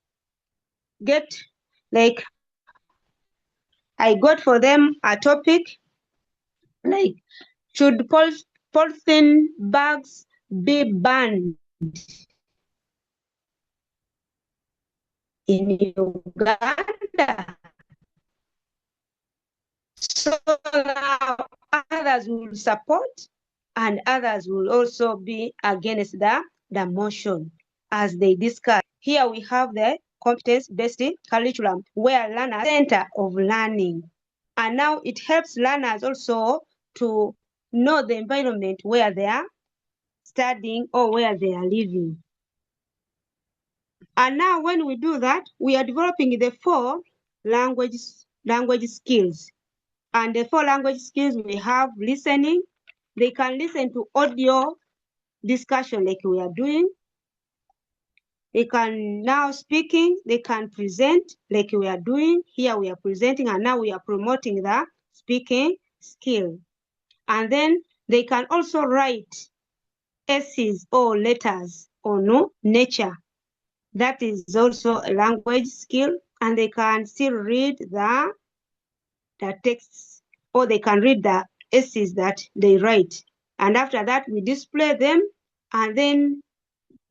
I got for them a topic like, should polythene bags be banned in Uganda? So now others will support and others will also be against the motion as they discuss. Here we have the competence-based curriculum where learners center of learning. And now it helps learners also to know the environment where they are studying or where they are living. And now when we do that, we are developing the 4 language skills. And the 4 language skills we have listening. They can listen to audio discussion like we are doing. They can now speaking, they can present like we are doing. Here we are presenting and now we are promoting the speaking skill. And then they can also write essays or letters on nature. That is also a language skill, and they can still read the texts, or they can read the essays that they write. And after that, we display them, and then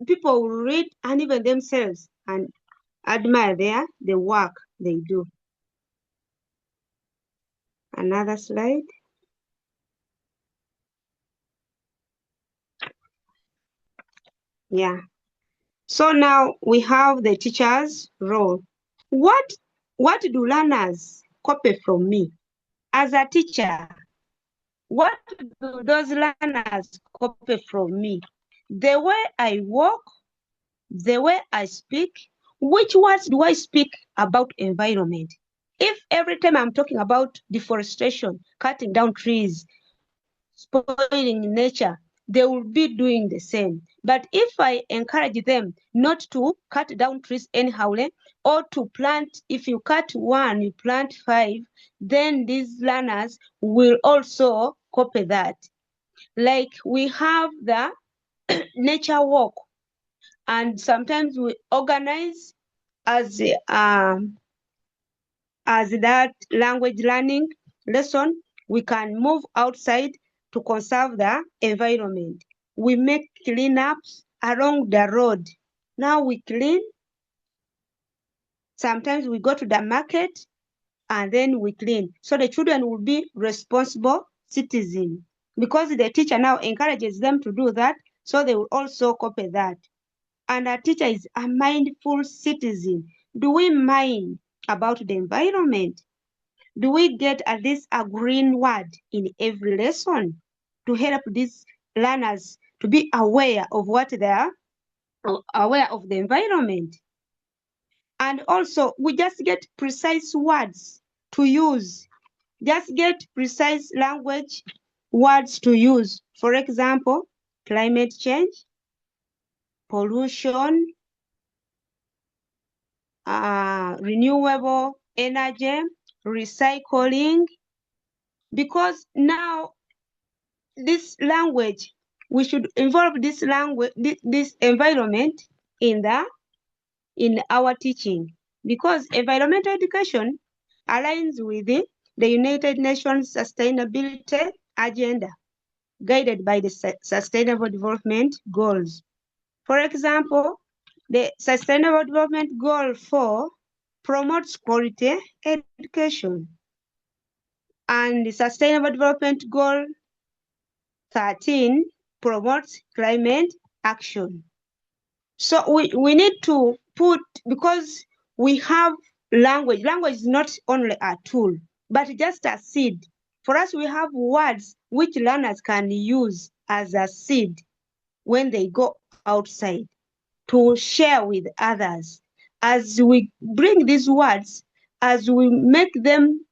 people will read and even themselves and admire the work they do. Another slide. Yeah. So now we have the teacher's role. What do learners copy from me? As a teacher, what do those learners copy from me? The way I walk, the way I speak, which words do I speak about environment? If every time I'm talking about deforestation, cutting down trees, spoiling nature, they will be doing the same. But if I encourage them not to cut down trees anyhow, or to plant, if you cut one, you plant 5, then these learners will also copy that. Like we have the nature walk, and sometimes we organize as that language learning lesson. We can move outside to conserve the environment. We make cleanups along the road. Now we clean. Sometimes we go to the market and then we clean. So the children will be responsible citizens because the teacher now encourages them to do that, so they will also copy that. And a teacher is a mindful citizen. Do we mind about the environment? Do we get at least a green word in every lesson to help these learners to be aware of what they are, aware of the environment? And also, we just get precise words to use. Just get precise language words to use. For example, climate change, pollution, renewable energy, recycling, because now this language, we should involve this language, this environment in our teaching, because environmental education aligns with the United Nations Sustainability Agenda, guided by the Sustainable Development Goals. For example, the Sustainable Development Goal 4 promotes quality education, and the Sustainable Development Goal 13 promotes climate action. So we need to put, because we have language. Language is not only a tool, but just a seed. For us, we have words which learners can use as a seed when they go outside to share with others. As we bring these words, as we make them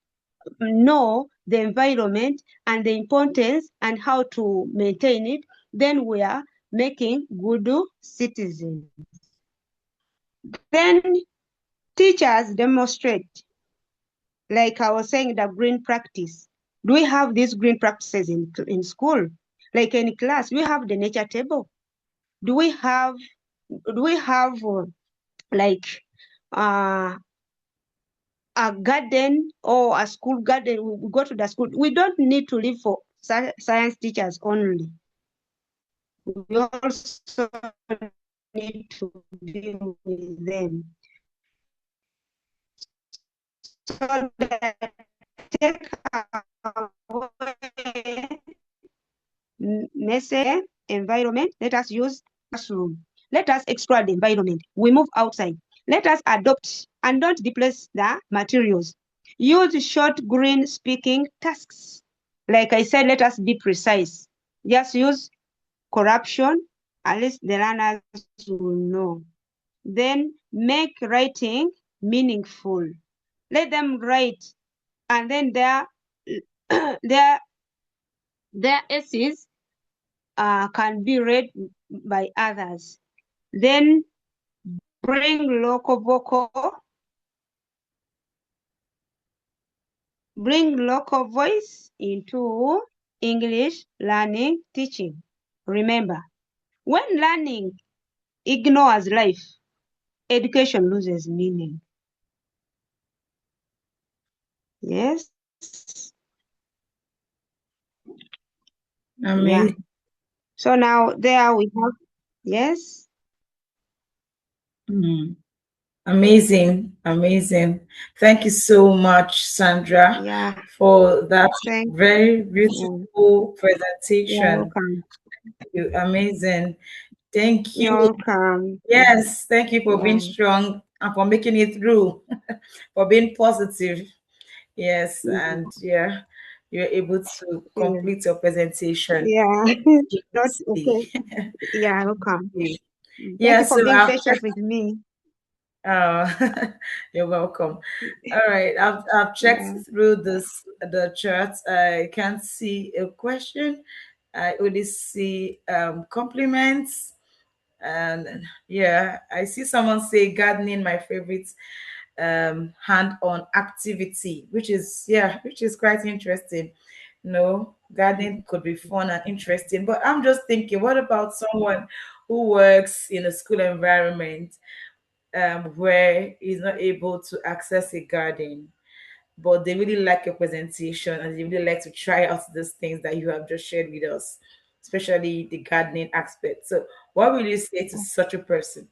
know the environment and the importance and how to maintain it, then we are making good citizens. Then teachers demonstrate, like I was saying, the green practice. Do we have these green practices in school? Like in class, we have the nature table. Do we have like a garden or a school garden? We go to the school. We don't need to live for science teachers only. We also need to be with them. So that take away message environment, let us use classroom. Let us explore the environment. We move outside. Let us adopt and don't displace the materials. Use short green speaking tasks. Like I said, let us be precise. Just use corruption, at least the learners will know. Then make writing meaningful. Let them write, and then their essays can be read by others. Then bring local voice into English learning teaching. Remember, when learning ignores life, education loses meaning. Yes. Amazing. Yeah. So now there we have, yes. Amazing, amazing. Thank you so much, Sandra, Yeah. for that Thank very you. beautiful You're presentation. welcome. You amazing. Thank you. You're welcome. Yes, thank you for being Yeah. strong and for making it through, for being positive. Yes, and yeah. you're able to complete your presentation. Yeah. Not okay. Beautifully. Yeah, welcome. Okay. Thank Yeah, you for so being I've patient with me. uh, you're welcome. All right, I've checked Yeah. through the charts. I can't see a question. I only see compliments, and yeah, I see someone say gardening my favorite hand-on activity, which is quite interesting. No, gardening could be fun and interesting, but I'm just thinking, what about someone who works in a school environment where he's not able to access a garden, but they really like your presentation and they really like to try out those things that you have just shared with us, especially the gardening aspect. So, what will you say to such a person?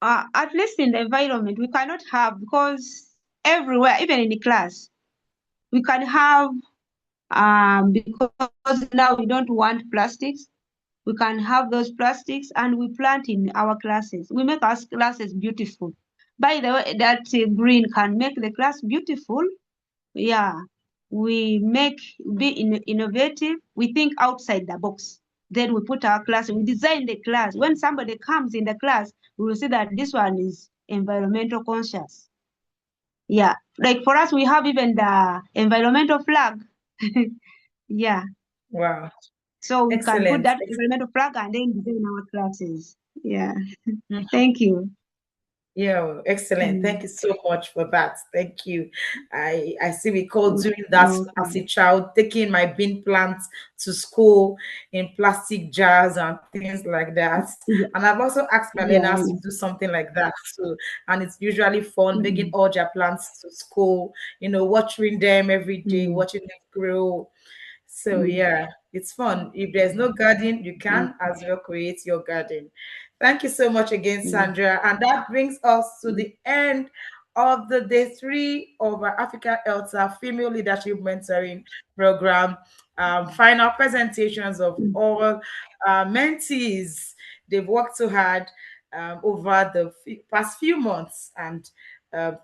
At least in the environment, we cannot have, because everywhere, even in the class, we can have, because now we don't want plastics, we can have those plastics and we plant in our classes. We make our classes beautiful. By the way, that green can make the class beautiful. Yeah, we make, innovative. We think outside the box. Then we put our class, we design the class. When somebody comes in the class, we will see that this one is environmental conscious. Yeah, like for us, we have even the environmental flag. Yeah, Wow, so we can put excellent. that environmental flag and then design our classes. Yeah, thank you. Yeah, well, excellent. Mm. Thank you so much for that. Thank you. I see we call Mm, doing that as a welcome. child, taking my bean plants to school in plastic jars and things like that. Yeah, And I've also asked my yeah, learners to yeah. do something like that too. And it's usually fun bringing Mm, all their plants to school, watering them every day, mm, watching them grow. So mm, yeah, it's fun. If there's no garden, you mm, can as well create your garden. Thank you so much again, mm, Sandra. And that brings us to mm, the end of the day three of our Africa ELTA Female Leadership Mentoring Program. Final presentations of mm, all mentees. They've worked so hard over the past few months. And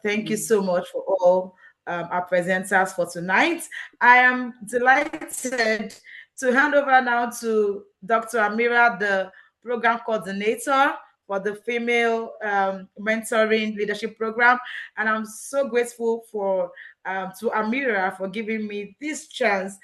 thank you mm. so much for all our presenters for tonight. I am delighted to hand over now to Dr. Amira, the program coordinator for the female mentoring leadership program. And I'm so grateful for to Amira for giving me this chance,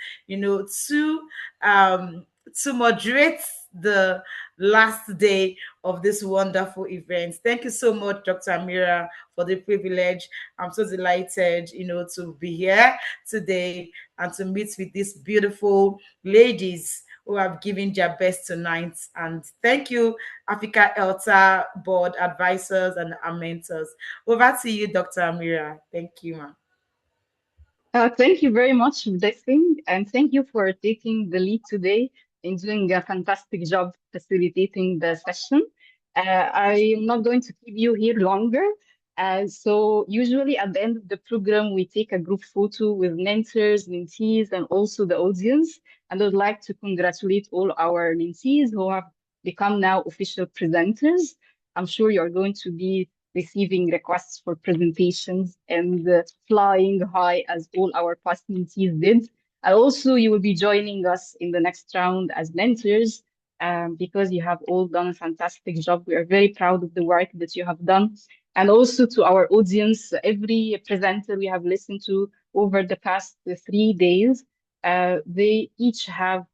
to moderate the last day of this wonderful event. Thank you so much, Dr. Amira, for the privilege. I'm so delighted, to be here today and to meet with these beautiful ladies who have given their best tonight. And thank you, Africa ELTA board advisors and our mentors. Over to you, Dr. Amira. Thank you, ma'am. Thank you very much, Blessing, and thank you for taking the lead today in doing a fantastic job facilitating the session. I am not going to keep you here longer. So usually at the end of the program, we take a group photo with mentors, mentees, and also the audience. And I'd like to congratulate all our mentees who have become now official presenters. I'm sure you're going to be receiving requests for presentations and flying high as all our past mentees did. And also, you will be joining us in the next round as mentors because you have all done a fantastic job. We are very proud of the work that you have done. And also to our audience, every presenter we have listened to over the past 3 days, they each have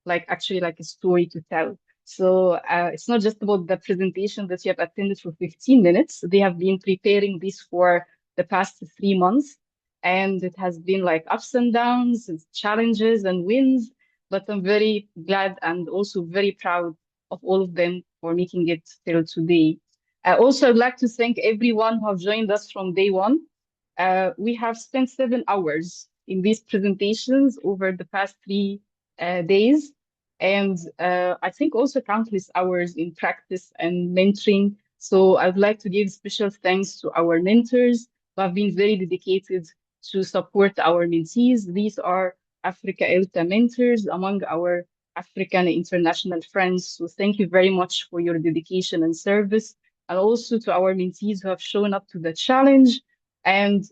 actually like a story to tell. So it's not just about the presentation that you have attended for 15 minutes. They have been preparing this for the past 3 months, and it has been like ups and downs, challenges and wins. But I'm very glad and also very proud of all of them for making it till today. Also, I'd like to thank everyone who have joined us from day one. We have spent 7 hours in these presentations over the past 3 days, and I think also countless hours in practice and mentoring. So I'd like to give special thanks to our mentors who have been very dedicated to support our mentees. These are Africa ELTA mentors among our African and international friends. So thank you very much for your dedication and service. And also to our mentees who have shown up to the challenge And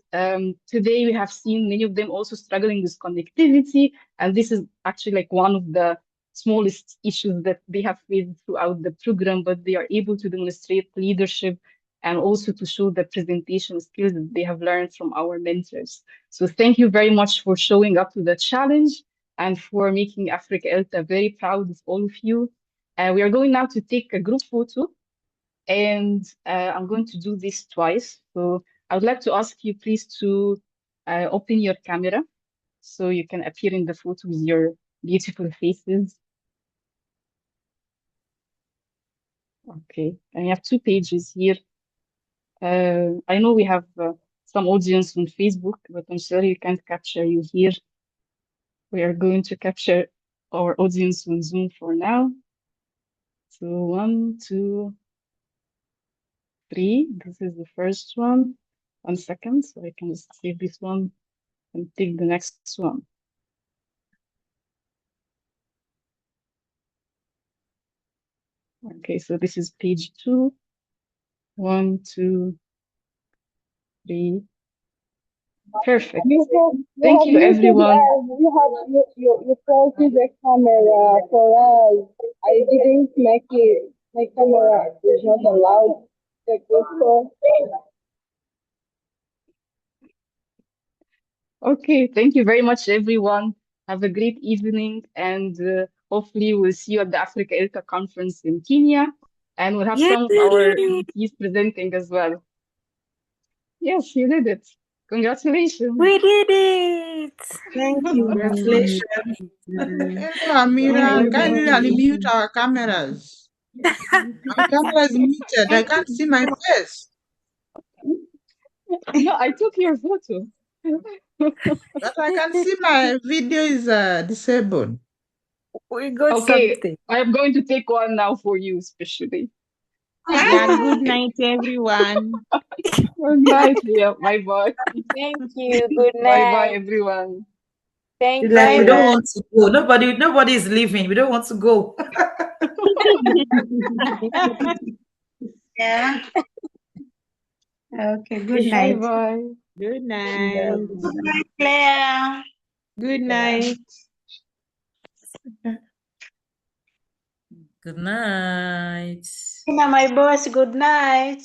today we have seen many of them also struggling with connectivity. And this is actually like one of the smallest issues that they have faced throughout the program, but they are able to demonstrate leadership and also to show the presentation skills that they have learned from our mentors. So thank you very much for showing up to the challenge and for making Africa ELTA very proud of all of you. We are going now to take a group photo, and I'm going to do this twice. So I would like to ask you please to open your camera so you can appear in the photo with your beautiful faces. Okay, and you have 2 pages here. I know we have some audience on Facebook, but I'm sorry we can't capture you here. We are going to capture our audience on Zoom for now. So 1, 2, 3. This is the first one. 1 second, so I can just save this one and take the next one. Okay, so this is page 2. 1, 2, 3. Perfect. Thank you, everyone. You pressed the camera for us. I didn't make it. My camera is not allowed. The GoPro. Okay, thank you very much, everyone. Have a great evening, and hopefully we'll see you at the Africa ELTA conference in Kenya, and we'll have some of our mentees presenting as well. Yes, you did it. Congratulations. We did it. Thank you. Congratulations. Hello, Amira. Kindly unmute our cameras. My camera is muted. I can't see my face. No, I took your photo. But I can see my video is disabled. We got Okay, something. I am going to take one now for you, especially. Yeah, good night, everyone. Good night, yeah. Bye-bye. Thank you. Good Bye-bye, night. everyone. It's Thank like we you. don't want to go. Nobody is leaving. We don't want to go. Yeah. Okay, good night. Bye-bye. Good night. Good night, Claire. Good night. Good night. My boss, good night.